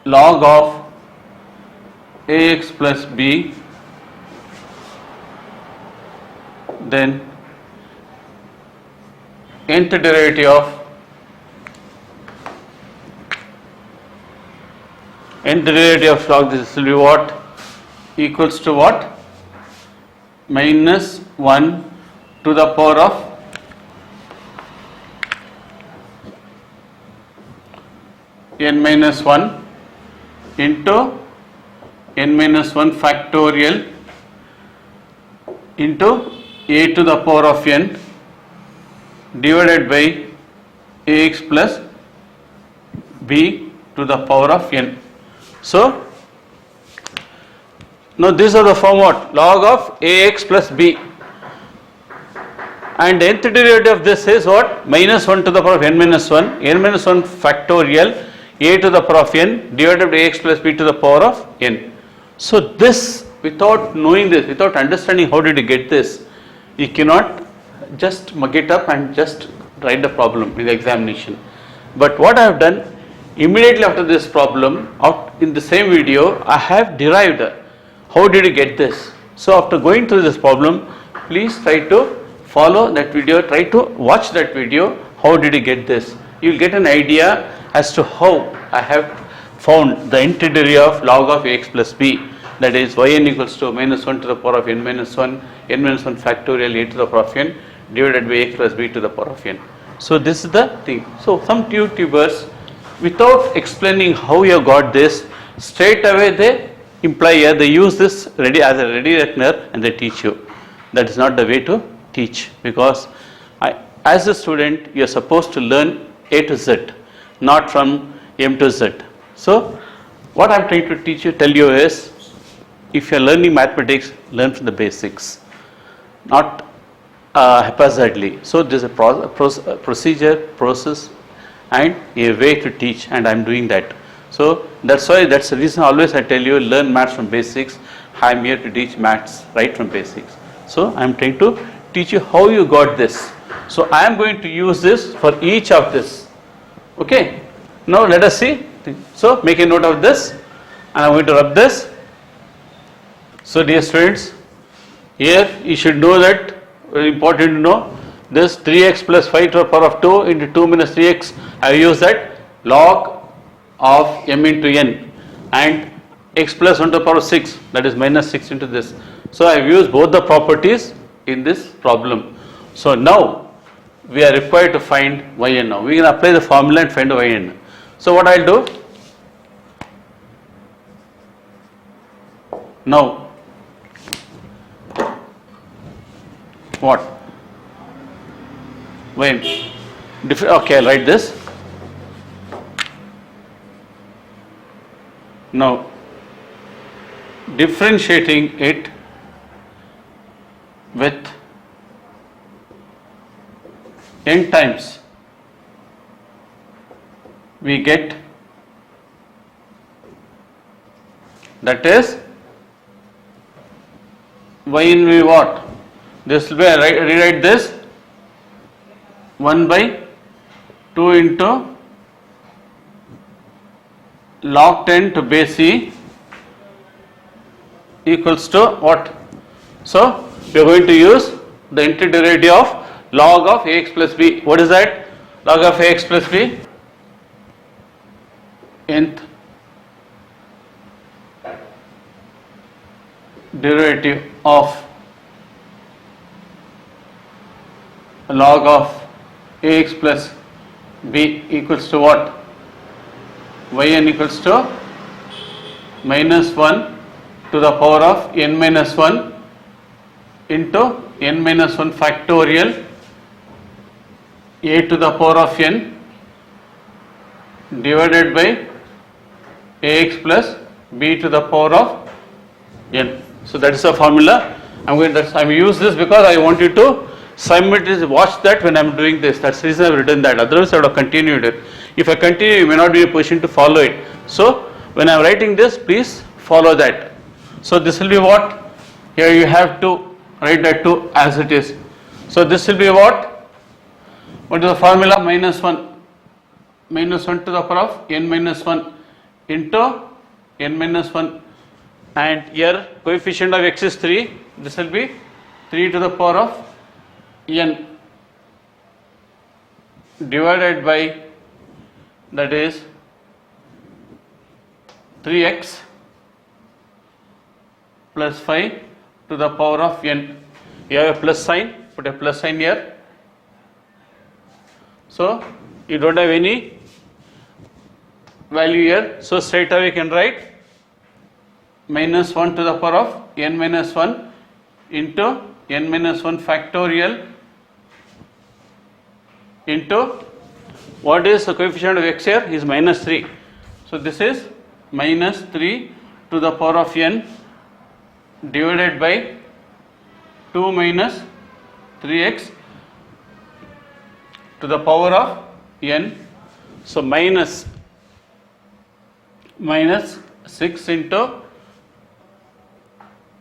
log of ax plus b, then nth derivative of log this will be what? Equals to what? Minus 1 to the power of n minus 1 into n minus 1 factorial into a to the power of n divided by ax plus b to the power of n. So now these are the form what? Log of ax plus b, and nth derivative of this is what? Minus 1 to the power of n minus 1 factorial a to the power of n divided by ax plus b to the power of n. So this, without knowing this, without understanding how did you get this, you cannot just mug it up and just write the problem in the examination. But what I have done, immediately after this problem, in the same video, I have derived how did you get this. So after going through this problem, please try to follow that video, try to watch that video, how did you get this. You will get an idea as to how I have found the nth derivative of log of ax plus b, that is yn equals to minus 1 to the power of n minus 1 factorial a to the power of n divided by x plus b to the power of n. So this is the thing. So some YouTubers, without explaining how you got this, straight away they imply here, they use this as a ready reckoner and they teach you. That is not the way to teach, because as a student you are supposed to learn A to Z, not from M to Z. So what I am trying to tell you is, if you are learning mathematics, learn from the basics. Not haphazardly. So there's a procedure, process, and a way to teach, and I'm doing that. So that's the reason always I tell you, learn maths from basics. I'm here to teach maths right from basics. So I'm trying to teach you how you got this. So I am going to use this for each of this. Okay. Now let us see. So make a note of this, and I'm going to rub this. So dear students, here you should know that, very important to know, this 3x plus 5 to the power of 2 into 2 minus 3x, I use that log of m into n, and x plus 1 to the power of 6, that is minus 6 into this. So I have used both the properties in this problem. So now we are required to find yn. Now we can apply the formula and find yn. So what I'll do now, what yn, okay, I'll write this. Now differentiating it with n times, we get, that is yn will be what? This will be, I rewrite this 1 by 2 into log 10 to base e equals to what? So we are going to use the nth derivative of log of ax plus b. What is that? Log of ax plus b, nth derivative of log of ax plus b equals to what? Yn equals to minus 1 to the power of n minus 1 into n minus 1 factorial a to the power of n divided by ax plus b to the power of n. So that is the formula. I'm use this because I want you to simultaneously watch that when I'm doing this. That's the reason I've written that. Otherwise I would have continued it. If I continue, you may not be in a position to follow it. So when I'm writing this, please follow that. So this will be what? Here you have to write that 2 as it is. So this will be what? What is the formula? Minus 1. Minus 1 to the power of n minus 1 into n minus 1. And here coefficient of x is 3. This will be 3 to the power of n divided by, that is 3x plus 5 to the power of n. You have a plus sign, put a plus sign here. So you don't have any value here. So straight away you can write minus 1 to the power of n minus 1 into n minus 1 factorial into, what is the coefficient of x here? Is minus 3. So this is minus 3 to the power of n divided by 2 minus 3x to the power of n. So minus 6 into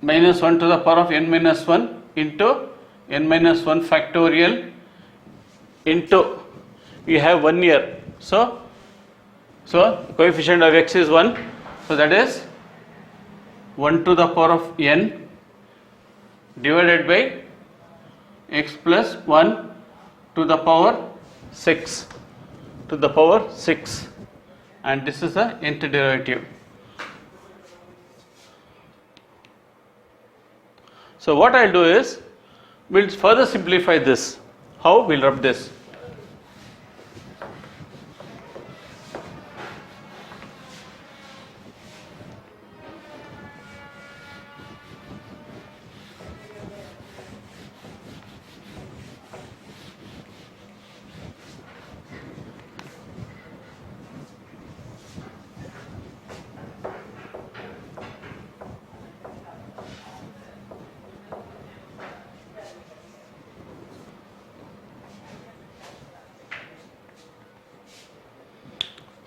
minus 1 to the power of n minus 1 into n minus 1 factorial into, we have 1 here. So coefficient of x is 1. So that is 1 to the power of n divided by x plus 1 to the power 6 to the power 6, and this is the nth derivative. So what I'll do is, we'll further simplify this. How? We'll rub this.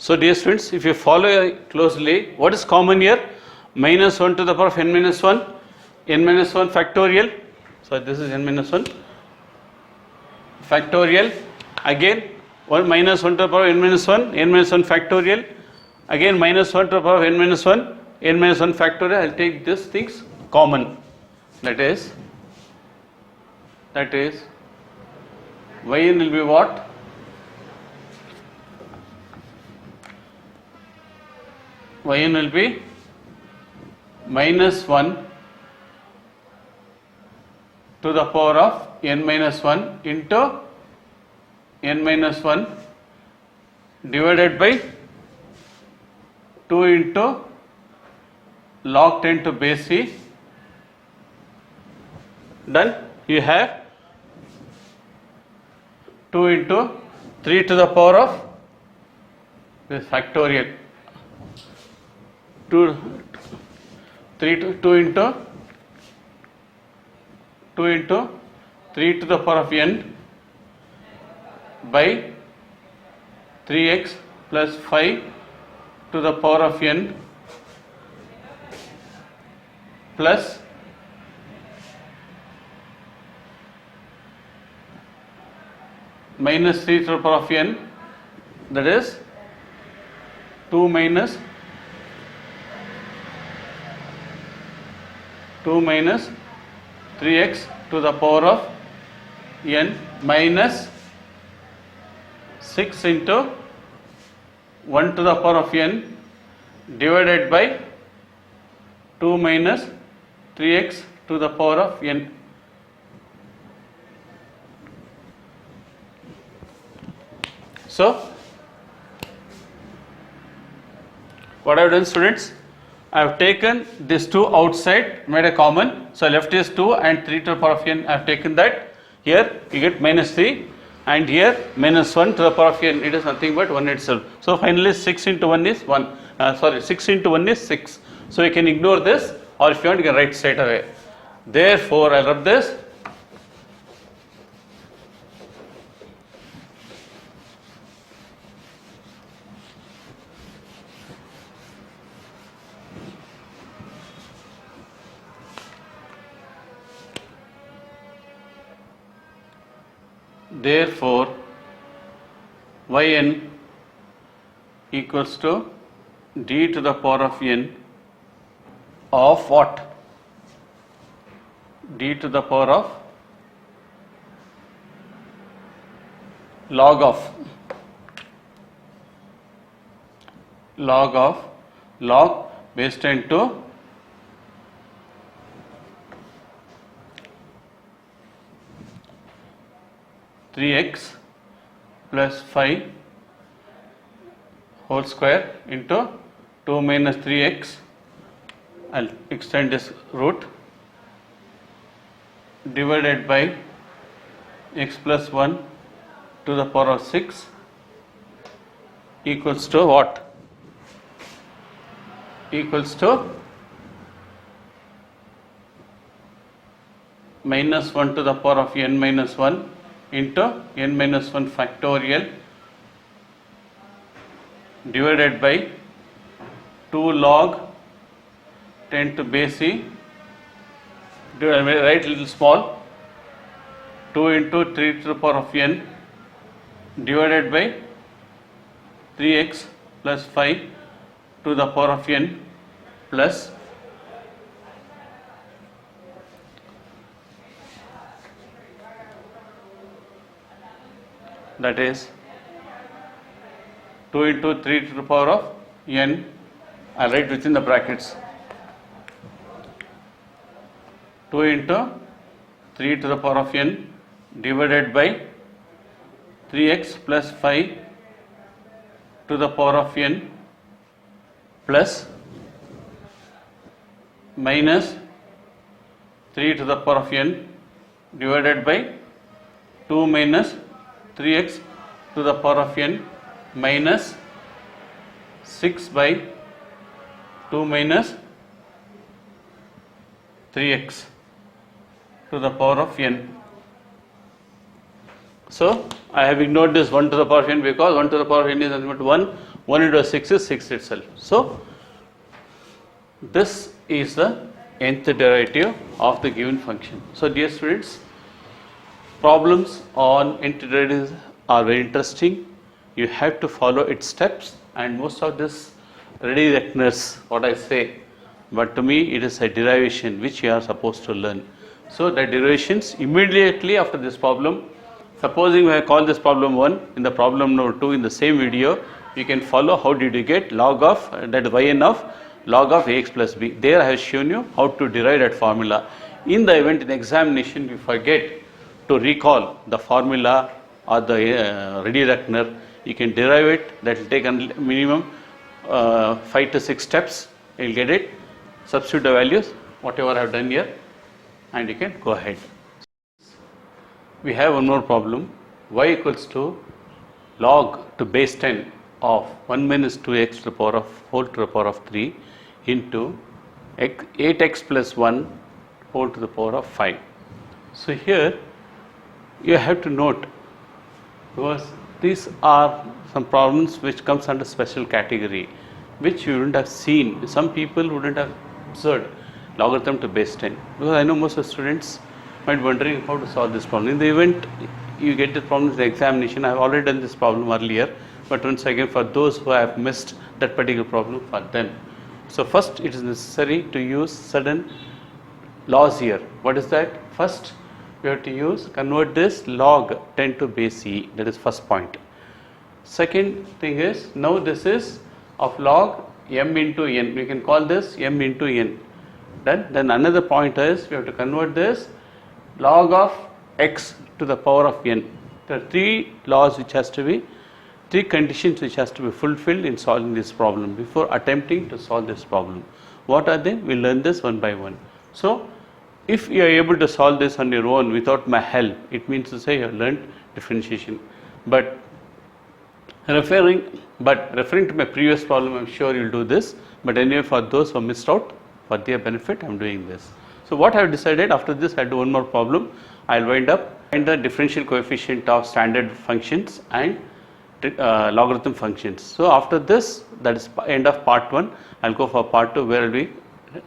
So dear students, if you follow closely, what is common here? Minus 1 to the power of n minus 1, n minus 1 factorial. So this is n minus 1 factorial. Again 1 minus 1 to the power of n minus 1, n minus 1 factorial. Again minus 1 to the power of n minus 1, n minus 1 factorial. I will take these things common. That is yn will be what? Yn will be minus 1 to the power of n minus 1 into n minus 1 divided by 2 into log 10 to base c. Done. You have 2 into 3 to the power of this factorial 2 into 3 to the power of n by 3x plus 5 to the power of n plus minus 3 to the power of n, that is 2 minus 3x to the power of n minus 6 into 1 to the power of n divided by 2 minus 3x to the power of n. So what I have done, students, I have taken these two outside, made a common. So left is 2 and 3 to the power of n. I have taken that. Here you get minus 3 and here minus 1 to the power of n. It is nothing but 1 itself. So finally 6 into 1 is 1. 6 into 1 is 6. So you can ignore this, or if you want you can write straight away. Therefore I will rub this. Therefore yn equals to d to the power of n of what? D to the power of log base 10 to 3x plus 5 whole square into 2 minus 3x. I'll extend this root divided by x plus 1 to the power of 6 equals to what? Equals to minus 1 to the power of n minus 1 into n minus 1 factorial divided by 2 log 10 to base c, write little small, 2 into 3 to the power of n divided by 3x plus 5 to the power of n plus that is 2 into 3 to the power of n. I will write within the brackets 2 into 3 to the power of n divided by 3x plus 5 to the power of n plus minus 3 to the power of n divided by 2 minus 3x to the power of n minus 6 by 2 minus 3x to the power of n. So I have ignored this 1 to the power of n because 1 to the power of n is nothing but 1. 1 into 6 is 6 itself. So this is the nth derivative of the given function. So dear students, problems on nth derivatives are very interesting. You have to follow its steps, and most of this ready reckoners, what I say, but to me it is a derivation which you are supposed to learn. So the derivations immediately after this problem, supposing I call this problem 1, in the problem number 2 in the same video, you can follow how did you get log of that yn of log of ax plus b. There I have shown you how to derive that formula. In the event in the examination you forget to recall the formula or the ready reckoner, you can derive it. That will take a minimum 5 to 6 steps. You will get it. Substitute the values, whatever I have done here, and you can go ahead. We have one more problem. Y equals to log to base 10 of 1 minus 2x to the power of whole to the power of 3 into 8x plus 1 whole to the power of 5. So here you have to note, because these are some problems which comes under special category, which you wouldn't have seen. Some people wouldn't have observed logarithm to base 10, because I know most of the students might be wondering how to solve this problem. In the event you get this problem in the examination, I have already done this problem earlier, but once again for those who have missed that particular problem, for them. So first it is necessary to use certain laws here. What is that? First we have to convert this log 10 to base e, that is first point. Second thing is, now this is of log m into n, we can call this m into n. Then another point is, we have to convert this log of x to the power of n. There are 3 laws which has to be, 3 conditions which has to be fulfilled in solving this problem before attempting to solve this problem. What are they? We learn this one by one. So if you are able to solve this on your own without my help, it means to say you have learned differentiation. But referring to my previous problem, I am sure you will do this. But anyway, for those who missed out, for their benefit, I am doing this. So what I have decided, after this I will do one more problem. I will wind up find the differential coefficient of standard functions and logarithm functions. So after this, that is end of part 1, I will go for part 2, where I will be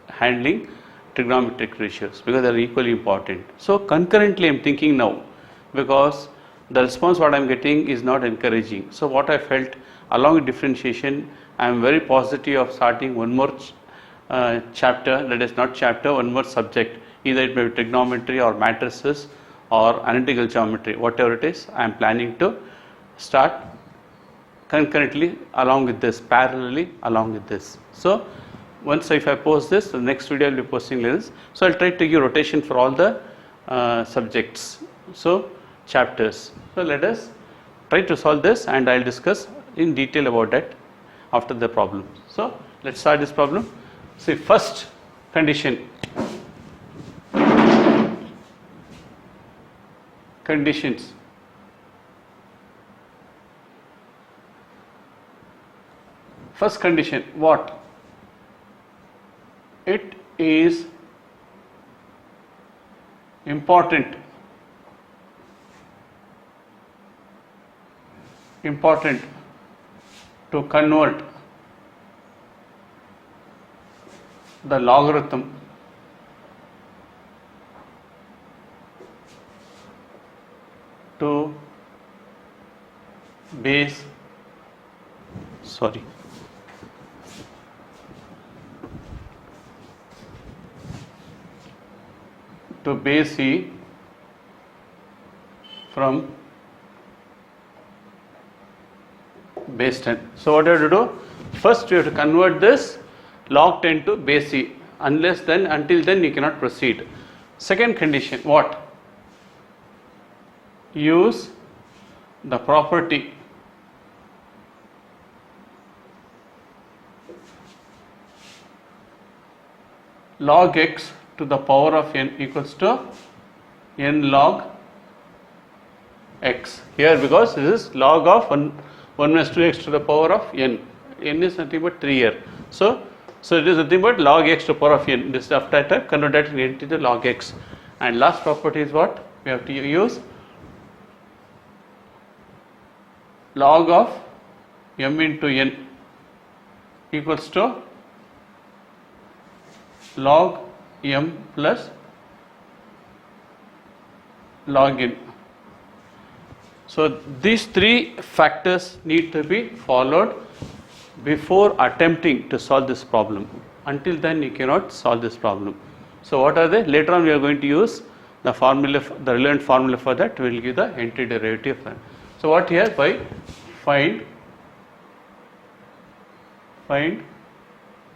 handling trigonometric ratios, because they are equally important. So concurrently I am thinking now, because the response what I am getting is not encouraging. So what I felt, along with differentiation, I am very positive of starting one more chapter, that is not chapter, one more subject. Either it may be trigonometry or matrices or analytical geometry, whatever it is, I am planning to start concurrently along with this, parallelly along with this. So once if I post this, the next video I will be posting like this. So I will try to give rotation for all the subjects, so chapters. So let us try to solve this, and I will discuss in detail about that after the problem. So let us start this problem. See, first conditions. First condition, what? It is important to convert the logarithm to base e from base 10. So what do you have to do? First you have to convert this log 10 to base e. Until then you cannot proceed. Second condition, what? Use the property log x to the power of n equals to n log x. Here, because this is log of 1 minus 2x to the power of n. N is nothing but 3 here. So it is nothing but log x to the power of n. This after I convert that into the log x. And last property is what? We have to use log of m into n equals to log m plus log n. So these three factors need to be followed before attempting to solve this problem. Until then you cannot solve this problem. So what are they? Later on we are going to use the formula, the relevant formula for that will give the nth derivative. So what here? By find yn.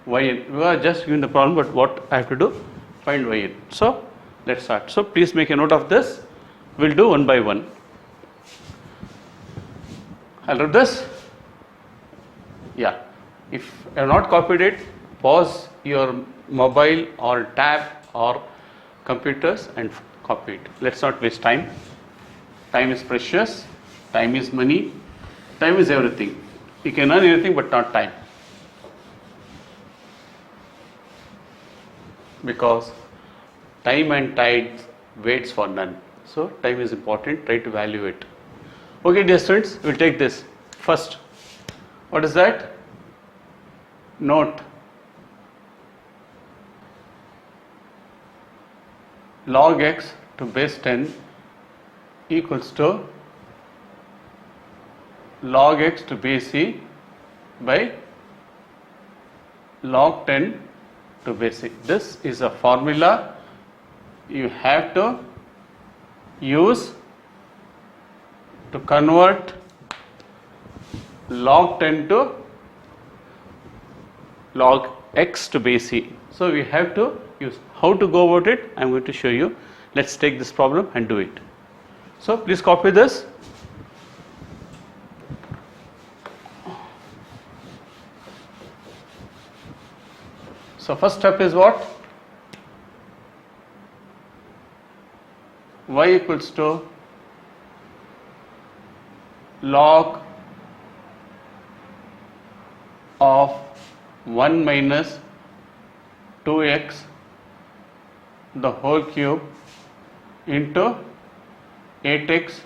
We are just given the problem, but what I have to do? Find yn. So let's start. So please make a note of this. We'll do one by one. I'll write this. Yeah. If you have not copied it, pause your mobile or tab or computers and copy it. Let's not waste time. Time is precious. Time is money. Time is everything. You can earn anything but not time. Because time and tide waits for none. So time is important. Try to value it. Okay, dear students, we'll take this first. What is that? Note log x to base 10 equals to log x to base c by log 10 to base c. This is a formula you have to use to convert log 10 to log x to base c. So we have to use. How to go about it? I am going to show you. Let's take this problem and do it. So please copy this. So first step is what? Y equals to log of 1 minus 2x the whole cube into 8x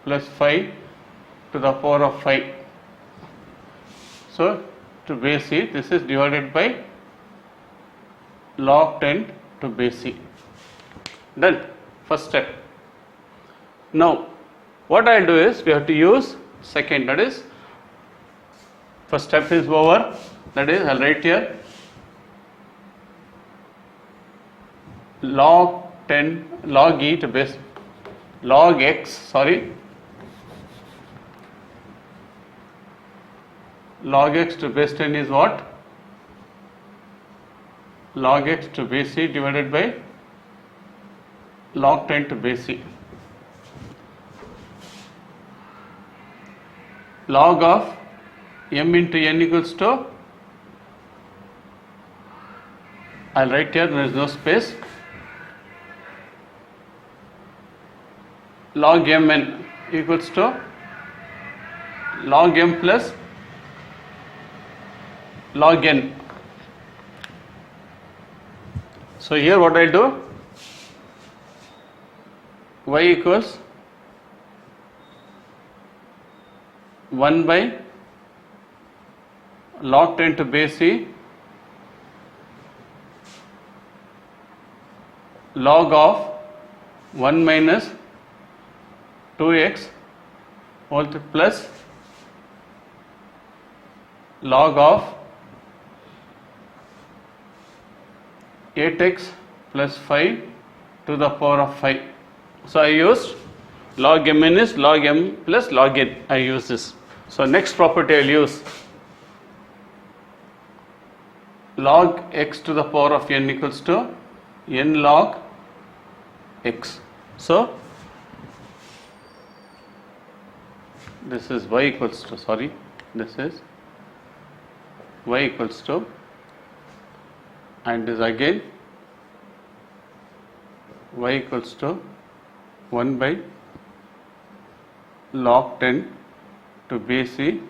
plus 5 to the power of 5. So to base c, this is divided by log 10 to base c. Done. First step. Now what I will do is we have to use second, that is first step is over, that is I will write here log 10 log e to base log x log x to base 10 is what? Log x to base c divided by log 10 to base c. Log of m into n equals to, I will write here, there is no space, log m(n) equals to log m plus log n. So here what I will do? Y equals 1 by log 10 to base c log of 1 minus 2x whole plus log of 8x plus 5 to the power of 5. So I used log mn is log m plus log n. I use this. So next property I will use log x to the power of n equals to n log x. So this is y equals to, this is y equals to, and this again y equals to 1 by log 10 to base c.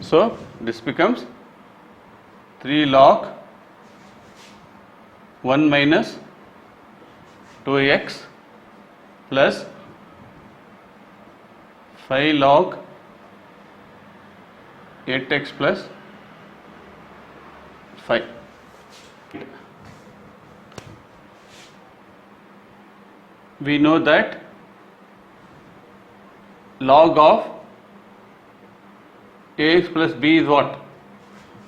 So this becomes 3 log 1 minus 2x plus 5 log 8x plus 5. We know that log of ax plus b is what?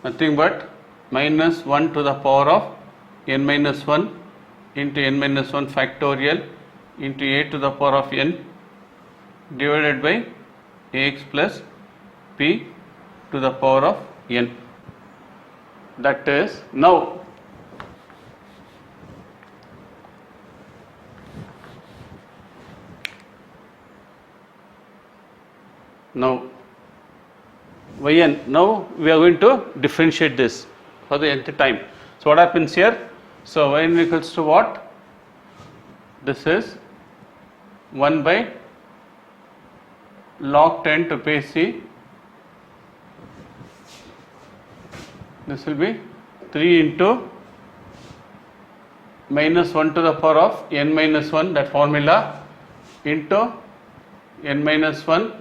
Nothing but minus 1 to the power of n minus 1 into n minus 1 factorial into a to the power of n divided by ax plus b to the power of n. That is, now yn, now we are going to differentiate this for the nth time. So what happens here? So yn equals to what? This is 1 by log 10 to base c. This will be 3 into minus 1 to the power of n minus 1, that formula, into n minus 1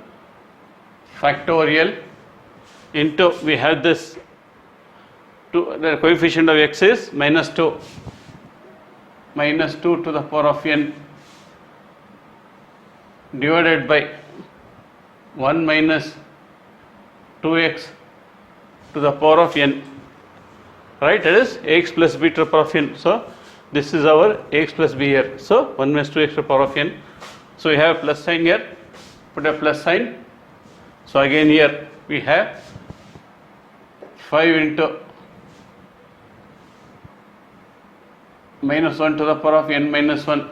factorial into, we have this, the coefficient of x is minus 2 to the power of n divided by 1 minus 2x to the power of n, right? That is ax plus b to the power of n. So this is our ax plus b here. So 1 minus 2x to the power of n. So we have a plus sign here, put a plus sign. So again here we have 5 into minus 1 to the power of n minus 1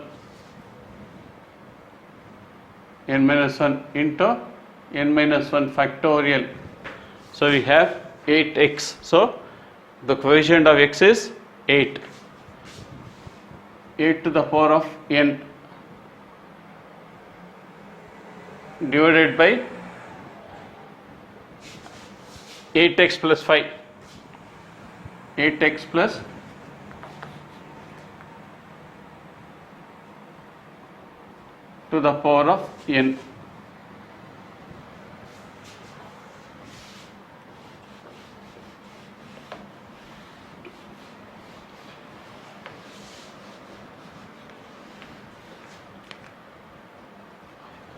into n minus 1 factorial. So we have 8x. So the coefficient of x is 8 to the power of n divided by 8x plus 5, 8x plus to the power of n.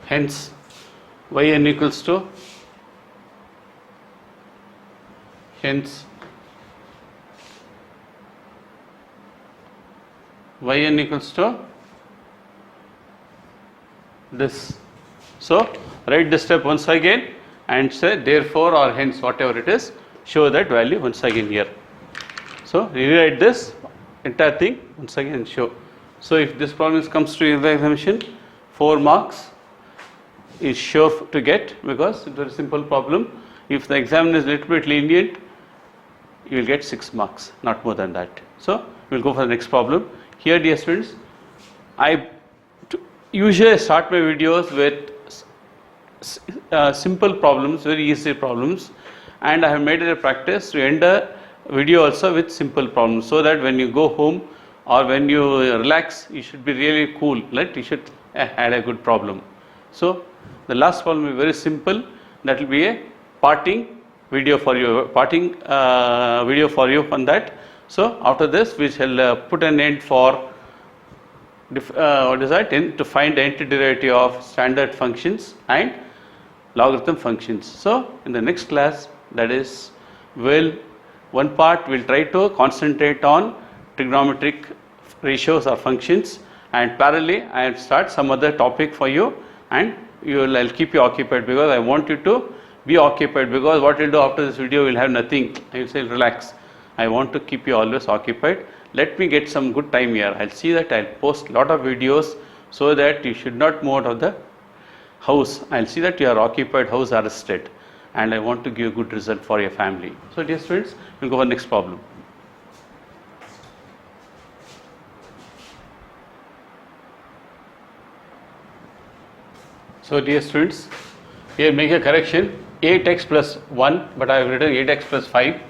Hence yn equals to, hence yn equals to this. So write this step once again and say therefore or hence, whatever it is, show that value once again here. So rewrite this entire thing once again and show. So if this problem comes to the examination, 4 marks is sure to get, because it's a very simple problem. If the examiner is a little bit lenient, you will get 6 marks, not more than that. So we will go for the next problem. Here, dear students, I usually start my videos with simple problems, very easy problems, and I have made it a practice to end a video also with simple problems, so that when you go home or when you relax, you should be really cool, right? You should had a good problem. So the last problem is very simple. That will be a parting video for you, on that. So after this we shall put an end for what is that? To find the nth derivative of standard functions and logarithm functions. So in the next class, that is, one part we'll try to concentrate on trigonometric ratios or functions, and parallelly I will start some other topic for you, and I'll keep you occupied, because I want you to be occupied, because what you'll do after this video, will have nothing. I will say relax. I want to keep you always occupied. Let me get some good time here. I'll see that I'll post a lot of videos, so that you should not move out of the house. I'll see that you are occupied, house arrested, and I want to give a good result for your family. So dear students, we'll go for the next problem. So dear students, here make a correction, 8x plus 1, but I have written 8x plus 5.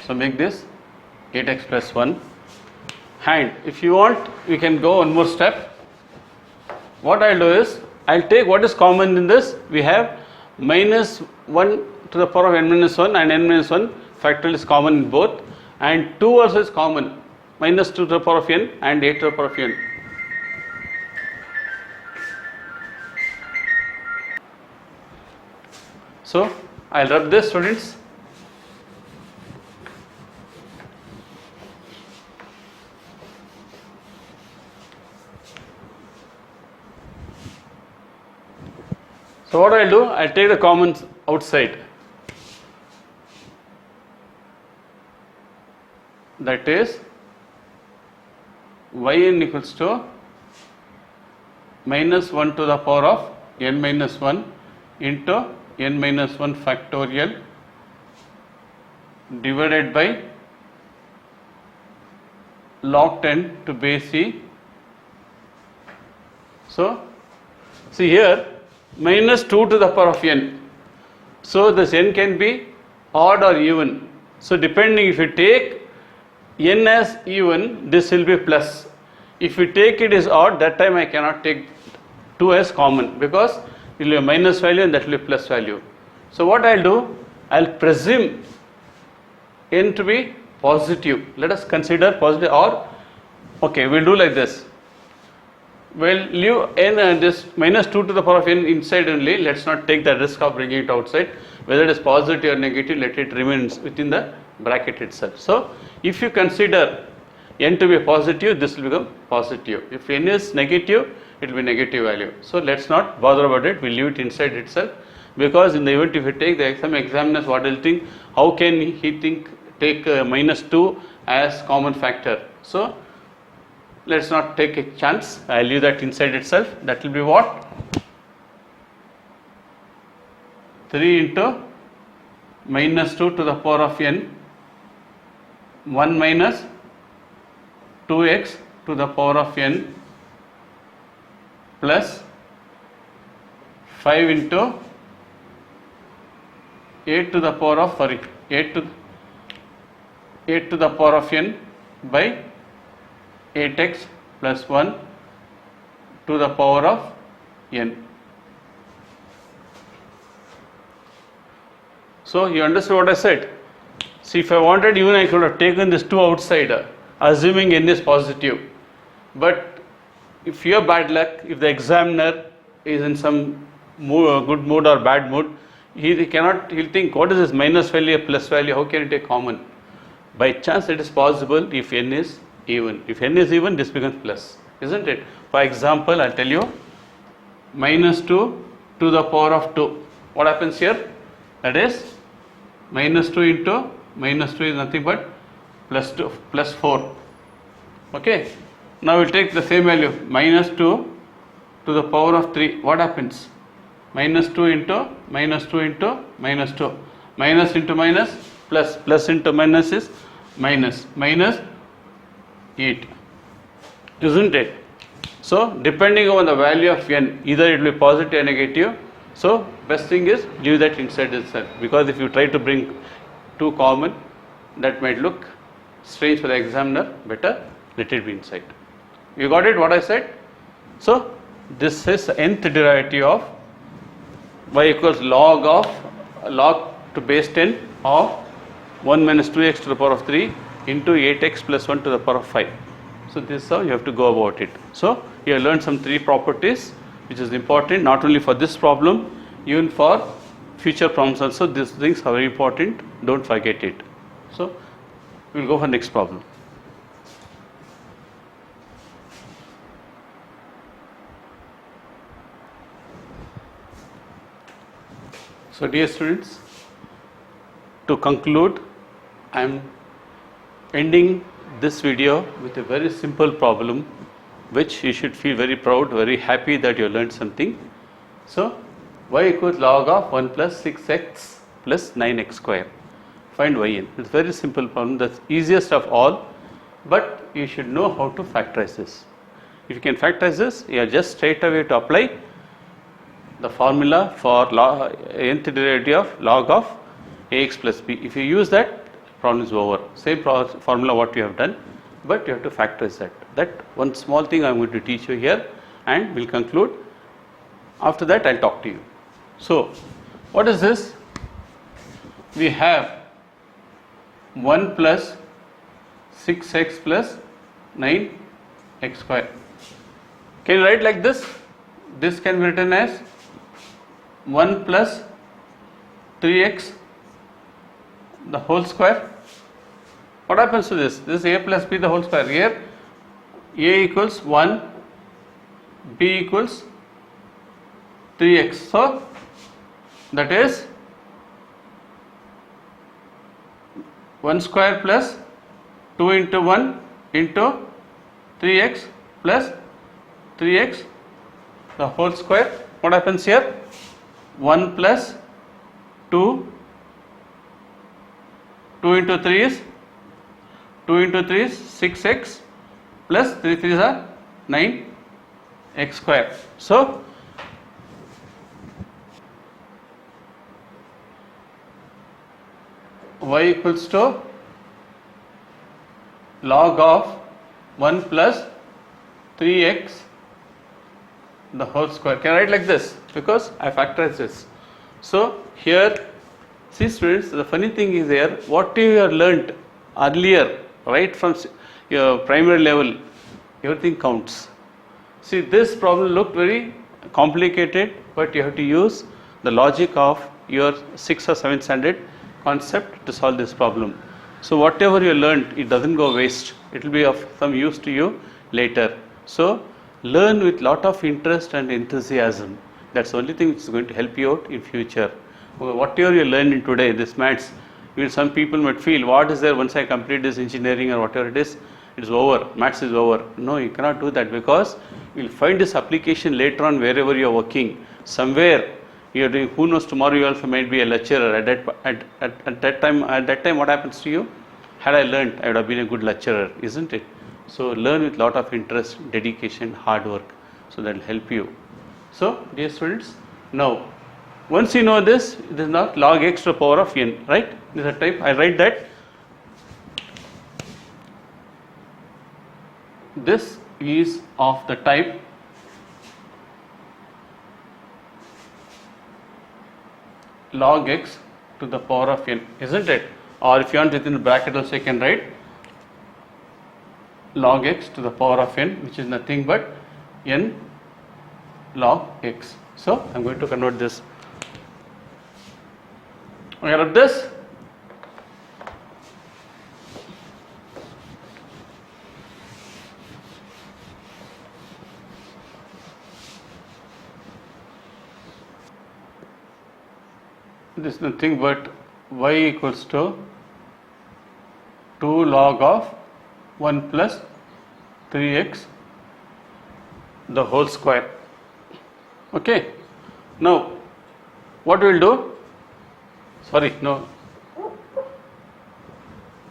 So make this 8x plus 1. And if you want, we can go one more step. What I'll do is, I'll take what is common in this. We have minus 1 to the power of n minus 1 and n minus 1 factorial is common in both, and 2 also is common, minus 2 to the power of n and 8 to the power of n. So I'll rub this, students. So what I'll do, I'll take the commons outside. That is yn equals to minus 1 to the power of n minus 1 into n minus 1 factorial divided by log 10 to base e. So see here, minus 2 to the power of n. So this n can be odd or even. So depending, if you take n as even, this will be plus. If you take it as odd, that time I cannot take 2 as common, because it will be a minus value and that will be plus value. So what I'll do, I'll presume n to be positive. Let us consider positive, or okay, we'll do like this. We'll leave n this minus 2 to the power of n inside only. Let's not take the risk of bringing it outside. Whether it is positive or negative, let it remain within the bracket itself. So if you consider n to be positive, this will become positive. If n is negative, it will be negative value. So let's not bother about it. We'll leave it inside itself, because in the event if you take the exam, examiners what will think, how can he take minus 2 as common factor? So let's not take a chance. I'll leave that inside itself. That will be what? 3 into minus 2 to the power of n 1 minus 2x to the power of n plus 5 into 8 to the power of 8 to the power of n by 8x plus 1 to the power of n. So you understood what I said? See, if I wanted, even I could have taken this 2 outside, assuming n is positive. But if you have bad luck, if the examiner is in some good mood or bad mood, he'll think, what is this minus value, plus value, how can it take common? By chance it is possible if n is even. If n is even, this becomes plus, isn't it? For example, I'll tell you, minus 2 to the power of 2. What happens here? That is minus 2 into minus 2 is nothing but plus 2 plus 4. Okay. Now we'll take the same value, minus 2 to the power of 3. What happens? Minus 2 into minus 2 into minus 2. Minus into minus, plus. Plus into minus is minus. Minus 8. Isn't it? So depending on the value of n, either it will be positive or negative. So best thing is leave that inside itself, because if you try to bring 2 common, that might look strange for the examiner. Better let it be inside. You got it what I said? So this is nth derivative of y equals log to base 10 of 1 minus 2x to the power of 3 into 8x plus 1 to the power of 5. So this is how you have to go about it. So you have learned some 3 properties, which is important not only for this problem, even for future problems also. These things are very important, don't forget it. So we will go for next problem. So dear students, to conclude, I am ending this video with a very simple problem, which you should feel very proud, very happy that you learned something. So y equals log of 1 plus 6x plus 9x square. Find yn. It's a very simple problem, the easiest of all, but you should know how to factorize this. If you can factorize this, you are just straight away to apply the formula for nth derivative of log of ax plus b. If you use that, problem is over. Same formula what you have done, but you have to factorize that. That one small thing I am going to teach you here, and we'll conclude. After that, I'll talk to you. So what is this? We have 1 plus 6x plus 9x square. Can you write like this? This can be written as 1 plus 3x the whole square. What happens to this? This is a plus b the whole square. Here a equals 1, b equals 3x. So that is 1 square plus 2 into 1 into 3x plus 3x the whole square. What happens here? 1 plus 2 into 3 is 2 into 3 is 6x plus 3 3s are 9x square. So y equals to log of 1 plus 3x the whole square. Can I write like this? Because I factorize this. So here, see students, the funny thing is here, what you have learnt earlier, right from your primary level, everything counts. See, this problem looked very complicated, but you have to use the logic of your 6th or 7th standard concept to solve this problem. So whatever you learned, it doesn't go waste. It will be of some use to you later. So learn with lot of interest and enthusiasm. That's the only thing which is going to help you out in future. Whatever you learned in today, this maths, even some people might feel, what is there once I complete this engineering or whatever it is over, maths is over. No, you cannot do that, because you will find this application later on wherever you are working. Somewhere you are doing, who knows, tomorrow you also might be a lecturer. At that time what happens to you? Had I learned, I would have been a good lecturer, isn't it? So learn with lot of interest, dedication, hard work. So that will help you. So dear students, now once you know this, it is not log x to the power of n, right? This is a type. I write that this is of the type log x to the power of n, isn't it? Or if you want within the bracket also, you can write log x to the power of n, which is nothing but n log x. So I am going to convert this. Aware of this? This is nothing but y equals to 2 log of 1 plus 3x the whole square. Okay. Now what we will do? Sorry, no.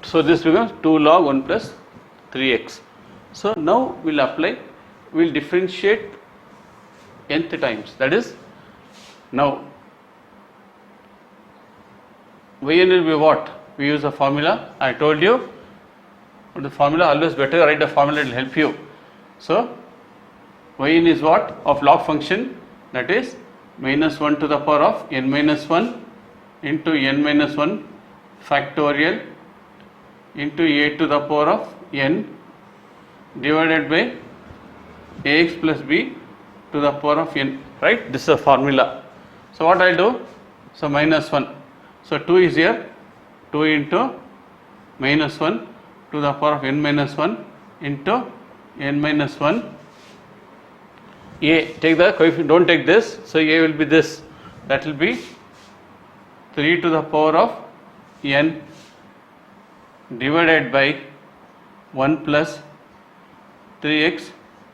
So this becomes 2 log 1 plus 3x. So now we will apply, we will differentiate nth times. That is, now yn will be what? We use a formula. I told you, the formula always better write the formula, it will help you. So yn is what? Of log function, that is minus 1 to the power of n minus 1 into n minus 1 factorial into a to the power of n divided by ax plus b to the power of n, right? This is a formula. So what I will do? So minus 1. So 2 is here, 2 into minus 1 to the power of n minus 1 into n minus 1 a. Take the coefficient, don't take this. So a will be this, that will be 3 to the power of n divided by 1 plus 3x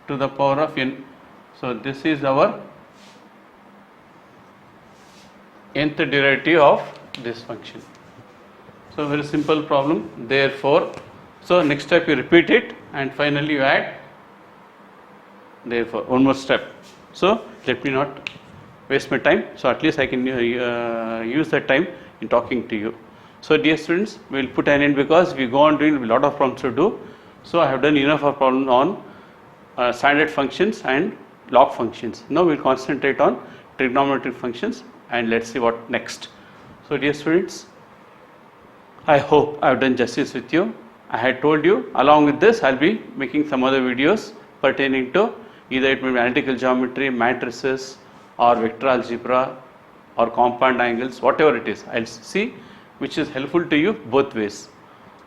to the power of n. So this is our nth derivative of this function. So very simple problem. Therefore, so next step you repeat it, and finally you add. Therefore, one more step. So let me not waste my time. So at least I can use that time in talking to you. So dear students, we will put an end, because we go on doing a lot of problems to do. So I have done enough of problem on standard functions and log functions. Now we will concentrate on trigonometric functions, and let's see what next. So dear students, I hope I have done justice with you. I had told you along with this I will be making some other videos pertaining to either it may be analytical geometry, matrices or vector algebra or compound angles, whatever it is. I will see which is helpful to you both ways.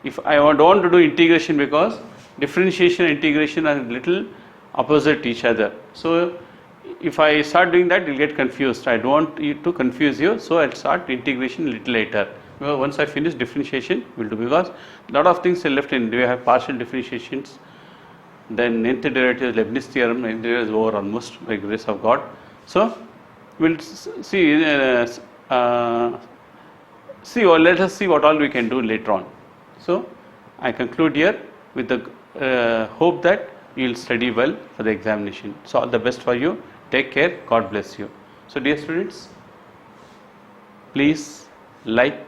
If I don't want to do integration because differentiation and integration are little opposite each other. So if I start doing that, you will get confused. I don't want you to confuse you, so I will start integration a little later. Well, once I finish differentiation, we will do, because a lot of things are left in. We have partial differentiations, then nth derivative, Leibniz theorem, nth derivative is over almost by grace of God. So we will see. Let us see what all we can do later on. So I conclude here with the hope that you will study well for the examination. So all the best for you. Take care. God bless you. So dear students, please like,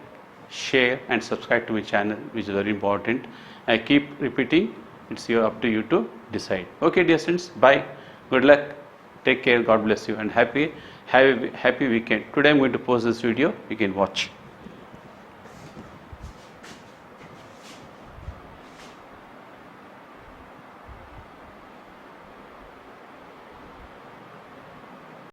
share and subscribe to my channel, which is very important. I keep repeating, it's up to you to decide. Okay dear students, bye. Good luck. Take care. God bless you and have a happy weekend. Today I am going to post this video. You can watch.